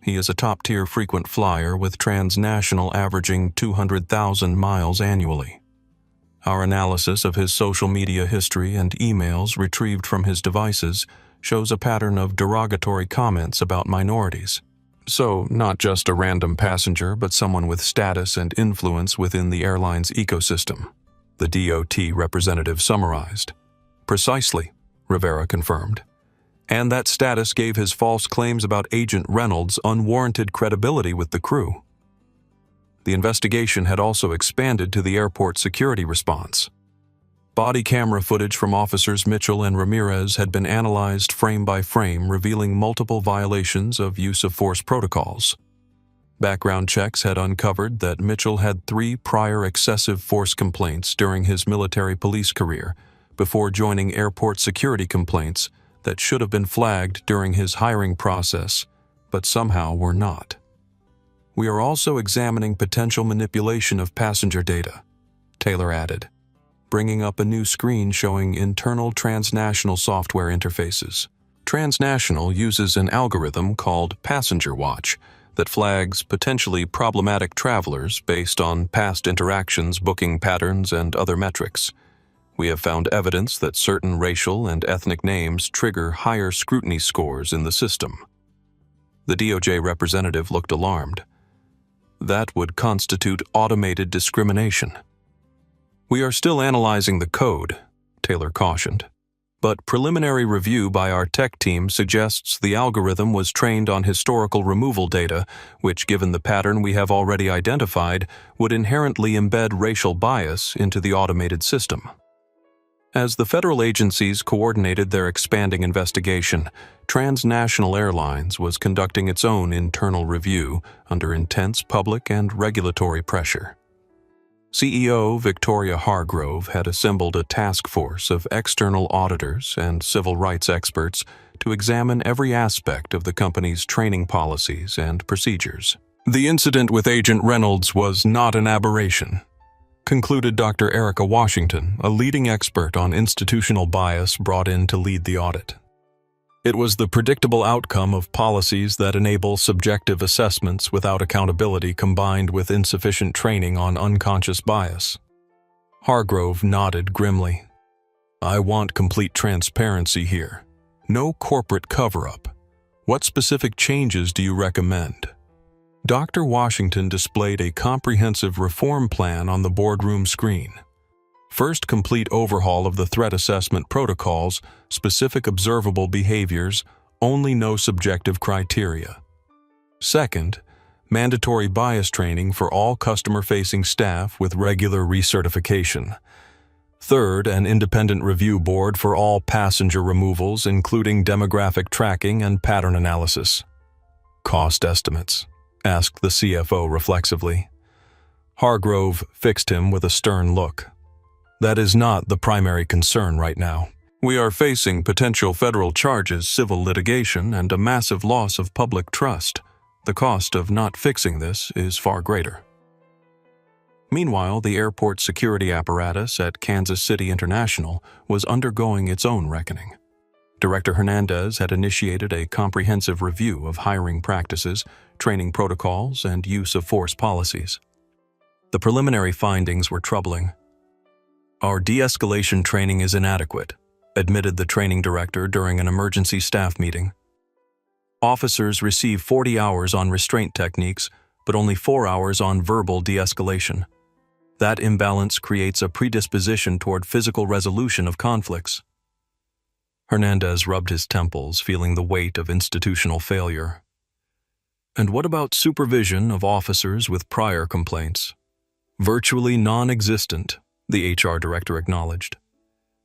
He is a top-tier frequent flyer with Transnational averaging 200,000 miles annually. Our analysis of his social media history and emails retrieved from his devices shows a pattern of derogatory comments about minorities. So, not just a random passenger, but someone with status and influence within the airline's ecosystem, the DOT representative summarized. Precisely, Rivera confirmed. And that status gave his false claims about Agent Reynolds unwarranted credibility with the crew. The investigation had also expanded to the airport security response. Body camera footage from officers Mitchell and Ramirez had been analyzed frame by frame, revealing multiple violations of use of force protocols. Background checks had uncovered that Mitchell had 3 prior excessive force complaints during his military police career, before joining airport security complaints that should have been flagged during his hiring process, but somehow were not. We are also examining potential manipulation of passenger data, Taylor added, bringing up a new screen showing internal Transnational software interfaces. Transnational uses an algorithm called Passenger Watch that flags potentially problematic travelers based on past interactions, booking patterns, and other metrics. We have found evidence that certain racial and ethnic names trigger higher scrutiny scores in the system. The DOJ representative looked alarmed. That would constitute automated discrimination. We are still analyzing the code, Taylor cautioned, but preliminary review by our tech team suggests the algorithm was trained on historical removal data, which, given the pattern we have already identified, would inherently embed racial bias into the automated system. As the federal agencies coordinated their expanding investigation, Transnational Airlines was conducting its own internal review under intense public and regulatory pressure. CEO Victoria Hargrove had assembled a task force of external auditors and civil rights experts to examine every aspect of the company's training policies and procedures. The incident with Agent Reynolds was not an aberration, concluded Dr. Erica Washington, a leading expert on institutional bias brought in to lead the audit. It was the predictable outcome of policies that enable subjective assessments without accountability combined with insufficient training on unconscious bias. Hargrove nodded grimly. I want complete transparency here. No corporate cover-up. What specific changes do you recommend? Dr. Washington displayed a comprehensive reform plan on the boardroom screen. First, complete overhaul of the threat assessment protocols, specific observable behaviors, only no subjective criteria. Second, mandatory bias training for all customer-facing staff with regular recertification. Third, an independent review board for all passenger removals, including demographic tracking and pattern analysis. Cost estimates, asked the CFO reflexively. Hargrove fixed him with a stern look. That is not the primary concern right now. We are facing potential federal charges, civil litigation, and a massive loss of public trust. The cost of not fixing this is far greater. Meanwhile, the airport security apparatus at Kansas City International was undergoing its own reckoning. Director Hernandez had initiated a comprehensive review of hiring practices, training protocols, and use of force policies. The preliminary findings were troubling. Our de-escalation training is inadequate, admitted the training director during an emergency staff meeting. Officers receive 40 hours on restraint techniques, but only 4 hours on verbal de-escalation. That imbalance creates a predisposition toward physical resolution of conflicts. Hernandez rubbed his temples, feeling the weight of institutional failure. And what about supervision of officers with prior complaints? Virtually non-existent, the HR director acknowledged.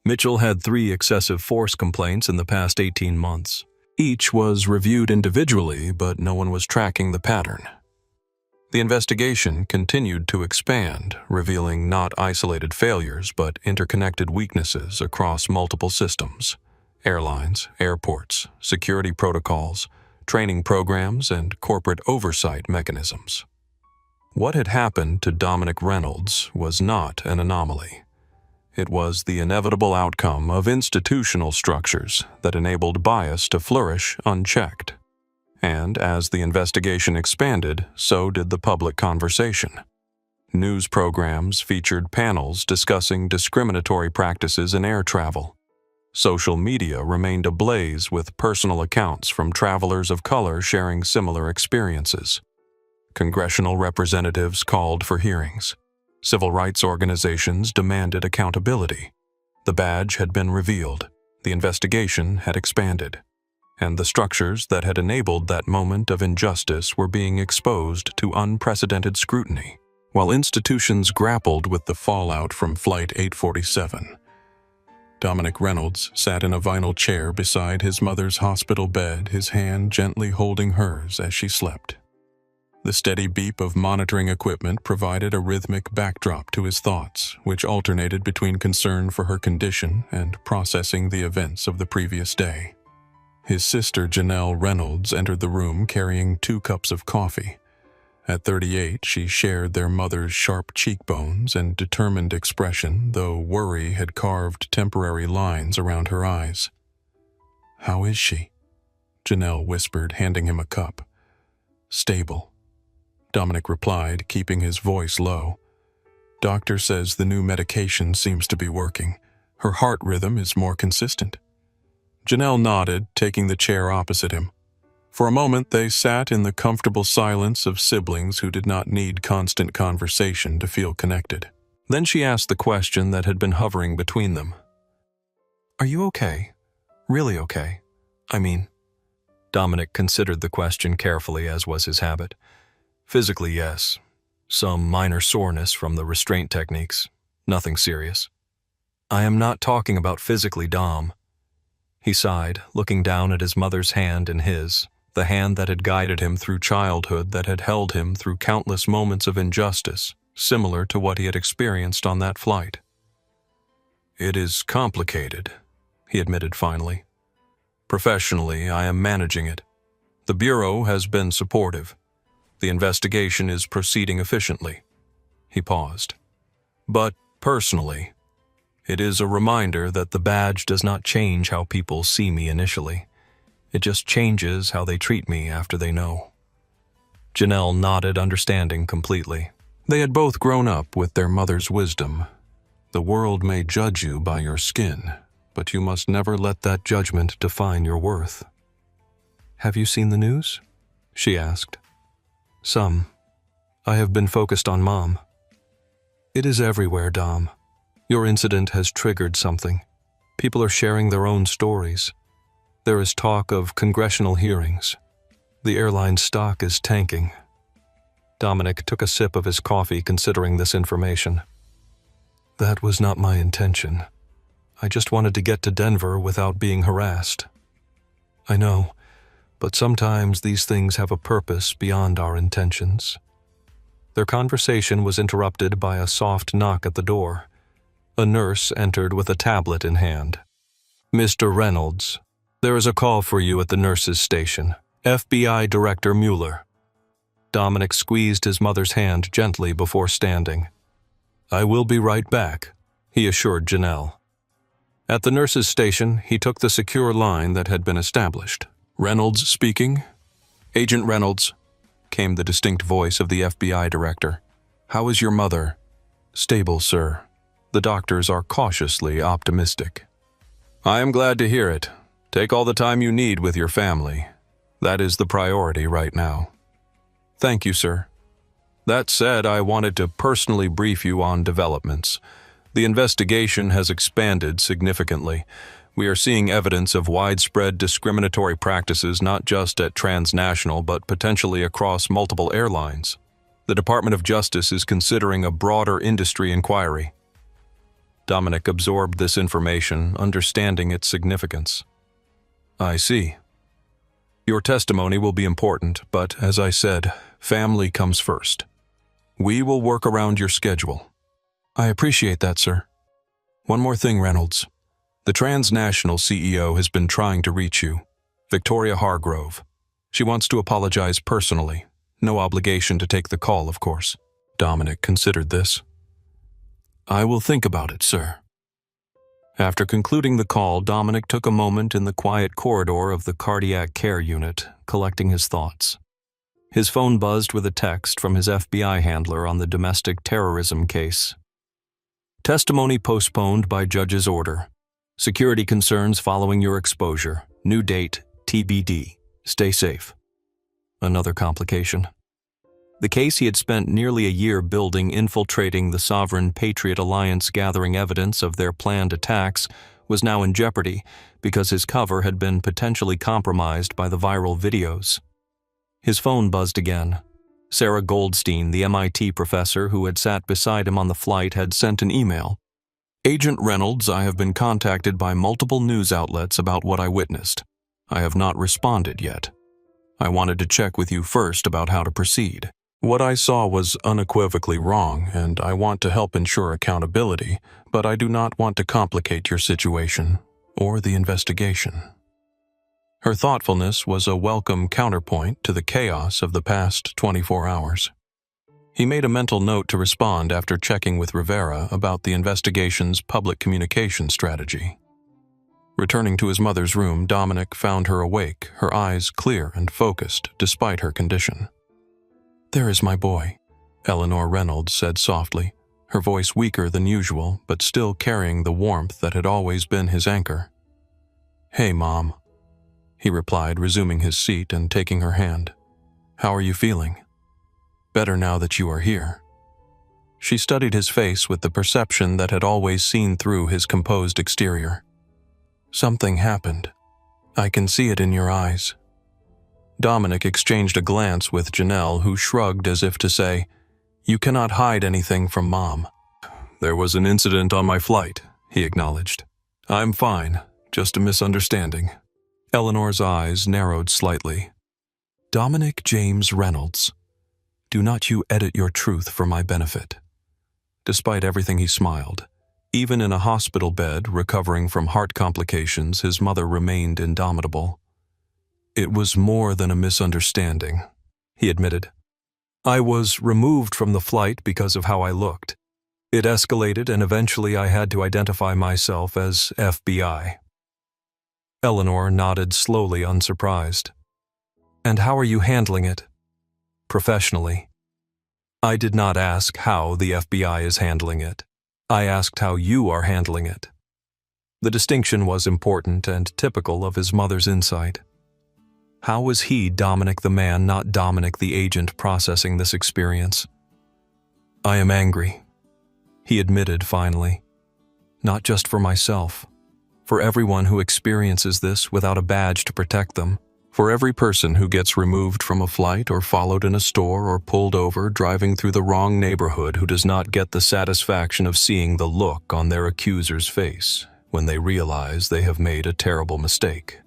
Mitchell had 3 excessive force complaints in the past 18 months. Each was reviewed individually, but no one was tracking the pattern. The investigation continued to expand, revealing not isolated failures, but interconnected weaknesses across multiple systems: airlines, airports, security protocols, training programs, and corporate oversight mechanisms. What had happened to Dominic Reynolds was not an anomaly. It was the inevitable outcome of institutional structures that enabled bias to flourish unchecked. And as the investigation expanded, so did the public conversation. News programs featured panels discussing discriminatory practices in air travel. Social media remained ablaze with personal accounts from travelers of color sharing similar experiences. Congressional representatives called for hearings. Civil rights organizations demanded accountability. The badge had been revealed. The investigation had expanded. And the structures that had enabled that moment of injustice were being exposed to unprecedented scrutiny. While institutions grappled with the fallout from Flight 847, Dominic Reynolds sat in a vinyl chair beside his mother's hospital bed, his hand gently holding hers as she slept. The steady beep of monitoring equipment provided a rhythmic backdrop to his thoughts, which alternated between concern for her condition and processing the events of the previous day. His sister Janelle Reynolds entered the room carrying 2 cups of coffee. At 38, she shared their mother's sharp cheekbones and determined expression, though worry had carved temporary lines around her eyes. "How is she?" Janelle whispered, handing him a cup. "Stable," Dominic replied, keeping his voice low. "Doctor says the new medication seems to be working. Her heart rhythm is more consistent." Janelle nodded, taking the chair opposite him. For a moment, they sat in the comfortable silence of siblings who did not need constant conversation to feel connected. Then she asked the question that had been hovering between them. "Are you okay? Really okay? I mean..." Dominic considered the question carefully, as was his habit. "Physically, yes. Some minor soreness from the restraint techniques. Nothing serious."
I am not talking about physically, Dom. He sighed, looking down at his mother's hand in his, the hand that had guided him through childhood, that had held him through countless moments of injustice, similar to what he had experienced on that flight. It is complicated, he admitted finally. Professionally, I am managing it. The Bureau has been supportive. The investigation is proceeding efficiently. He paused. But personally, it is a reminder that the badge does not change how people see me initially. It just changes how they treat me after they know. Janelle nodded, understanding completely. They had both grown up with their mother's wisdom. The world may judge you by your skin, but you must never let that judgment define your worth. Have you seen the news? She asked. Some. I have been focused on Mom. It is everywhere, Dom. Your incident has triggered something. People are sharing their own stories. There is talk of congressional hearings. The airline stock is tanking. Dominic took a sip of his coffee, considering this information. That was not my intention. I just wanted to get to Denver without being harassed. I know, but sometimes these things have a purpose beyond our intentions. Their conversation was interrupted by a soft knock at the door. A nurse entered with a tablet in hand. Mr. Reynolds, there is a call for you at the nurses' station. FBI Director Mueller. Dominic squeezed his mother's hand gently before standing. I will be right back, he assured Janelle. At the nurses' station, he took the secure line that had been established. Reynolds speaking? Agent Reynolds, came the distinct voice of the FBI director. How is your mother? Stable, sir. The doctors are cautiously optimistic. I am glad to hear it. Take all the time you need with your family. That is the priority right now. Thank you, sir. That said, I wanted to personally brief you on developments. The investigation has expanded significantly. We are seeing evidence of widespread discriminatory practices not just at transnational but potentially across multiple airlines. The Department of Justice is considering a broader industry inquiry. Dominic absorbed this information, understanding its significance. I see. Your testimony will be important, but as I said, family comes first. We will work around your schedule. I appreciate that, sir. One more thing, Reynolds. The transnational CEO has been trying to reach you, Victoria Hargrove. She wants to apologize personally. No obligation to take the call, of course. Dominic considered this. I will think about it, sir. After concluding the call, Dominic took a moment in the quiet corridor of the cardiac care unit, collecting his thoughts. His phone buzzed with a text from his FBI handler on the domestic terrorism case. Testimony postponed by judge's order. Security concerns following your exposure. New date, TBD. Stay safe. Another complication. The case he had spent nearly a year building, infiltrating the Sovereign Patriot Alliance, gathering evidence of their planned attacks, was now in jeopardy because his cover had been potentially compromised by the viral videos. His phone buzzed again. Sarah Goldstein, the MIT professor who had sat beside him on the flight, had sent an email. Agent Reynolds, I have been contacted by multiple news outlets about what I witnessed. I have not responded yet. I wanted to check with you first about how to proceed. What I saw was unequivocally wrong, and I want to help ensure accountability, but I do not want to complicate your situation or the investigation. Her thoughtfulness was a welcome counterpoint to the chaos of the past 24 hours. He made a mental note to respond after checking with Rivera about the investigation's public communication strategy. Returning to his mother's room, Dominic found her awake, her eyes clear and focused despite her condition. There is my boy, Eleanor Reynolds said softly, her voice weaker than usual, but still carrying the warmth that had always been his anchor. Hey, Mom, he replied, resuming his seat and taking her hand. How are you feeling? Better now that you are here. She studied his face with the perception that had always seen through his composed exterior. Something happened. I can see it in your eyes. Dominic exchanged a glance with Janelle, who shrugged as if to say, You cannot hide anything from Mom. There was an incident on my flight,
he acknowledged. I'm fine, just a misunderstanding. Eleanor's eyes narrowed slightly. Dominic James Reynolds. Do not you edit your truth for my benefit. Despite everything, he smiled. Even in a hospital bed, recovering from heart complications, his mother remained indomitable. It was more than a misunderstanding, he admitted. I was removed from the flight because of how I looked. It escalated, and eventually I had to identify myself as FBI. Eleanor nodded slowly, unsurprised. And how are you handling it? Professionally. I did not ask how the FBI is handling it. I asked how you are handling it. The distinction was important and typical of his mother's insight. How was he, Dominic the man, not Dominic the agent, processing this experience? I am angry, he admitted finally. Not just for myself, for everyone who experiences this without a badge to protect them, for every person who gets removed from a flight or followed in a store or pulled over driving through the wrong neighborhood who does not get the satisfaction of seeing the look on their accuser's face when they realize they have made a terrible mistake.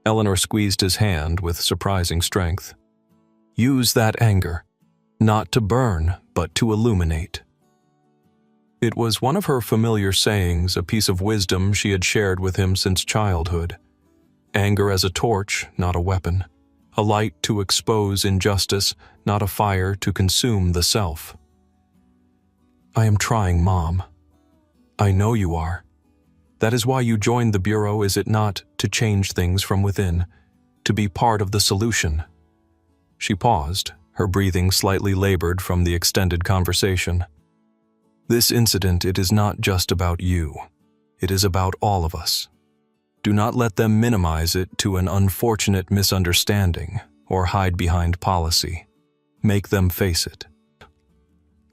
Eleanor squeezed his hand with surprising strength. Use that anger, not to burn, but to illuminate. It was one of her familiar sayings, a piece of wisdom she had shared with him since childhood. Anger as a torch, not a weapon. A light to expose injustice, not a fire to consume the self. I am trying, Mom. I know you are. That is why you joined the Bureau, is it not, to change things from within, to be part of the solution? She paused, her breathing slightly labored from the extended conversation. This incident, it is not just about you. It is about all of us. Do not let them minimize it to an unfortunate misunderstanding or hide behind policy. Make them face it.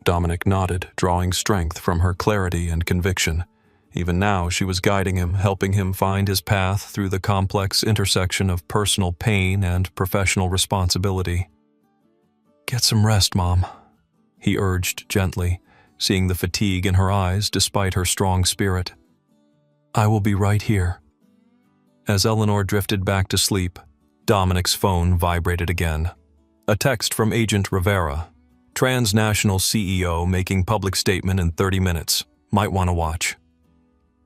Dominic nodded, drawing strength from her clarity and conviction. Even now, she was guiding him, helping him find his path through the complex intersection of personal pain and professional responsibility. Get some rest, Mom, he urged gently, seeing the fatigue in her eyes despite her strong spirit. I will be right here. As Eleanor drifted back to sleep, Dominic's phone vibrated again. A text from Agent Rivera, transnational CEO making public statement in 30 minutes. Might want to watch.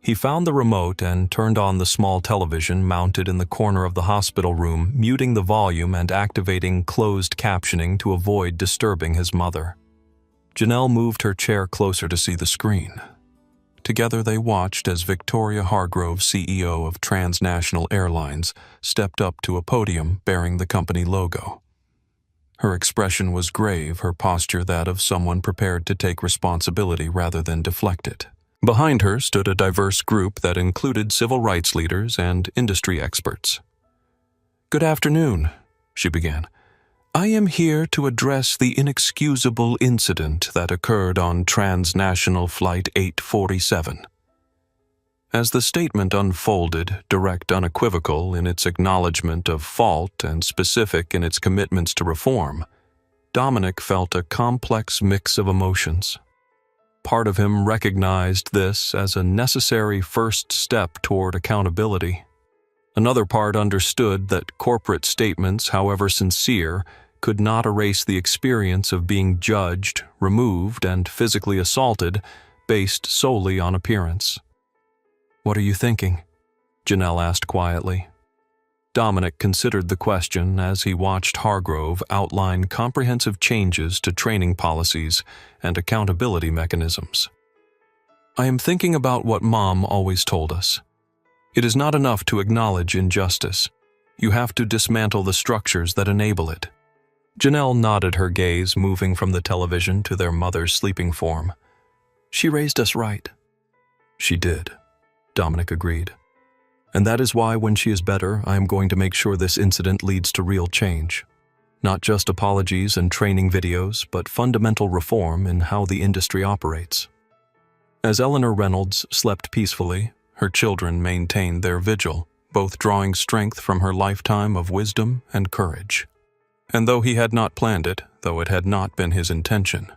He found the remote and turned on the small television mounted in the corner of the hospital room, muting the volume and activating closed captioning to avoid disturbing his mother. Janelle moved her chair closer to see the screen. Together they watched as Victoria Hargrove, CEO of Transnational Airlines, stepped up to a podium bearing the company logo. Her expression was grave, her posture that of someone prepared to take responsibility rather than deflect it. Behind her stood a diverse group that included civil rights leaders and industry experts. Good afternoon, she began. I am here to address the inexcusable incident that occurred on Transnational Flight 847. As the statement unfolded, direct, unequivocal in its acknowledgement of fault and specific in its commitments to reform, Dominic felt a complex mix of emotions. Part of him recognized this as a necessary first step toward accountability. Another part understood that corporate statements, however sincere, could not erase the experience of being judged, removed, and physically assaulted based solely on appearance. What are you thinking? Janelle asked quietly. Dominic considered the question as he watched Hargrove outline comprehensive changes to training policies and accountability mechanisms. I am thinking about what Mom always told us. It is not enough to acknowledge injustice. You have to dismantle the structures that enable it. Janelle nodded, her gaze moving from the television to their mother's sleeping form. She raised us right. She did, Dominic agreed. And that is why, when she is better, I am going to make sure this incident leads to real change. Not just apologies and training videos, but fundamental reform in how the industry operates. As Eleanor Reynolds slept peacefully, her children maintained their vigil, both drawing strength from her lifetime of wisdom and courage. And though he had not planned it, though it had not been his intention,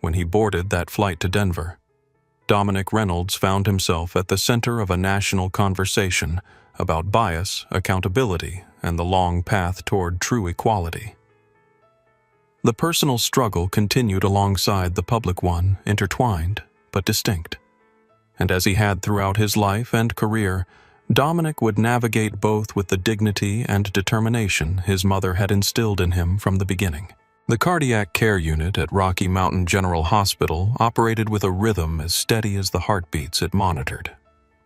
when he boarded that flight to Denver, Dominic Reynolds found himself at the center of a national conversation about bias, accountability, and the long path toward true equality. The personal struggle continued alongside the public one, intertwined but distinct. And as he had throughout his life and career, Dominic would navigate both with the dignity and determination his mother had instilled in him from the beginning. The cardiac care unit at Rocky Mountain General Hospital operated with a rhythm as steady as the heartbeats it monitored.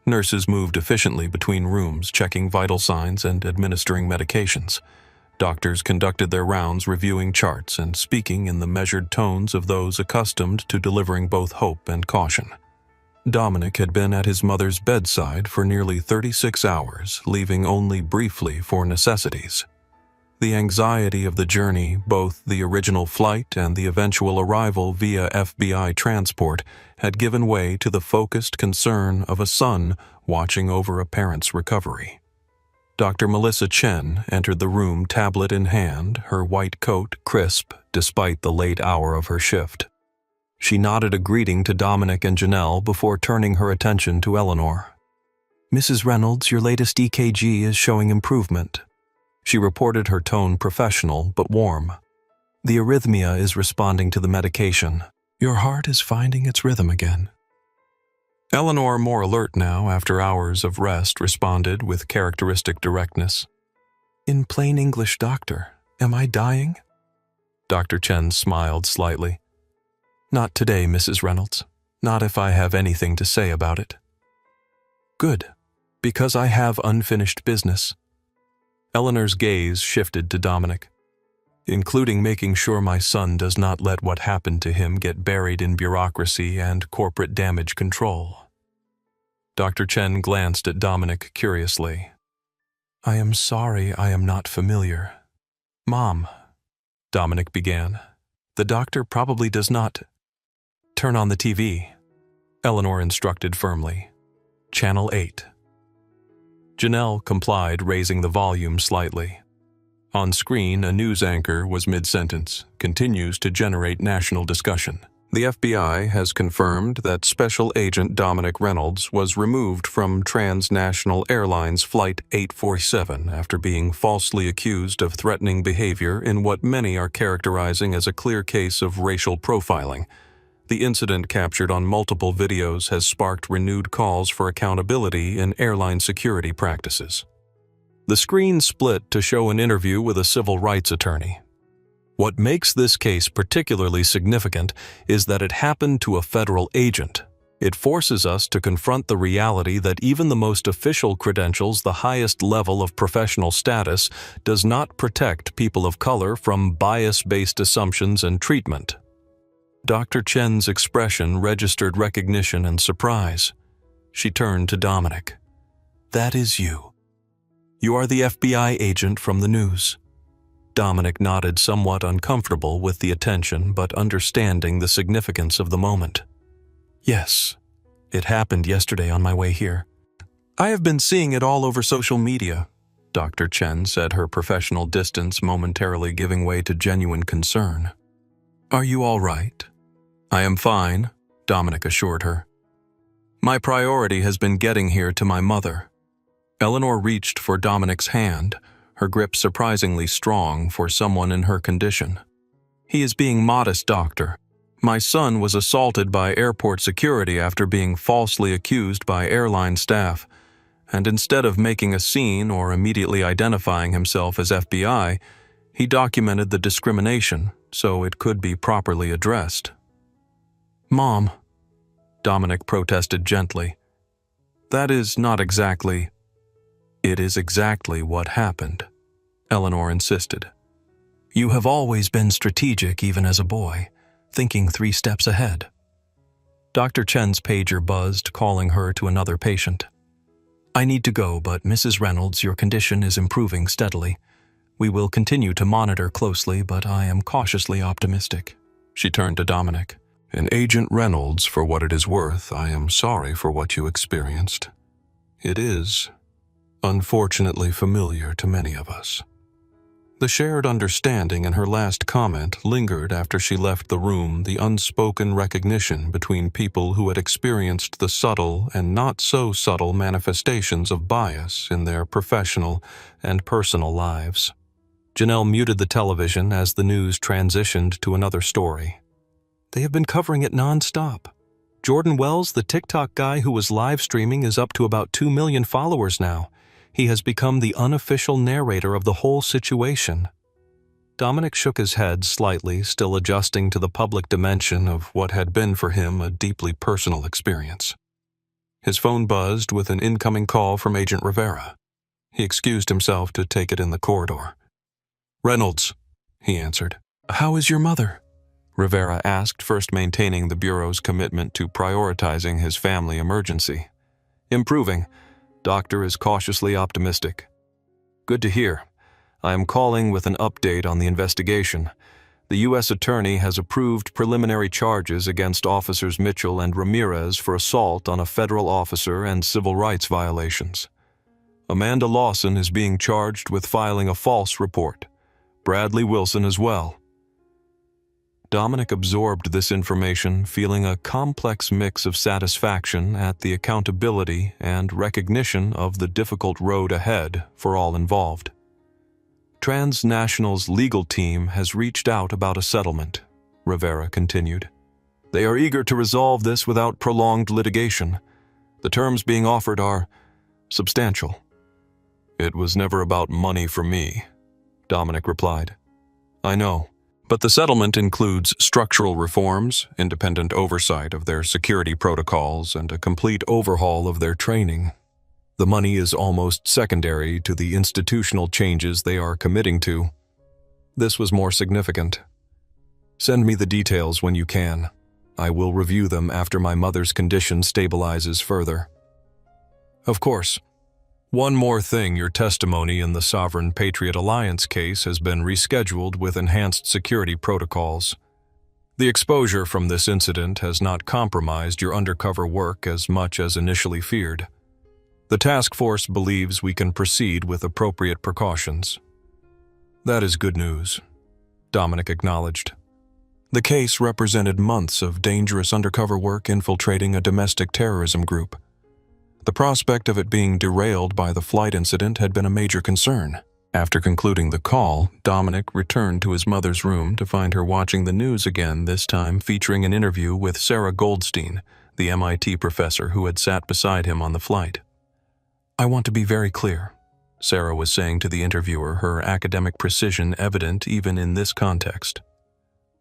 Nurses moved efficiently between rooms, checking vital signs and administering medications. Doctors conducted their rounds, reviewing charts and speaking in the measured tones of those accustomed to delivering both hope and caution. Dominic had been at his mother's bedside for nearly 36 hours, leaving only briefly for necessities. The anxiety of the journey, both the original flight and the eventual arrival via FBI transport, had given way to the focused concern of a son watching over a parent's recovery. Dr. Melissa Chen entered the room, tablet in hand, her white coat crisp despite the late hour of her shift. She nodded a greeting to Dominic and Janelle before turning her attention to Eleanor. "Mrs. Reynolds, your latest EKG is showing improvement." She reported, her tone professional but warm. "The arrhythmia is responding to the medication. Your heart is finding its rhythm again." Eleanor, more alert now after hours of rest, responded with characteristic directness. "In plain English, doctor, am I dying?" Dr. Chen smiled slightly. "Not today, Mrs. Reynolds. Not if I have anything to say about it." "Good, because I have unfinished business." Eleanor's gaze shifted to Dominic. "Including making sure my son does not let what happened to him get buried in bureaucracy and corporate damage control." Dr. Chen glanced at Dominic curiously. "I am sorry I am not familiar." "Mom," Dominic began, "the doctor probably does not—" "Turn on the TV," Eleanor instructed firmly. "Channel 8. Janelle complied, raising the volume slightly. On screen, a news anchor was mid-sentence, continues to generate national discussion. The FBI has confirmed that Special Agent Dominic Reynolds was removed from Transnational Airlines Flight 847 after being falsely accused of threatening behavior in what many are characterizing as a clear case of racial profiling. The incident, captured on multiple videos, has sparked renewed calls for accountability in airline security practices. The screen split to show an interview with a civil rights attorney. What makes this case particularly significant is that it happened to a federal agent. It forces us to confront the reality that even the most official credentials, the highest level of professional status, does not protect people of color from bias-based assumptions and treatment. Dr. Chen's expression registered recognition and surprise. She turned to Dominic. "That is you. You are the FBI agent from the news." Dominic nodded, somewhat uncomfortable with the attention but understanding the significance of the moment. "Yes, it happened yesterday on my way here. I have been seeing it all over social media," Dr. Chen said, her professional distance momentarily giving way to genuine concern. "Are you all right?" "I am fine," Dominic assured her. "My priority has been getting here to my mother." Eleanor reached for Dominic's hand, her grip surprisingly strong for someone in her condition. "He is being modest, doctor. My son was assaulted by airport security after being falsely accused by airline staff, and instead of making a scene or immediately identifying himself as FBI, he documented the discrimination so it could be properly addressed." "Mom," Dominic protested gently, "that is not exactly—" "It is exactly what happened," Eleanor insisted. "You have always been strategic even as a boy, thinking 3 steps ahead." Dr. Chen's pager buzzed, calling her to another patient. "I need to go, but Mrs. Reynolds, your condition is improving steadily. We will continue to monitor closely, but I am cautiously optimistic." She turned to Dominic. "And Agent Reynolds, for what it is worth, I am sorry for what you experienced. It is, unfortunately, familiar to many of us." The shared understanding in her last comment lingered after she left the room, the unspoken recognition between people who had experienced the subtle and not so subtle manifestations of bias in their professional and personal lives. Janelle muted the television as the news transitioned to another story. They have been covering it nonstop. Jordan Wells, the TikTok guy who was live streaming, is up to about 2 million followers now. He has become the unofficial narrator of the whole situation. Dominic shook his head slightly, still adjusting to the public dimension of what had been for him a deeply personal experience. His phone buzzed with an incoming call from Agent Rivera. He excused himself to take it in the corridor. "Reynolds," he answered. "How is your mother?" Rivera asked, first maintaining the Bureau's commitment to prioritizing his family emergency. "Improving. Doctor is cautiously optimistic." "Good to hear. I am calling with an update on the investigation. The U.S. Attorney has approved preliminary charges against Officers Mitchell and Ramirez for assault on a federal officer and civil rights violations. Amanda Lawson is being charged with filing a false report. Bradley Wilson as well." Dominic absorbed this information, feeling a complex mix of satisfaction at the accountability and recognition of the difficult road ahead for all involved. Transnational's legal team has reached out about a settlement, Rivera continued. They are eager to resolve this without prolonged litigation. The terms being offered are substantial. "It was never about money for me," Dominic replied. "I know. But the settlement includes structural reforms, independent oversight of their security protocols, and a complete overhaul of their training. The money is almost secondary to the institutional changes they are committing to. This was more significant. Send me the details when you can. I will review them after my mother's condition stabilizes further." "Of course. One more thing, your testimony in the Sovereign Patriot Alliance case has been rescheduled with enhanced security protocols. The exposure from this incident has not compromised your undercover work as much as initially feared. The task force believes we can proceed with appropriate precautions." "That is good news," Dominic acknowledged. The case represented months of dangerous undercover work infiltrating a domestic terrorism group. The prospect of it being derailed by the flight incident had been a major concern. After concluding the call, Dominic returned to his mother's room to find her watching the news again, this time featuring an interview with Sarah Goldstein, the MIT professor who had sat beside him on the flight. "I want to be very clear," Sarah was saying to the interviewer, her academic precision evident even in this context.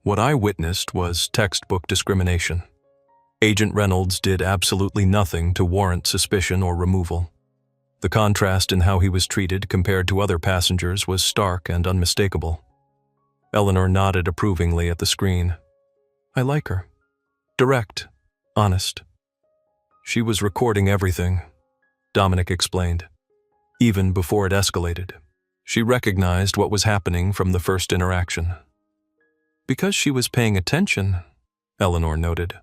"What I witnessed was textbook discrimination. Agent Reynolds did absolutely nothing to warrant suspicion or removal. The contrast in how he was treated compared to other passengers was stark and unmistakable." Eleanor nodded approvingly at the screen. "I like her. Direct. Honest." "She was recording everything," Dominic explained. "Even before it escalated. She recognized what was happening from the first interaction." "Because she was paying attention," Eleanor noted.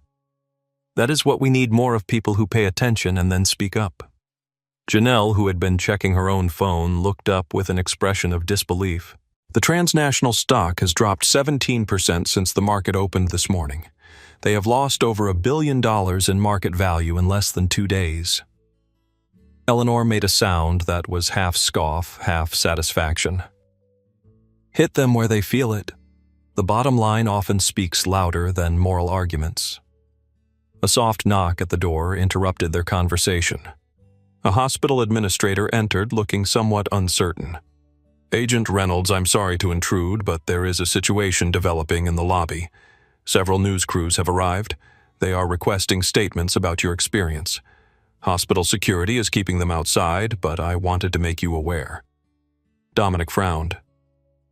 "That is what we need more of, people who pay attention and then speak up." Janelle, who had been checking her own phone, looked up with an expression of disbelief. "The transnational stock has dropped 17% since the market opened this morning. They have lost over $1 billion in market value in less than 2 days." Eleanor made a sound that was half scoff, half satisfaction. "Hit them where they feel it. The bottom line often speaks louder than moral arguments." A soft knock at the door interrupted their conversation. A hospital administrator entered, looking somewhat uncertain. "Agent Reynolds, I'm sorry to intrude, but there is a situation developing in the lobby. Several news crews have arrived. They are requesting statements about your experience. Hospital security is keeping them outside, but I wanted to make you aware." Dominic frowned.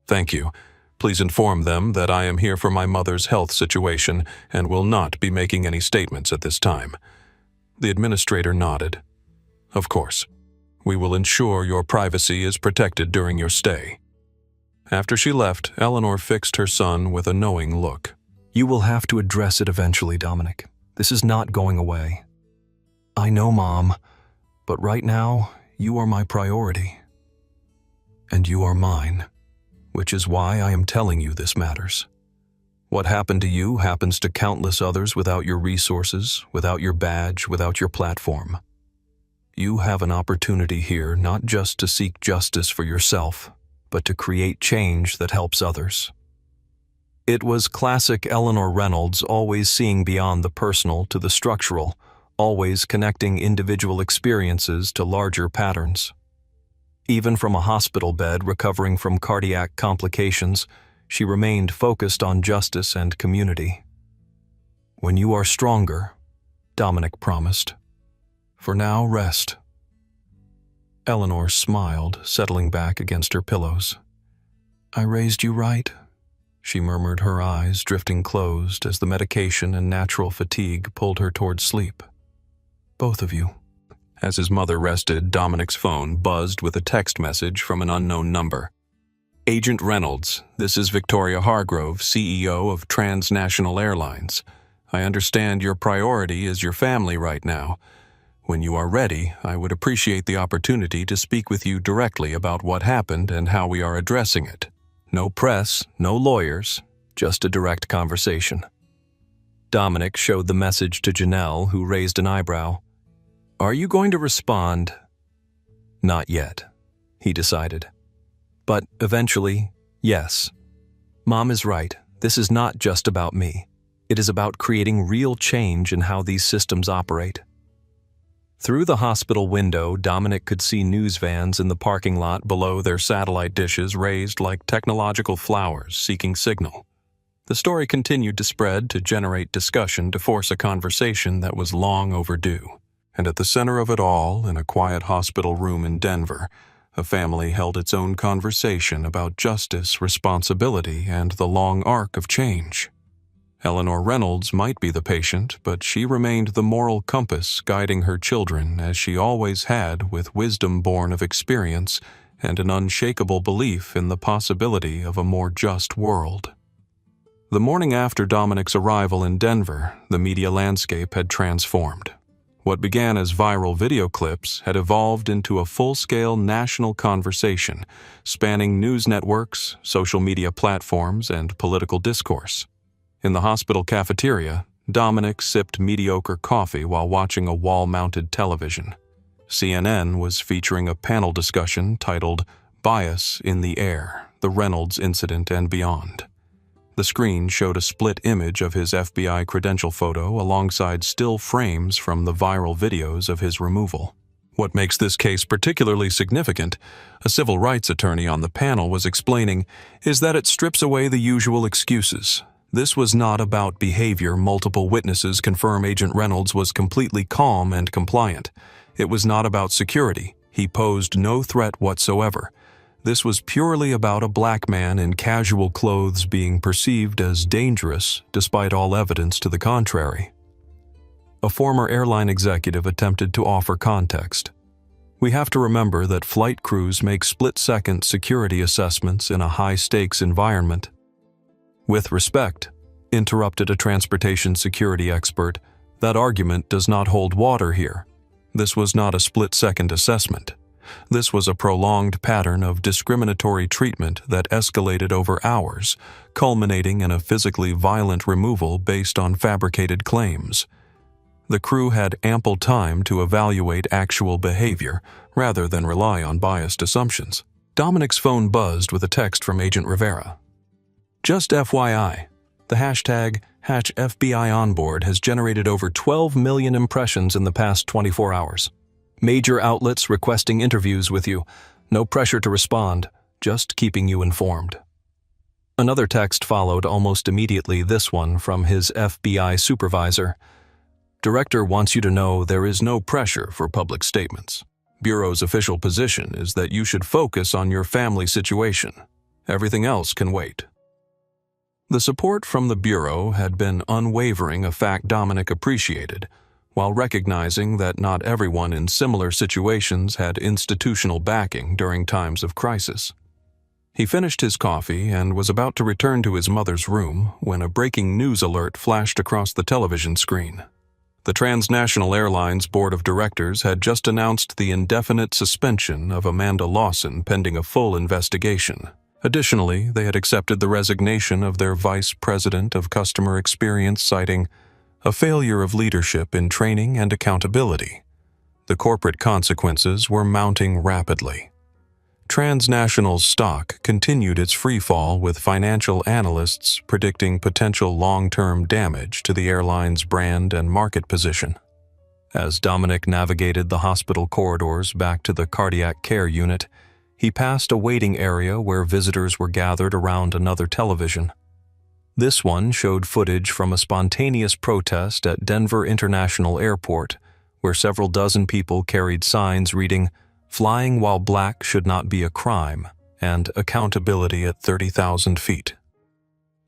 "Thank you. Please inform them that I am here for my mother's health situation and will not be making any statements at this time." The administrator nodded. "Of course. We will ensure your privacy is protected during your stay." After she left, Eleanor fixed her son with a knowing look. "You will have to address it eventually, Dominic. This is not going away." "I know, Mom, but right now, you are my priority. And you are mine," which is why I am telling you this matters. What happened to you happens to countless others without your resources, without your badge, without your platform. You have an opportunity here not just to seek justice for yourself, but to create change that helps others. It was classic Eleanor Reynolds, always seeing beyond the personal to the structural, always connecting individual experiences to larger patterns. Even from a hospital bed recovering from cardiac complications, she remained focused on justice and community. "When you are stronger," Dominic promised. "For now, rest." Eleanor smiled, settling back against her pillows. "I raised you right," she murmured, her eyes drifting closed as the medication and natural fatigue pulled her towards sleep. "Both of you." As his mother rested, Dominic's phone buzzed with a text message from an unknown number. "Agent Reynolds, this is Victoria Hargrove, CEO of Transnational Airlines. I understand your priority is your family right now. When you are ready, I would appreciate the opportunity to speak with you directly about what happened and how we are addressing it. No press, no lawyers, just a direct conversation." Dominic showed the message to Janelle, who raised an eyebrow. "Are you going to respond?" "Not yet," he decided. "But eventually, yes. Mom is right. This is not just about me. It is about creating real change in how these systems operate." Through the hospital window, Dominic could see news vans in the parking lot below, their satellite dishes raised like technological flowers seeking signal. The story continued to spread, to generate discussion, to force a conversation that was long overdue. And at the center of it all, in a quiet hospital room in Denver, a family held its own conversation about justice, responsibility, and the long arc of change. Eleanor Reynolds might be the patient, but she remained the moral compass guiding her children, as she always had, with wisdom born of experience and an unshakable belief in the possibility of a more just world. The morning after Dominic's arrival in Denver, the media landscape had transformed. What began as viral video clips had evolved into a full-scale national conversation, spanning news networks, social media platforms, and political discourse. In the hospital cafeteria, Dominic sipped mediocre coffee while watching a wall-mounted television. CNN was featuring a panel discussion titled "Bias in the Air: The Reynolds Incident and Beyond." The screen showed a split image of his FBI credential photo alongside still frames from the viral videos of his removal. What makes this case particularly significant, a civil rights attorney on the panel was explaining, is that it strips away the usual excuses. This was not about behavior. Multiple witnesses confirm Agent Reynolds was completely calm and compliant. It was not about security. He posed no threat whatsoever. This was purely about a black man in casual clothes being perceived as dangerous, despite all evidence to the contrary. A former airline executive attempted to offer context. "We have to remember that flight crews make split-second security assessments in a high-stakes environment." "With respect," interrupted a transportation security expert, "that argument does not hold water here. This was not a split-second assessment. This was a prolonged pattern of discriminatory treatment that escalated over hours, culminating in a physically violent removal based on fabricated claims. The crew had ample time to evaluate actual behavior rather than rely on biased assumptions." Dominic's phone buzzed with a text from Agent Rivera. "Just FYI, the hashtag #FBIOnboard has generated over 12 million impressions in the past 24 hours. Major outlets requesting interviews with you. No pressure to respond, just keeping you informed." Another text followed almost immediately, this one from his FBI supervisor. "Director wants you to know there is no pressure for public statements. Bureau's official position is that you should focus on your family situation. Everything else can wait." The support from the Bureau had been unwavering, a fact Dominic appreciated, while recognizing that not everyone in similar situations had institutional backing during times of crisis. He finished his coffee and was about to return to his mother's room when a breaking news alert flashed across the television screen. The Transnational Airlines Board of Directors had just announced the indefinite suspension of Amanda Lawson pending a full investigation. Additionally, they had accepted the resignation of their vice president of customer experience, citing a failure of leadership in training and accountability. The corporate consequences were mounting rapidly. Transnational's stock continued its freefall, with financial analysts predicting potential long-term damage to the airline's brand and market position. As Dominic navigated the hospital corridors back to the cardiac care unit, he passed a waiting area where visitors were gathered around another television. This one showed footage from a spontaneous protest at Denver International Airport, where several dozen people carried signs reading, "Flying while black should not be a crime," and "Accountability at 30,000 feet."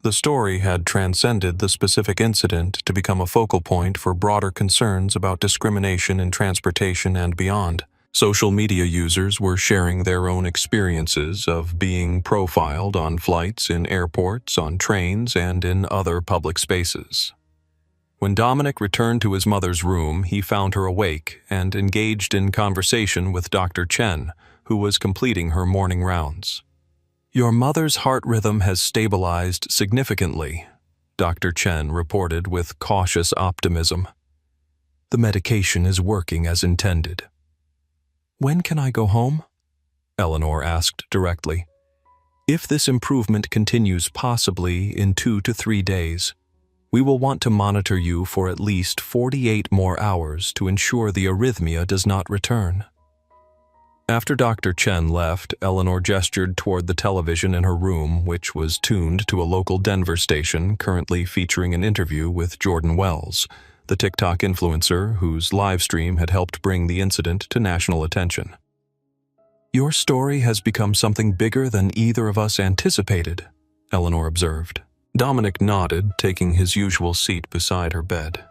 The story had transcended the specific incident to become a focal point for broader concerns about discrimination in transportation and beyond. Social media users were sharing their own experiences of being profiled on flights, in airports, on trains, and in other public spaces. When Dominic returned to his mother's room, he found her awake and engaged in conversation with Dr. Chen, who was completing her morning rounds. "Your mother's heart rhythm has stabilized significantly," Dr. Chen reported with cautious optimism. "The medication is working as intended." "When can I go home?" Eleanor asked directly. "If this improvement continues, possibly in 2 to 3 days. We will want to monitor you for at least 48 more hours to ensure the arrhythmia does not return." After Dr. Chen left, Eleanor gestured toward the television in her room, which was tuned to a local Denver station currently featuring an interview with Jordan Wells, the TikTok influencer whose live stream had helped bring the incident to national attention. "Your story has become something bigger than either of us anticipated," Eleanor observed. Dominic nodded, taking his usual seat beside her bed.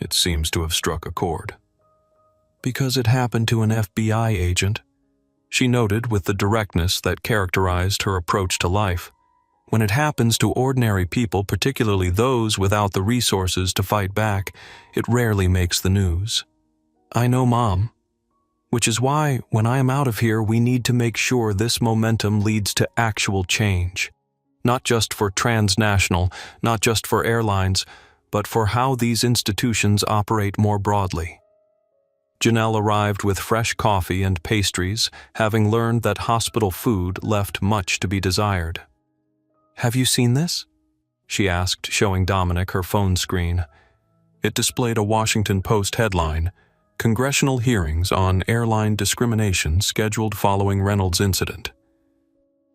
"It seems to have struck a chord." "Because it happened to an FBI agent," she noted with the directness that characterized her approach to life. "When it happens to ordinary people, particularly those without the resources to fight back, it rarely makes the news. I know, Mom. Which is why, when I am out of here, we need to make sure this momentum leads to actual change. Not just for transnational, not just for airlines, but for how these institutions operate more broadly." Janelle arrived with fresh coffee and pastries, having learned that hospital food left much to be desired. "Have you seen this?" she asked, showing Dominic her phone screen. It displayed a Washington Post headline, "Congressional Hearings on Airline Discrimination Scheduled Following Reynolds Incident."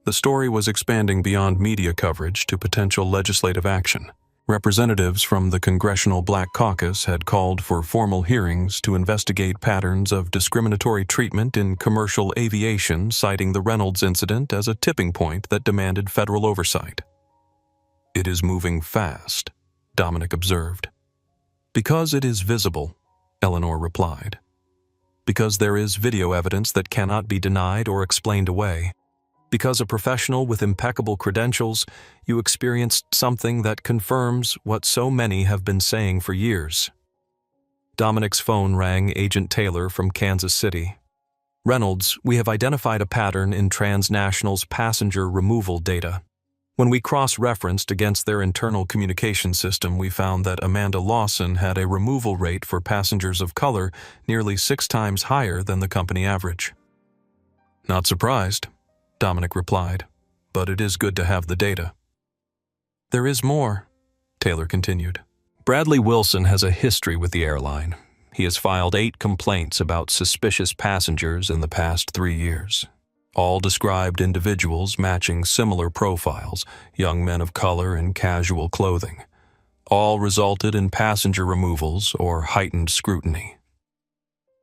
The story was expanding beyond media coverage to potential legislative action. Representatives from the Congressional Black Caucus had called for formal hearings to investigate patterns of discriminatory treatment in commercial aviation, citing the Reynolds incident as a tipping point that demanded federal oversight. "It is moving fast," Dominic observed. "Because it is visible," Eleanor replied. "Because there is video evidence that cannot be denied or explained away. Because a professional with impeccable credentials, you experienced something that confirms what so many have been saying for years." Dominic's phone rang. Agent Taylor from Kansas City. "Reynolds, we have identified a pattern in Transnational's passenger removal data. When we cross-referenced against their internal communication system, we found that Amanda Lawson had a removal rate for passengers of color nearly 6 times higher than the company average." "Not surprised," Dominic replied, "but it is good to have the data." "There is more," Taylor continued. "Bradley Wilson has a history with the airline. He has filed 8 complaints about suspicious passengers in the past 3 years. All described individuals matching similar profiles, young men of color in casual clothing. All resulted in passenger removals or heightened scrutiny."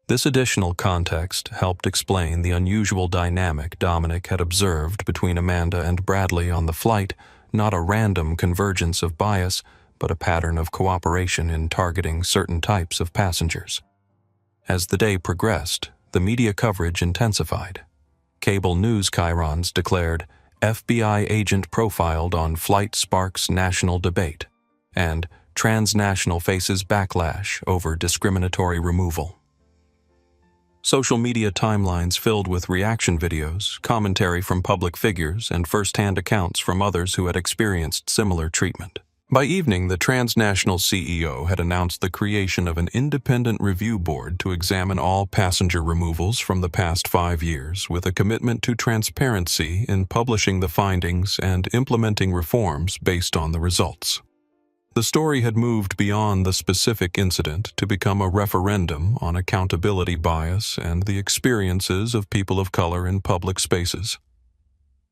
This additional context helped explain the unusual dynamic Dominic had observed between Amanda and Bradley on the flight, not a random convergence of bias, but a pattern of cooperation in targeting certain types of passengers. As the day progressed, the media coverage intensified. Cable news chyrons declared, "FBI agent profiled on flight sparks national debate," and "Transnational faces backlash over discriminatory removal."
Social media timelines filled with reaction videos, commentary from public figures, and first-hand accounts from others who had experienced similar treatment. By evening, the transnational CEO had announced the creation of an independent review board to examine all passenger removals from the past 5 years, with a commitment to transparency in publishing the findings and implementing reforms based on the results. The story had moved beyond the specific incident to become a referendum on accountability bias and the experiences of people of color in public spaces.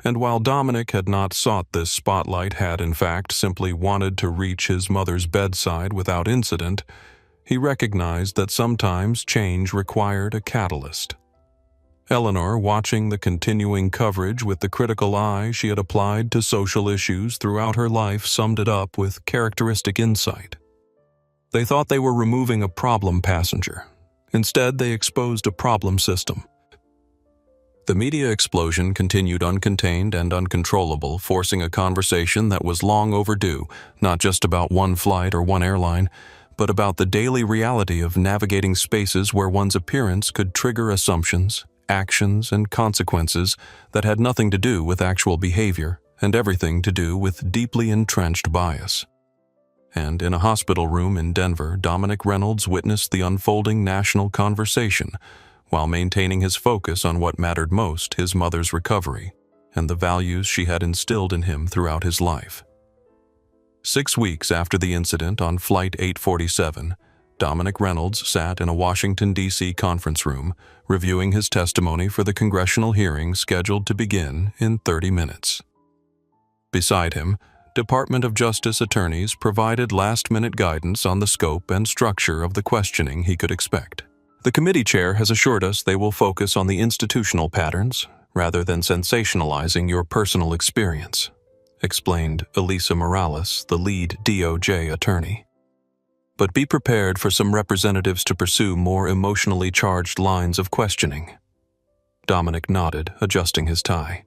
And while Dominic had not sought this spotlight, had in fact simply wanted to reach his mother's bedside without incident, he recognized that sometimes change required a catalyst. Eleanor, watching the continuing coverage with the critical eye she had applied to social issues throughout her life, summed it up with characteristic insight. They thought they were removing a problem passenger. Instead, they exposed a problem system. The media explosion continued uncontained and uncontrollable, forcing a conversation that was long overdue, not just about one flight or one airline, but about the daily reality of navigating spaces where one's appearance could trigger assumptions, actions, and consequences that had nothing to do with actual behavior and everything to do with deeply entrenched bias. And in a hospital room in Denver, Dominic Reynolds witnessed the unfolding national conversation while maintaining his focus on what mattered most, his mother's recovery, and the values she had instilled in him throughout his life. 6 weeks after the incident on Flight 847, Dominic Reynolds sat in a Washington, D.C. conference room, reviewing his testimony for the congressional hearing scheduled to begin in 30 minutes. Beside him, Department of Justice attorneys provided last-minute guidance on the scope and structure of the questioning he could expect. The committee chair has assured us they will focus on the institutional patterns rather than sensationalizing your personal experience, explained Elisa Morales, the lead DOJ attorney. But be prepared for some representatives to pursue more emotionally charged lines of questioning. Dominic nodded, adjusting his tie.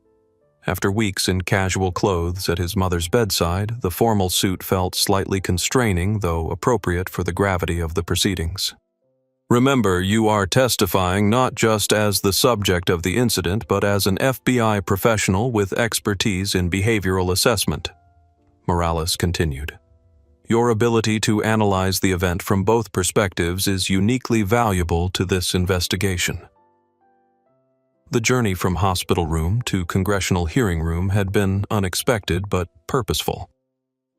After weeks in casual clothes at his mother's bedside, the formal suit felt slightly constraining, though appropriate for the gravity of the proceedings. Remember, you are testifying not just as the subject of the incident, but as an FBI professional with expertise in behavioral assessment, Morales continued. Your ability to analyze the event from both perspectives is uniquely valuable to this investigation. The journey from hospital room to congressional hearing room had been unexpected but purposeful.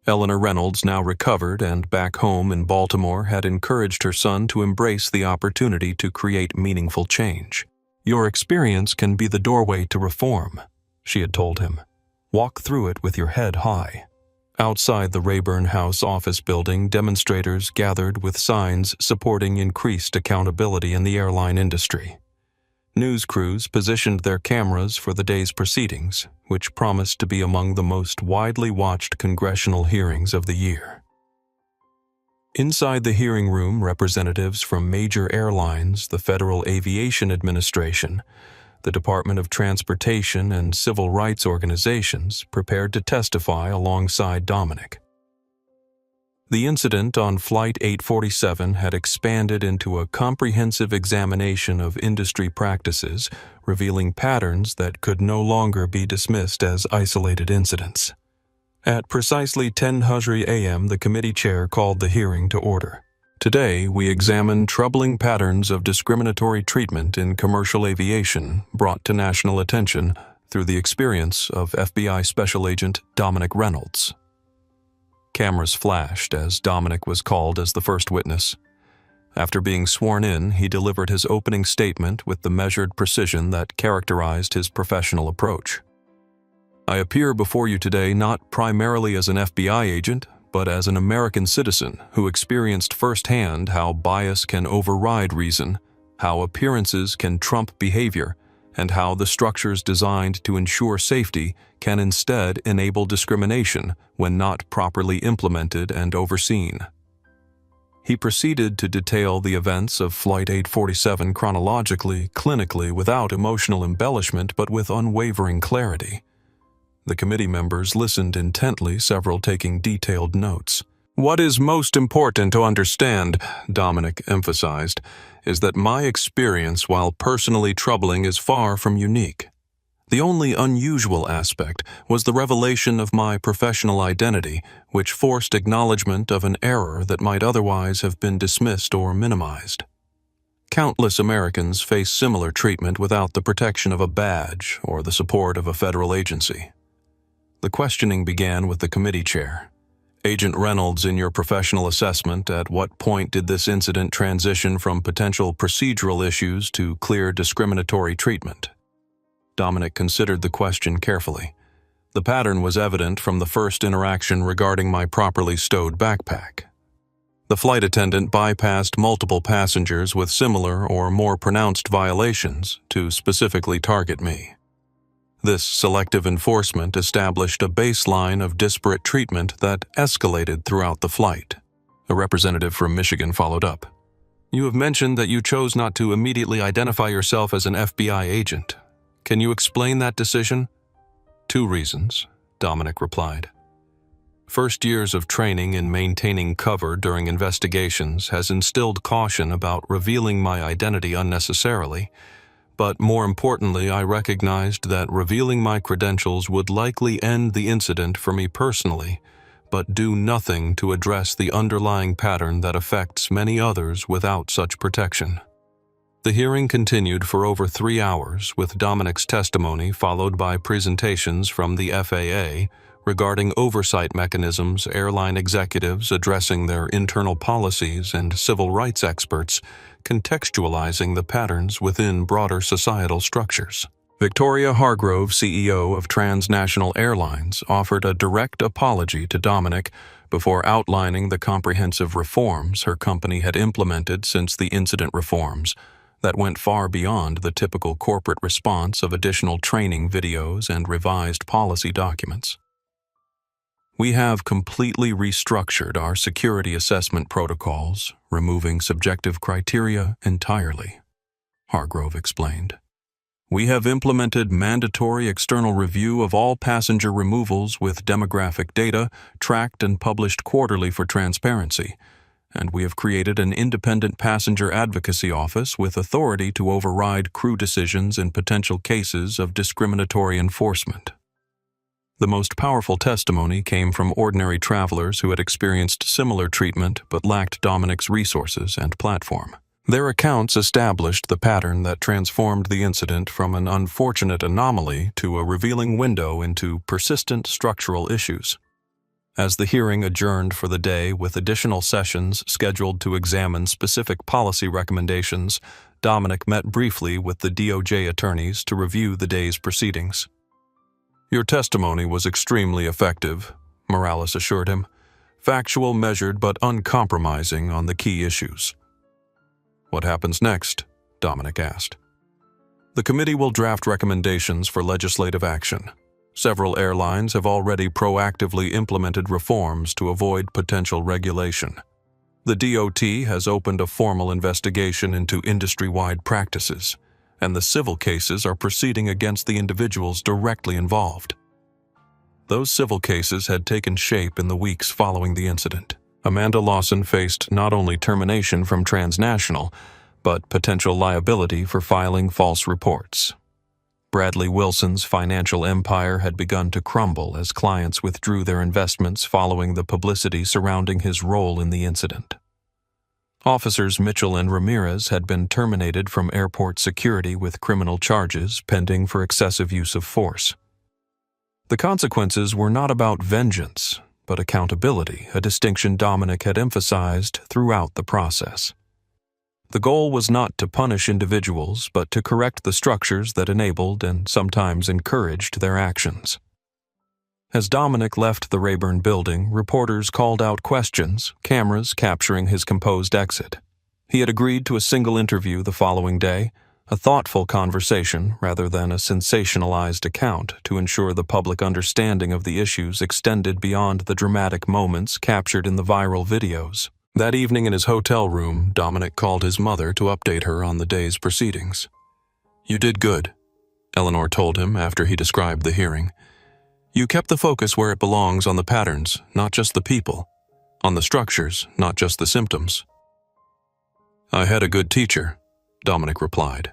Eleanor Reynolds, now recovered and back home in Baltimore, had encouraged her son to embrace the opportunity to create meaningful change. Your experience can be the doorway to reform, she had told him. Walk through it with your head high. Outside the Rayburn House office building, demonstrators gathered with signs supporting increased accountability in the airline industry. News crews positioned their cameras for the day's proceedings, which promised to be among the most widely watched congressional hearings of the year. Inside the hearing room, representatives from major airlines, the Federal Aviation Administration, the Department of Transportation, and civil rights organizations prepared to testify alongside Dominic. The incident on Flight 847 had expanded into a comprehensive examination of industry practices, revealing patterns that could no longer be dismissed as isolated incidents. At precisely 10:00 a.m., the committee chair called the hearing to order. Today, we examine troubling patterns of discriminatory treatment in commercial aviation brought to national attention through the experience of FBI Special Agent Dominic Reynolds. Cameras flashed as Dominic was called as the first witness. After being sworn in, he delivered his opening statement with the measured precision that characterized his professional approach. I appear before you today not primarily as an FBI agent, but as an American citizen who experienced firsthand how bias can override reason, how appearances can trump behavior, and how the structures designed to ensure safety can instead enable discrimination when not properly implemented and overseen. He proceeded to detail the events of Flight 847 chronologically, clinically, without emotional embellishment but with unwavering clarity. The committee members listened intently, several taking detailed notes. What is most important to understand, Dominic emphasized,
is that my experience, while personally troubling, is far from unique. The only unusual aspect was the revelation of my professional identity, which forced acknowledgement of an error that might otherwise have been dismissed or minimized. Countless Americans face similar treatment without the protection of a badge or the support of a federal agency. The questioning began with the committee chair. Agent Reynolds, in your professional assessment, at what point did this incident transition from potential procedural issues to clear discriminatory treatment? Dominic considered the question carefully. The pattern was evident from the first interaction regarding my properly stowed backpack. The flight attendant bypassed multiple passengers with similar or more pronounced violations to specifically target me. This selective enforcement established a baseline of disparate treatment that escalated throughout the flight. A representative from Michigan followed up. You have mentioned that you chose not to immediately identify yourself as an FBI agent. Can you explain that decision? 2 reasons, Dominic replied. First years of training in maintaining cover during investigations has instilled caution about revealing my identity unnecessarily, but more importantly, I recognized that revealing my credentials would likely end the incident for me personally, but do nothing to address the underlying pattern that affects many others without such protection. The hearing continued for over 3 hours, with Dominic's testimony followed by presentations from the FAA regarding oversight mechanisms, airline executives addressing their internal policies, and civil rights experts contextualizing the patterns within broader societal structures. Victoria Hargrove, CEO of Transnational Airlines, offered a direct apology to Dominic before outlining the comprehensive reforms her company had implemented since the incident reforms that went far beyond the typical corporate response of additional training videos and revised policy documents. We have completely restructured our security assessment protocols, removing subjective criteria entirely, Hargrove explained. We have implemented mandatory external review of all passenger removals with demographic data tracked and published quarterly for transparency, and we have created an independent passenger advocacy office with authority to override crew decisions in potential cases of discriminatory enforcement. The most powerful testimony came from ordinary travelers who had experienced similar treatment but lacked Dominic's resources and platform. Their accounts established the pattern that transformed the incident from an unfortunate anomaly to a revealing window into persistent structural issues. As the hearing adjourned for the day with additional sessions scheduled to examine specific policy recommendations, Dominic met briefly with the DOJ attorneys to review the day's proceedings. Your testimony was extremely effective, Morales assured him. Factual, measured, but uncompromising on the key issues. What happens next? Dominic asked. The committee will draft recommendations for legislative action. Several airlines have already proactively implemented reforms to avoid potential regulation. The DOT has opened a formal investigation into industry-wide practices, and the civil cases are proceeding against the individuals directly involved. Those civil cases had taken shape in the weeks following the incident. Amanda Lawson faced not only termination from Transnational, but potential liability for filing false reports. Bradley Wilson's financial empire had begun to crumble as clients withdrew their investments following the publicity surrounding his role in the incident. Officers Mitchell and Ramirez had been terminated from airport security with criminal charges pending for excessive use of force. The consequences were not about vengeance, but accountability, a distinction Dominic had emphasized throughout the process. The goal was not to punish individuals, but to correct the structures that enabled and sometimes encouraged their actions. As Dominic left the Rayburn building, reporters called out questions, cameras capturing his composed exit. He had agreed to a single interview the following day, a thoughtful conversation rather than a sensationalized account to ensure the public understanding of the issues extended beyond the dramatic moments captured in the viral videos. That evening in his hotel room, Dominic called his mother to update her on the day's proceedings. You did good, Eleanor told him after he described the hearing. You kept the focus where it belongs, on the patterns, not just the people, on the structures, not just the symptoms. "I had a good teacher," Dominic replied.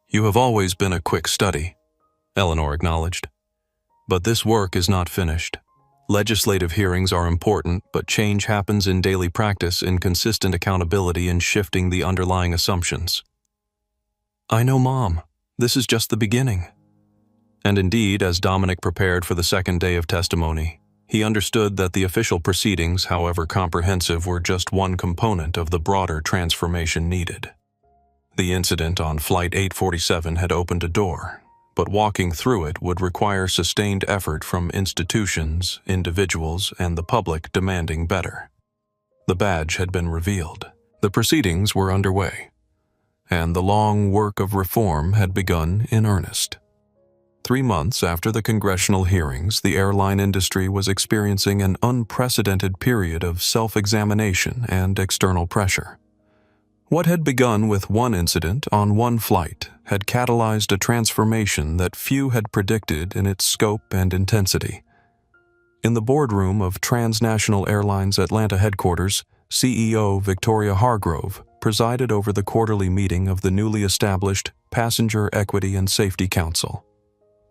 "You have always been a quick study," Eleanor acknowledged. "But this work is not finished. Legislative hearings are important, but change happens in daily practice in consistent accountability and shifting the underlying assumptions." "I know, Mom. This is just the beginning." And indeed, as Dominic prepared for the second day of testimony, he understood that the official proceedings, however comprehensive, were just one component of the broader transformation needed. The incident on Flight 847 had opened a door, but walking through it would require sustained effort from institutions, individuals, and the public demanding better. The badge had been revealed. The proceedings were underway, and the long work of reform had begun in earnest. 3 months after the congressional hearings, the airline industry was experiencing an unprecedented period of self-examination and external pressure. What had begun with one incident on one flight had catalyzed a transformation that few had predicted in its scope and intensity. In the boardroom of Transnational Airlines Atlanta headquarters, CEO Victoria Hargrove presided over the quarterly meeting of the newly established Passenger Equity and Safety Council.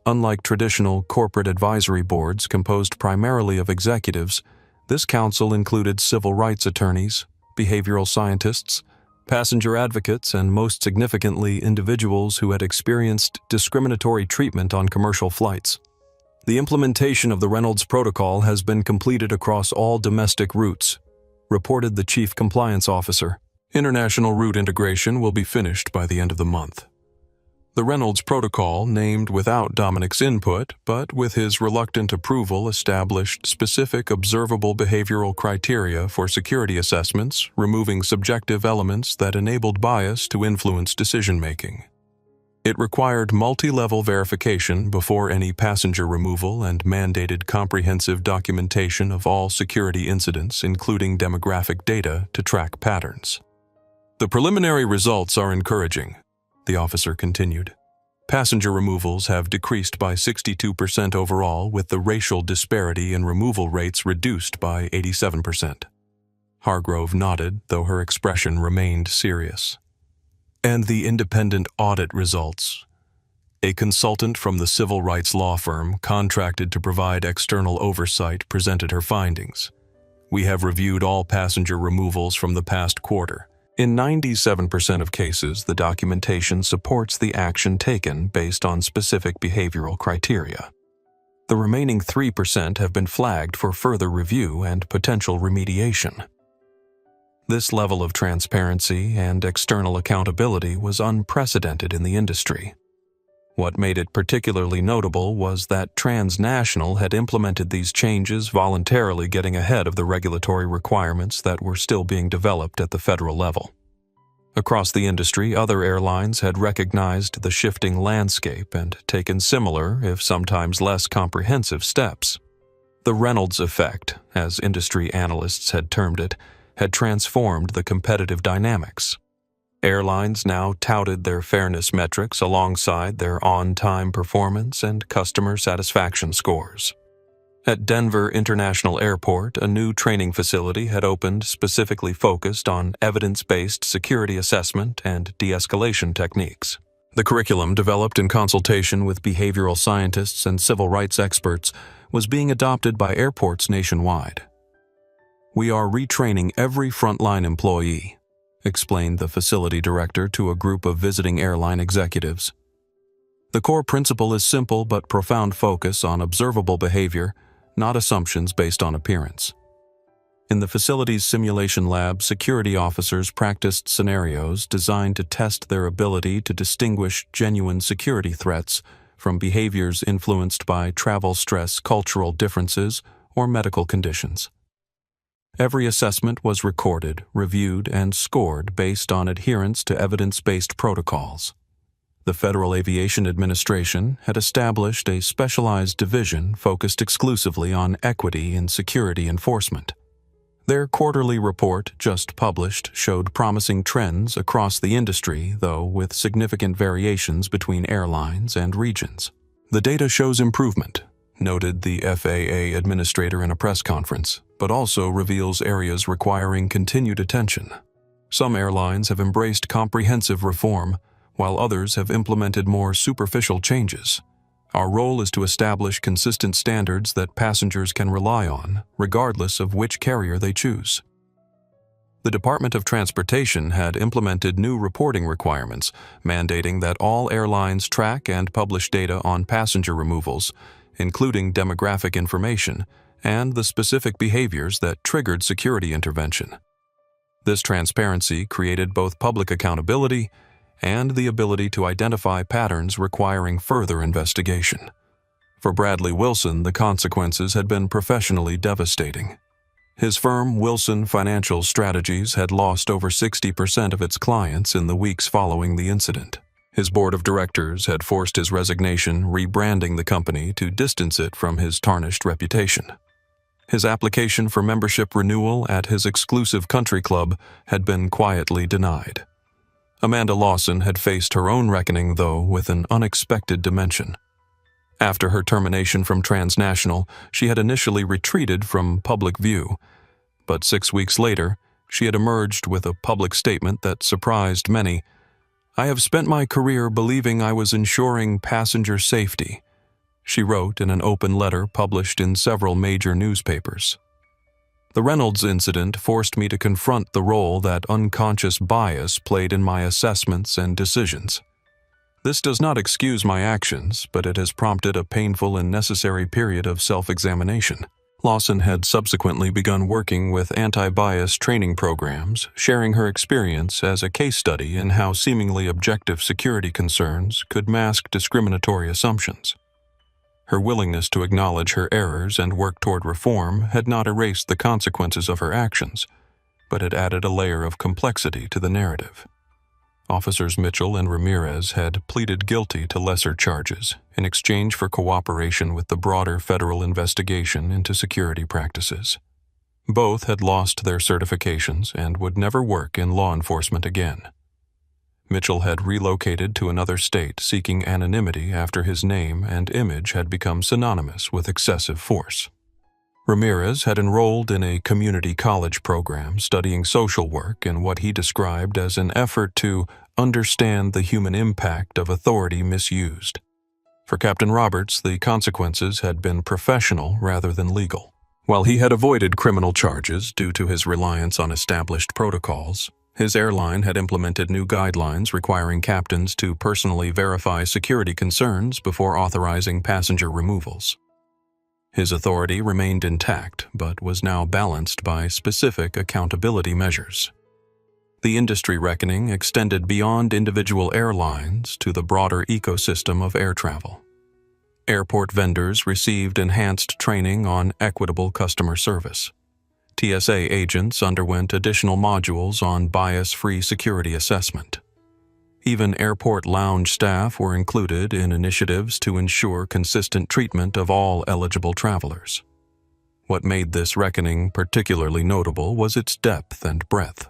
Unlike traditional corporate advisory boards composed primarily of executives, this council included civil rights attorneys, behavioral scientists, passenger advocates, and most significantly, individuals who had experienced discriminatory treatment on commercial flights. "The implementation of the Reynolds Protocol has been completed across all domestic routes," reported the Chief Compliance Officer. "International route integration will be finished by the end of the month." The Reynolds Protocol, named without Dominic's input, but with his reluctant approval, established specific observable behavioral criteria for security assessments, removing subjective elements that enabled bias to influence decision-making. It required multi-level verification before any passenger removal and mandated comprehensive documentation of all security incidents, including demographic data, to track patterns. "The preliminary results are encouraging," the officer continued. "Passenger removals have decreased by 62% overall, with the racial disparity in removal rates reduced by 87%. Hargrove nodded, though her expression remained serious. "And the independent audit results?" A consultant from the civil rights law firm contracted to provide external oversight presented her findings. "We have reviewed all passenger removals from the past quarter. In 97% of cases, the documentation supports the action taken based on specific behavioral criteria. The remaining 3% have been flagged for further review and potential remediation." This level of transparency and external accountability was unprecedented in the industry. What made it particularly notable was that Transnational had implemented these changes voluntarily, getting ahead of the regulatory requirements that were still being developed at the federal level. Across the industry, other airlines had recognized the shifting landscape and taken similar, if sometimes less comprehensive, steps. The Reynolds effect, as industry analysts had termed it, had transformed the competitive dynamics. Airlines now touted their fairness metrics alongside their on-time performance and customer satisfaction scores. At Denver International Airport, a new training facility had opened specifically focused on evidence-based security assessment and de-escalation techniques. The curriculum, developed in consultation with behavioral scientists and civil rights experts, was being adopted by airports nationwide. "We are retraining every frontline employee," explained the facility director to a group of visiting airline executives. "The core principle is simple but profound focus on observable behavior, not assumptions based on appearance." In the facility's simulation lab, security officers practiced scenarios designed to test their ability to distinguish genuine security threats from behaviors influenced by travel stress, cultural differences, or medical conditions. Every assessment was recorded, reviewed, and scored based on adherence to evidence-based protocols. The Federal Aviation Administration had established a specialized division focused exclusively on equity in security enforcement. Their quarterly report, just published, showed promising trends across the industry, though with significant variations between airlines and regions. "The data shows improvement," noted the FAA administrator in a press conference, "but also reveals areas requiring continued attention. Some airlines have embraced comprehensive reform, while others have implemented more superficial changes. Our role is to establish consistent standards that passengers can rely on, regardless of which carrier they choose. The Department of Transportation had implemented new reporting requirements, mandating that all airlines track and publish data on passenger removals, including demographic information and the specific behaviors that triggered security intervention. This transparency created both public accountability and the ability to identify patterns requiring further investigation. For Bradley Wilson, the consequences had been professionally devastating. His firm, Wilson Financial Strategies, had lost over 60% of its clients in the weeks following the incident. His board of directors had forced his resignation, rebranding the company to distance it from his tarnished reputation. His application for membership renewal at his exclusive country club had been quietly denied. Amanda Lawson had faced her own reckoning, though, with an unexpected dimension. After her termination from Transnational, she had initially retreated from public view, but 6 weeks later, she had emerged with a public statement that surprised many. "I have spent my career believing I was ensuring passenger safety," she wrote in an open letter published in several major newspapers. The Reynolds incident forced me to confront the role that unconscious bias played in my assessments and decisions. This does not excuse my actions, but it has prompted a painful and necessary period of self-examination. Lawson had subsequently begun working with anti-bias training programs, sharing her experience as a case study in how seemingly objective security concerns could mask discriminatory assumptions. Her willingness to acknowledge her errors and work toward reform had not erased the consequences of her actions, but had added a layer of complexity to the narrative. Officers Mitchell and Ramirez had pleaded guilty to lesser charges in exchange for cooperation with the broader federal investigation into security practices. Both had lost their certifications and would never work in law enforcement again. Mitchell had relocated to another state seeking anonymity after his name and image had become synonymous with excessive force. Ramirez had enrolled in a community college program studying social work in what he described as an effort to understand the human impact of authority misused. For Captain Roberts, the consequences had been professional rather than legal. While he had avoided criminal charges due to his reliance on established protocols, his airline had implemented new guidelines requiring captains to personally verify security concerns before authorizing passenger removals. His authority remained intact, but was now balanced by specific accountability measures. The industry reckoning extended beyond individual airlines to the broader ecosystem of air travel. Airport vendors received enhanced training on equitable customer service. TSA agents underwent additional modules on bias-free security assessment. Even airport lounge staff were included in initiatives to ensure consistent treatment of all eligible travelers. What made this reckoning particularly notable was its depth and breadth.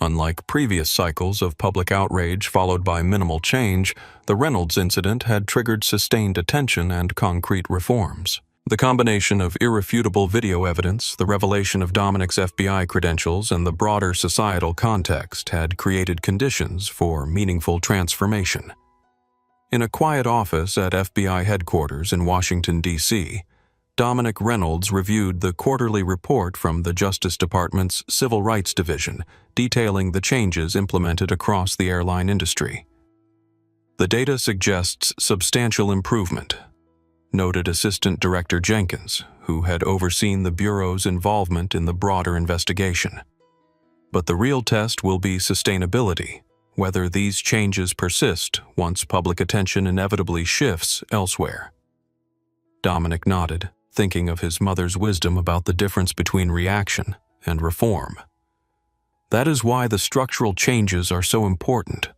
Unlike previous cycles of public outrage followed by minimal change, the Reynolds incident had triggered sustained attention and concrete reforms. The combination of irrefutable video evidence, the revelation of Dominic's FBI credentials, and the broader societal context had created conditions for meaningful transformation. In a quiet office at FBI headquarters in Washington, D.C., Dominic Reynolds reviewed the quarterly report from the Justice Department's Civil Rights Division, detailing the changes implemented across the airline industry. The data suggests substantial improvement, noted Assistant Director Jenkins, who had overseen the Bureau's involvement in the broader investigation. But the real test will be sustainability, whether these changes persist once public attention inevitably shifts elsewhere. Dominic nodded, thinking of his mother's wisdom about the difference between reaction and reform. That is why the structural changes are so important.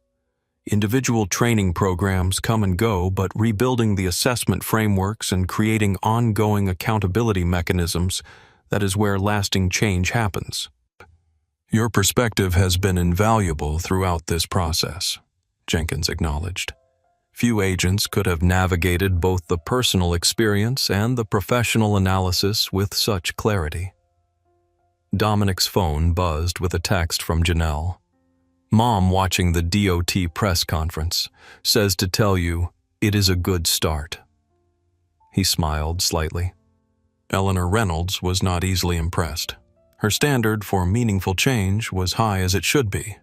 Individual training programs come and go, but rebuilding the assessment frameworks and creating ongoing accountability mechanisms, that is where lasting change happens. Your perspective has been invaluable throughout this process, Jenkins acknowledged. Few agents could have navigated both the personal experience and the professional analysis with such clarity. Dominic's phone buzzed with a text from Janelle. Mom, watching the DOT press conference, says to tell you it is a good start. He smiled slightly. Eleanor Reynolds was not easily impressed. Her standard for meaningful change was high as it should be.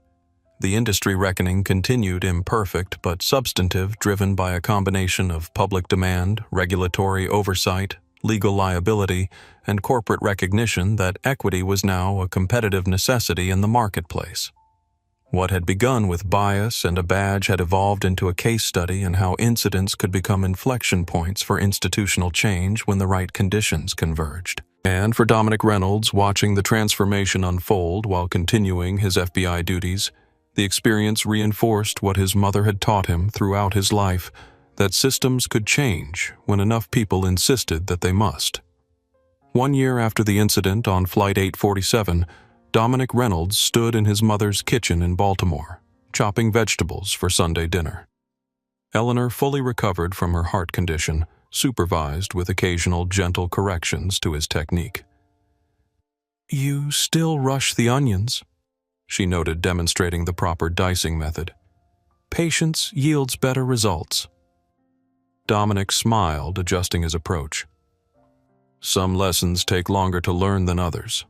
The industry reckoning continued imperfect but substantive, driven by a combination of public demand, regulatory oversight, legal liability, and corporate recognition that equity was now a competitive necessity in the marketplace. What had begun with bias and a badge had evolved into a case study in how incidents could become inflection points for institutional change when the right conditions converged. And for Dominic Reynolds, watching the transformation unfold while continuing his FBI duties, the experience reinforced what his mother had taught him throughout his life, that systems could change when enough people insisted that they must. 1 year after the incident on Flight 847, Dominic Reynolds stood in his mother's kitchen in Baltimore, chopping vegetables for Sunday dinner. Eleanor, fully recovered from her heart condition, supervised with occasional gentle corrections to his technique. "You still rush the onions," she noted, demonstrating the proper dicing method. "Patience yields better results." Dominic smiled, adjusting his approach. "Some lessons take longer to learn than others."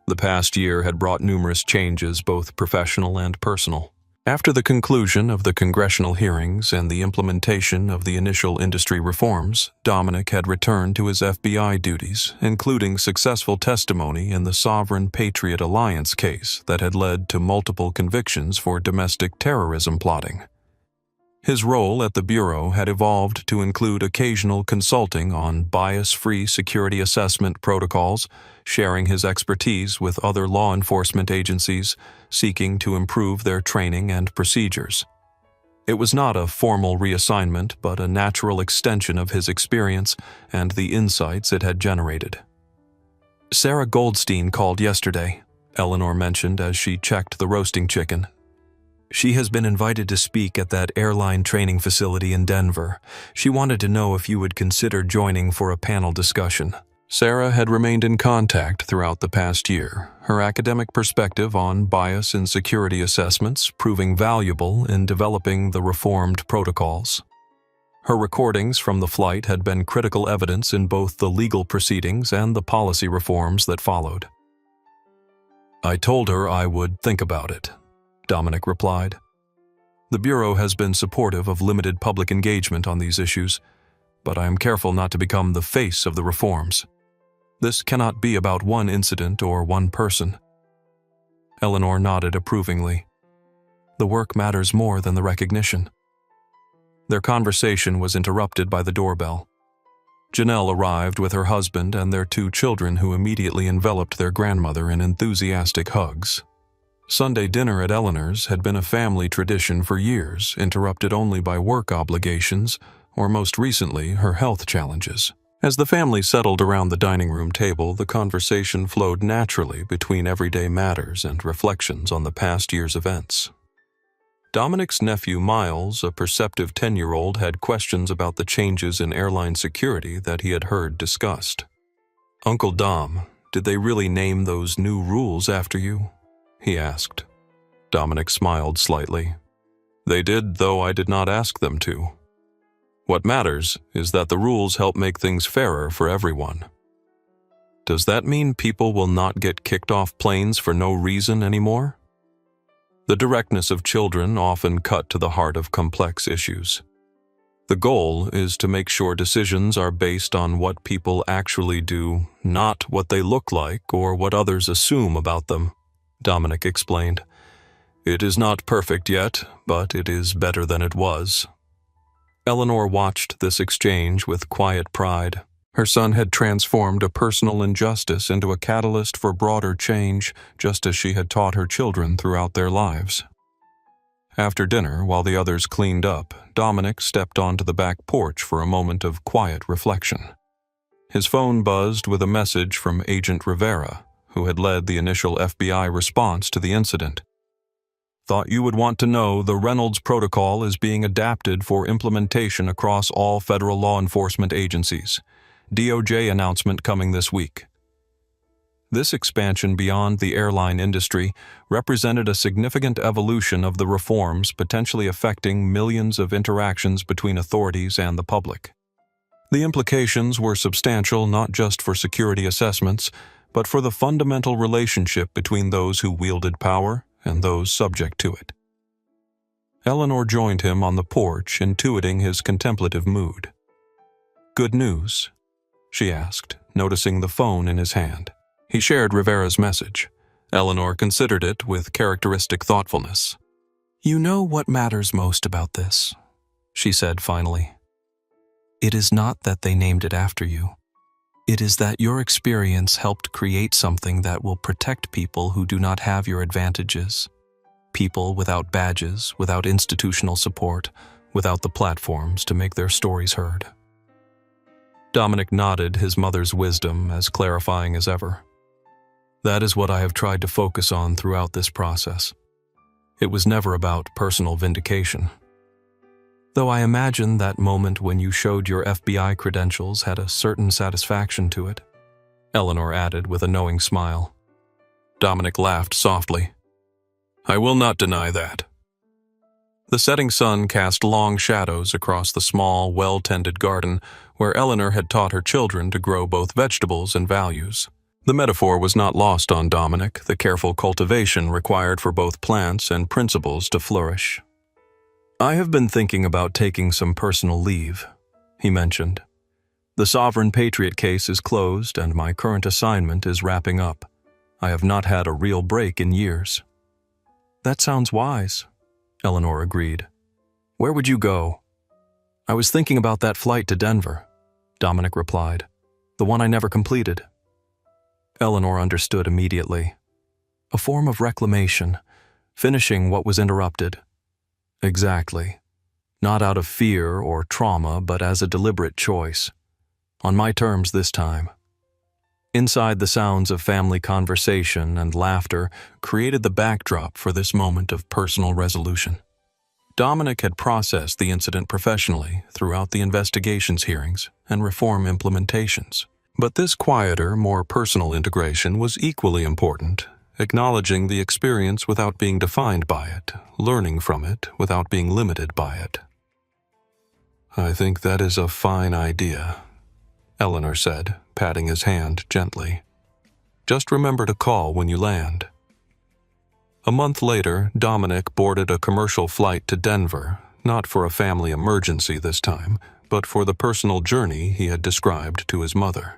The past year had brought numerous changes, both professional and personal. After the conclusion of the congressional hearings and the implementation of the initial industry reforms, Dominic had returned to his FBI duties, including successful testimony in the Sovereign Patriot Alliance case that had led to multiple convictions for domestic terrorism plotting. His role at the Bureau had evolved to include occasional consulting on bias-free security assessment protocols, sharing his expertise with other law enforcement agencies seeking to improve their training and procedures. It was not a formal reassignment, but a natural extension of his experience and the insights it had generated. "Sarah Goldstein called yesterday," Eleanor mentioned as she checked the roasting chicken. "She has been invited to speak at that airline training facility in Denver. She wanted to know if you would consider joining for a panel discussion." Sarah had remained in contact throughout the past year, her academic perspective on bias in security assessments proving valuable in developing the reformed protocols. Her recordings from the flight had been critical evidence in both the legal proceedings and the policy reforms that followed. "I told her I would think about it," Dominic replied. "The Bureau has been supportive of limited public engagement on these issues, but I am careful not to become the face of the reforms. This cannot be about one incident or one person." Eleanor nodded approvingly. The work matters more than the recognition. Their conversation was interrupted by the doorbell. Janelle arrived with her husband and their 2 children, who immediately enveloped their grandmother in enthusiastic hugs. Sunday dinner at Eleanor's had been a family tradition for years, interrupted only by work obligations or, most recently, her health challenges. As the family settled around the dining room table, the conversation flowed naturally between everyday matters and reflections on the past year's events. Dominic's nephew Miles, a perceptive 10-year-old, had questions about the changes in airline security that he had heard discussed. "Uncle Dom, did they really name those new rules after you?" he asked. Dominic smiled slightly. "They did, though I did not ask them to. What matters is that the rules help make things fairer for everyone." "Does that mean people will not get kicked off planes for no reason anymore?" The directness of children often cut to the heart of complex issues. The goal is to make sure decisions are based on what people actually do, not what they look like or what others assume about them, Dominic explained. "It is not perfect yet, but it is better than it was." Eleanor watched this exchange with quiet pride. Her son had transformed a personal injustice into a catalyst for broader change, just as she had taught her children throughout their lives. After dinner, while the others cleaned up, Dominic stepped onto the back porch for a moment of quiet reflection. His phone buzzed with a message from Agent Rivera, who had led the initial FBI response to the incident. "Thought you would want to know the Reynolds Protocol is being adapted for implementation across all federal law enforcement agencies. DOJ announcement coming this week." This expansion beyond the airline industry represented a significant evolution of the reforms potentially affecting millions of interactions between authorities and the public. The implications were substantial not just for security assessments, but for the fundamental relationship between those who wielded power and those subject to it. Eleanor joined him on the porch, intuiting his contemplative mood. "Good news?" she asked, noticing the phone in his hand. He shared Rivera's message. Eleanor considered it with characteristic thoughtfulness. "You know what matters most about this," she said finally. "It is not that they named it after you. It is that your experience helped create something that will protect people who do not have your advantages. People without badges, without institutional support, without the platforms to make their stories heard." Dominic nodded, his mother's wisdom as clarifying as ever. "That is what I have tried to focus on throughout this process. It was never about personal vindication. Though I imagine that moment when you showed your FBI credentials had a certain satisfaction to it," Eleanor added with a knowing smile. Dominic laughed softly. "I will not deny that." The setting sun cast long shadows across the small, well-tended garden where Eleanor had taught her children to grow both vegetables and values. The metaphor was not lost on Dominic, the careful cultivation required for both plants and principles to flourish. "I have been thinking about taking some personal leave," he mentioned. "The Sovereign Patriot case is closed and my current assignment is wrapping up. I have not had a real break in years." "That sounds wise," Eleanor agreed. "Where would you go?" "I was thinking about that flight to Denver," Dominic replied. "The one I never completed." Eleanor understood immediately. A form of reclamation, finishing what was interrupted. Exactly. Not out of fear or trauma, but as a deliberate choice. On my terms this time. Inside, the sounds of family conversation and laughter created the backdrop for this moment of personal resolution. Dominic had processed the incident professionally throughout the investigations hearings and reform implementations. But this quieter, more personal integration was equally important, acknowledging the experience without being defined by it, learning from it without being limited by it. "I think that is a fine idea," Eleanor said, patting his hand gently. "Just remember to call when you land." A month later, Dominic boarded a commercial flight to Denver, not for a family emergency this time, but for the personal journey he had described to his mother.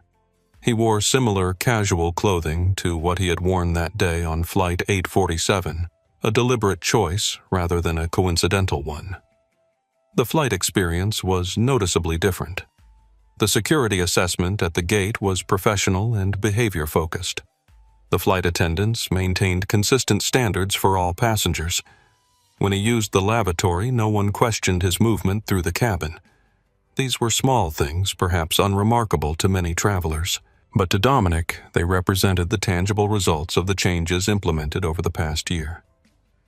He wore similar casual clothing to what he had worn that day on Flight 847, a deliberate choice rather than a coincidental one. The flight experience was noticeably different. The security assessment at the gate was professional and behavior-focused. The flight attendants maintained consistent standards for all passengers. When he used the lavatory, no one questioned his movement through the cabin. These were small things, perhaps unremarkable to many travelers. But to Dominic, they represented the tangible results of the changes implemented over the past year.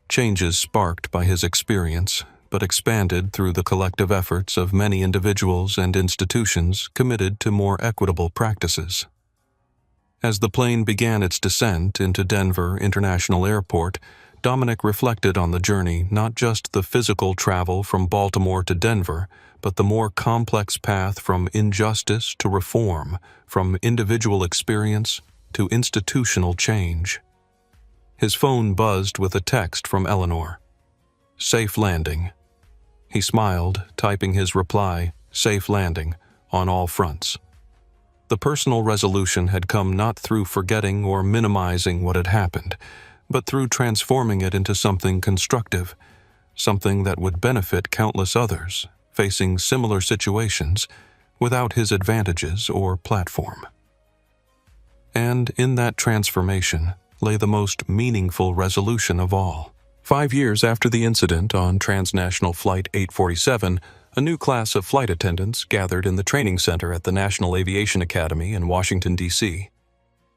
Changes sparked by his experience, but expanded through the collective efforts of many individuals and institutions committed to more equitable practices. As the plane began its descent into Denver International Airport, Dominic reflected on the journey, not just the physical travel from Baltimore to Denver, but the more complex path from injustice to reform, from individual experience to institutional change. His phone buzzed with a text from Eleanor. "Safe landing." He smiled, typing his reply, "Safe landing," on all fronts. The personal resolution had come not through forgetting or minimizing what had happened, but through transforming it into something constructive, something that would benefit countless others facing similar situations without his advantages or platform. And in that transformation lay the most meaningful resolution of all. 5 years after the incident on transnational Flight 847, a new class of flight attendants gathered in the training center at the National Aviation Academy in Washington, D.C.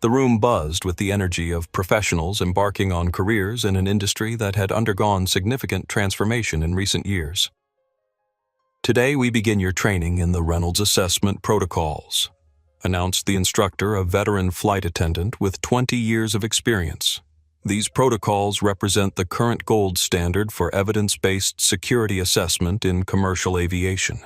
The room buzzed with the energy of professionals embarking on careers in an industry that had undergone significant transformation in recent years. "Today we begin your training in the Reynolds Assessment Protocols," announced the instructor, a veteran flight attendant with 20 years of experience. These protocols represent the current gold standard for evidence-based security assessment in commercial aviation.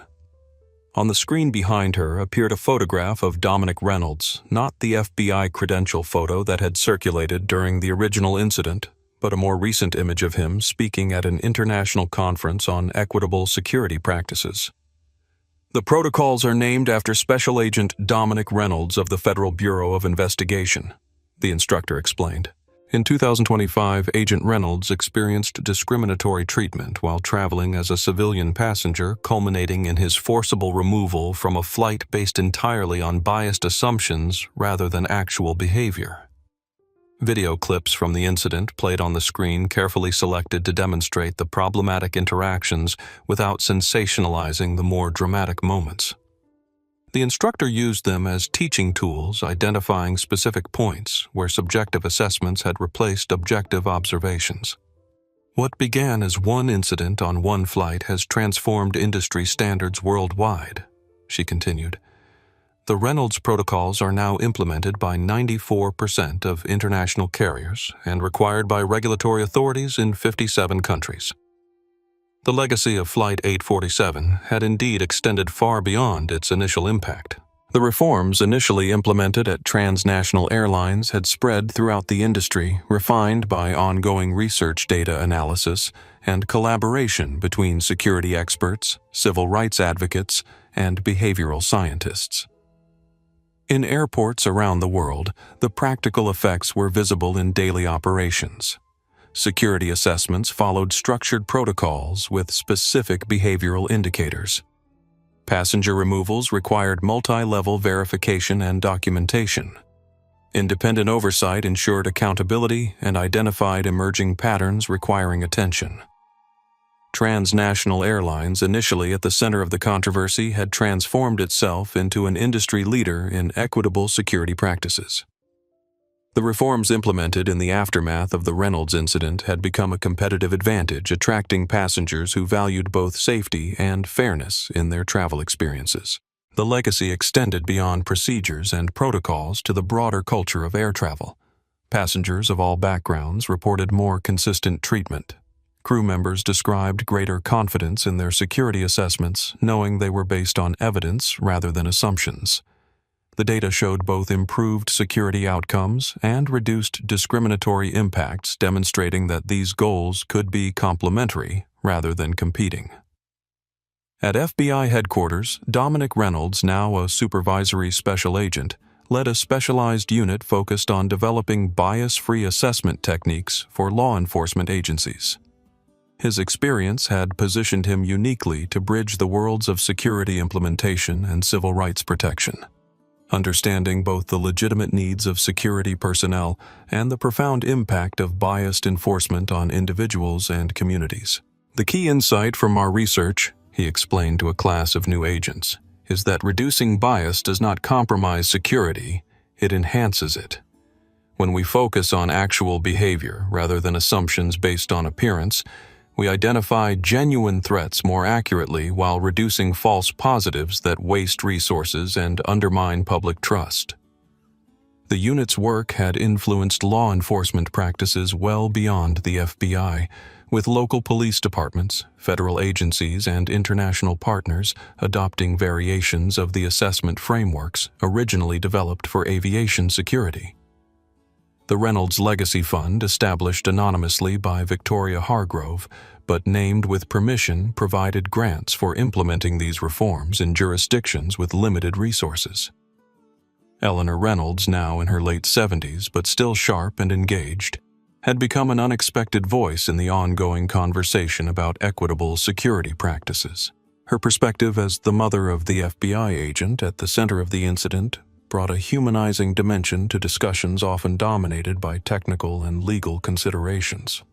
On the screen behind her appeared a photograph of Dominic Reynolds, not the FBI credential photo that had circulated during the original incident, but a more recent image of him speaking at an international conference on equitable security practices. The protocols are named after Special Agent Dominic Reynolds of the Federal Bureau of Investigation, the instructor explained. In 2025, Agent Reynolds experienced discriminatory treatment while traveling as a civilian passenger, culminating in his forcible removal from a flight based entirely on biased assumptions rather than actual behavior. Video clips from the incident played on the screen, carefully selected to demonstrate the problematic interactions without sensationalizing the more dramatic moments. The instructor used them as teaching tools, identifying specific points where subjective assessments had replaced objective observations. What began as one incident on one flight has transformed industry standards worldwide, she continued. The Reynolds protocols are now implemented by 94% of international carriers and required by regulatory authorities in 57 countries. The legacy of Flight 847 had indeed extended far beyond its initial impact. The reforms initially implemented at transnational airlines had spread throughout the industry, refined by ongoing research data analysis and collaboration between security experts, civil rights advocates, and behavioral scientists. In airports around the world, the practical effects were visible in daily operations. Security assessments followed structured protocols with specific behavioral indicators. Passenger removals required multi-level verification and documentation. Independent oversight ensured accountability and identified emerging patterns requiring attention. Transnational airlines, initially at the center of the controversy, had transformed itself into an industry leader in equitable security practices. The reforms implemented in the aftermath of the Reynolds incident had become a competitive advantage, attracting passengers who valued both safety and fairness in their travel experiences. The legacy extended beyond procedures and protocols to the broader culture of air travel. Passengers of all backgrounds reported more consistent treatment. Crew members described greater confidence in their security assessments, knowing they were based on evidence rather than assumptions. The data showed both improved security outcomes and reduced discriminatory impacts, demonstrating that these goals could be complementary rather than competing. At FBI headquarters, Dominic Reynolds, now a supervisory special agent, led a specialized unit focused on developing bias-free assessment techniques for law enforcement agencies. His experience had positioned him uniquely to bridge the worlds of security implementation and civil rights protection, understanding both the legitimate needs of security personnel and the profound impact of biased enforcement on individuals and communities. The key insight from our research, he explained to a class of new agents, is that reducing bias does not compromise security, it enhances it. When we focus on actual behavior rather than assumptions based on appearance, we identify genuine threats more accurately while reducing false positives that waste resources and undermine public trust. The unit's work had influenced law enforcement practices well beyond the FBI, with local police departments, federal agencies, and international partners adopting variations of the assessment frameworks originally developed for aviation security. The Reynolds Legacy Fund, established anonymously by Victoria Hargrove, but named with permission, provided grants for implementing these reforms in jurisdictions with limited resources. Eleanor Reynolds, now in her late 70s but still sharp and engaged, had become an unexpected voice in the ongoing conversation about equitable security practices. Her perspective as the mother of the FBI agent at the center of the incident brought a humanizing dimension to discussions often dominated by technical and legal considerations.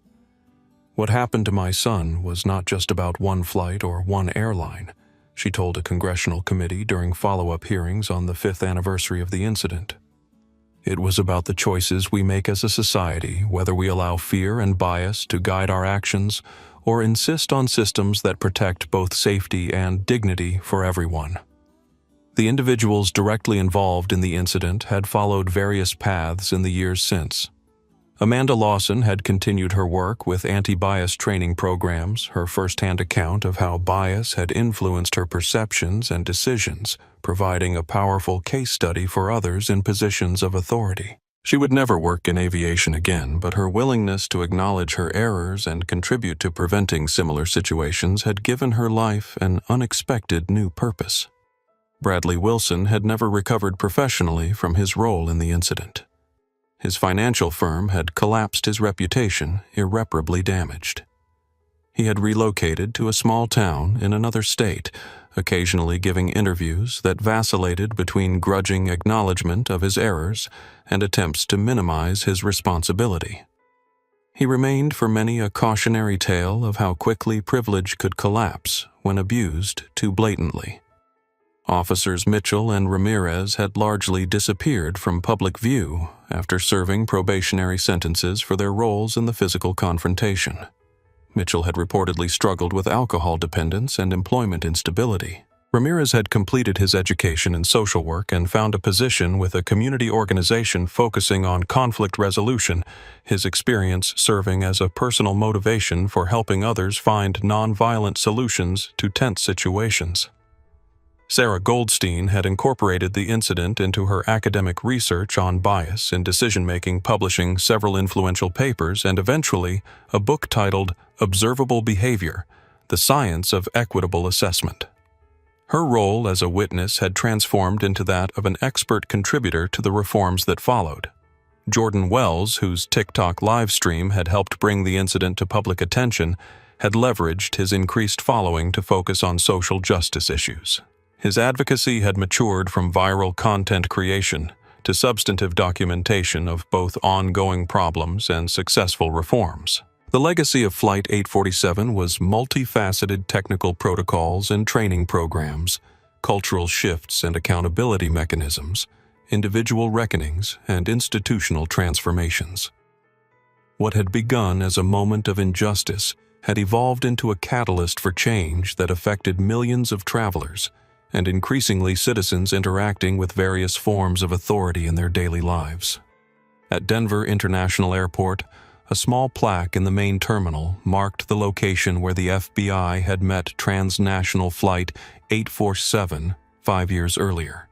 What happened to my son was not just about one flight or one airline, she told a congressional committee during follow-up hearings on the 5th anniversary of the incident. It was about the choices we make as a society, whether we allow fear and bias to guide our actions or insist on systems that protect both safety and dignity for everyone. The individuals directly involved in the incident had followed various paths in the years since. Amanda Lawson had continued her work with anti-bias training programs, her first-hand account of how bias had influenced her perceptions and decisions, providing a powerful case study for others in positions of authority. She would never work in aviation again, but her willingness to acknowledge her errors and contribute to preventing similar situations had given her life an unexpected new purpose. Bradley Wilson had never recovered professionally from his role in the incident. His financial firm had collapsed, his reputation irreparably damaged. He had relocated to a small town in another state, occasionally giving interviews that vacillated between grudging acknowledgement of his errors and attempts to minimize his responsibility. He remained for many a cautionary tale of how quickly privilege could collapse when abused too blatantly. Officers Mitchell and Ramirez had largely disappeared from public view after serving probationary sentences for their roles in the physical confrontation. Mitchell had reportedly struggled with alcohol dependence and employment instability. Ramirez had completed his education in social work and found a position with a community organization focusing on conflict resolution, his experience serving as a personal motivation for helping others find nonviolent solutions to tense situations. Sarah Goldstein had incorporated the incident into her academic research on bias in decision-making, publishing several influential papers and eventually a book titled Observable Behavior: The Science of Equitable Assessment. Her role as a witness had transformed into that of an expert contributor to the reforms that followed. Jordan Wells, whose TikTok live stream had helped bring the incident to public attention, had leveraged his increased following to focus on social justice issues. His advocacy had matured from viral content creation to substantive documentation of both ongoing problems and successful reforms. The legacy of Flight 847 was multifaceted technical protocols and training programs, cultural shifts and accountability mechanisms, individual reckonings, and institutional transformations. What had begun as a moment of injustice had evolved into a catalyst for change that affected millions of travelers and increasingly citizens interacting with various forms of authority in their daily lives. At Denver International Airport, a small plaque in the main terminal marked the location where the FBI had met transnational Flight 847 5 years earlier.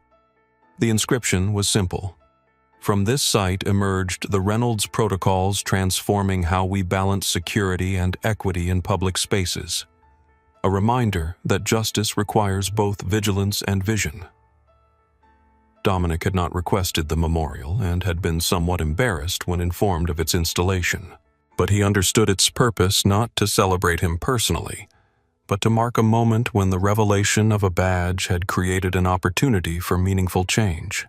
The inscription was simple. From this site emerged the Reynolds Protocols transforming how we balance security and equity in public spaces. A reminder that justice requires both vigilance and vision. Dominic had not requested the memorial and had been somewhat embarrassed when informed of its installation, but he understood its purpose not to celebrate him personally, but to mark a moment when the revelation of a badge had created an opportunity for meaningful change.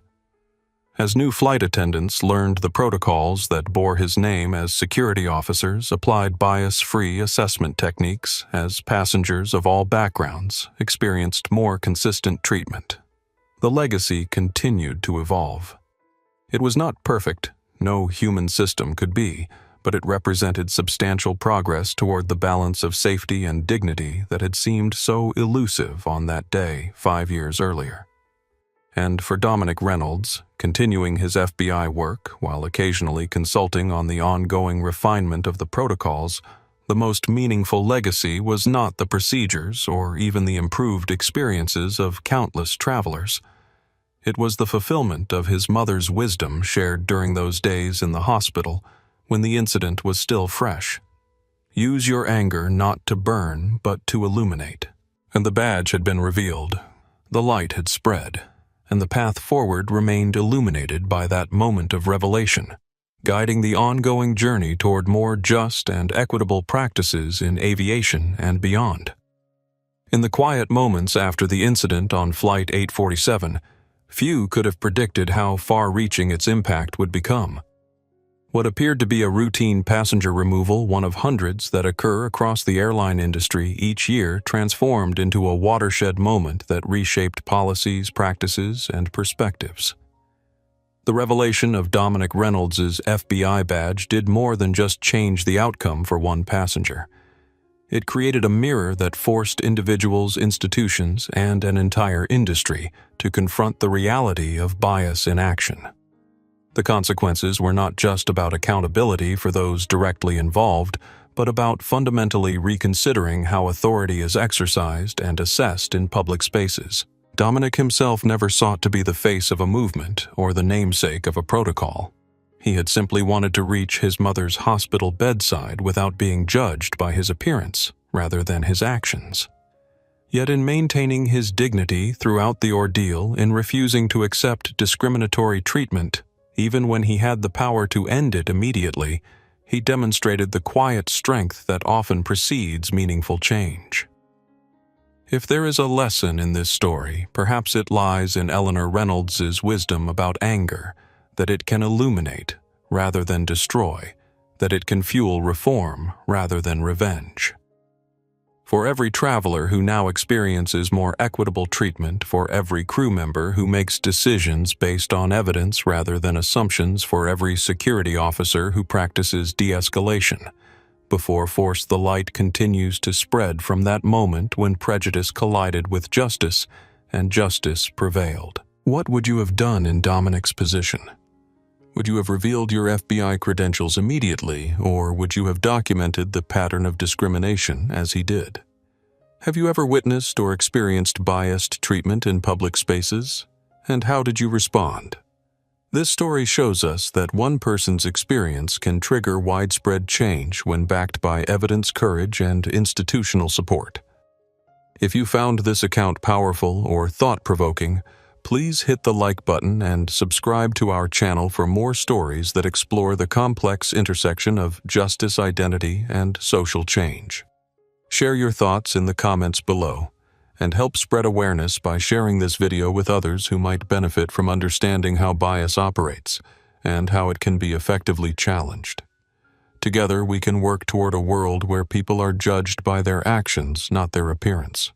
As new flight attendants learned the protocols that bore his name as security officers applied bias-free assessment techniques, as passengers of all backgrounds experienced more consistent treatment. The legacy continued to evolve. It was not perfect, no human system could be, but it represented substantial progress toward the balance of safety and dignity that had seemed so elusive on that day 5 years earlier. And for Dominic Reynolds, continuing his FBI work while occasionally consulting on the ongoing refinement of the protocols, the most meaningful legacy was not the procedures or even the improved experiences of countless travelers. It was the fulfillment of his mother's wisdom shared during those days in the hospital when the incident was still fresh. Use your anger not to burn, but to illuminate. And the badge had been revealed. The light had spread, and the path forward remained illuminated by that moment of revelation, guiding the ongoing journey toward more just and equitable practices in aviation and beyond. In the quiet moments after the incident on Flight 847, few could have predicted how far-reaching its impact would become. What appeared to be a routine passenger removal, one of hundreds that occur across the airline industry each year, transformed into a watershed moment that reshaped policies, practices, and perspectives. The revelation of Dominic Reynolds' FBI badge did more than just change the outcome for one passenger. It created a mirror that forced individuals, institutions, and an entire industry to confront the reality of bias in action. The consequences were not just about accountability for those directly involved, but about fundamentally reconsidering how authority is exercised and assessed in public spaces. Dominic himself never sought to be the face of a movement or the namesake of a protocol. He had simply wanted to reach his mother's hospital bedside without being judged by his appearance, rather than his actions. Yet in maintaining his dignity throughout the ordeal, in refusing to accept discriminatory treatment, even when he had the power to end it immediately, he demonstrated the quiet strength that often precedes meaningful change. If there is a lesson in this story, perhaps it lies in Eleanor Reynolds's wisdom about anger, that it can illuminate rather than destroy, that it can fuel reform rather than revenge. For every traveler who now experiences more equitable treatment, for every crew member who makes decisions based on evidence rather than assumptions, for every security officer who practices de-escalation, before force the light continues to spread from that moment when prejudice collided with justice and justice prevailed. What would you have done in Dominic's position? Would you have revealed your FBI credentials immediately, or would you have documented the pattern of discrimination as he did? Have you ever witnessed or experienced biased treatment in public spaces? And how did you respond? This story shows us that one person's experience can trigger widespread change when backed by evidence, courage, and institutional support. If you found this account powerful or thought-provoking, please hit the like button and subscribe to our channel for more stories that explore the complex intersection of justice, identity, and social change. Share your thoughts in the comments below, and help spread awareness by sharing this video with others who might benefit from understanding how bias operates and how it can be effectively challenged. Together, we can work toward a world where people are judged by their actions, not their appearance.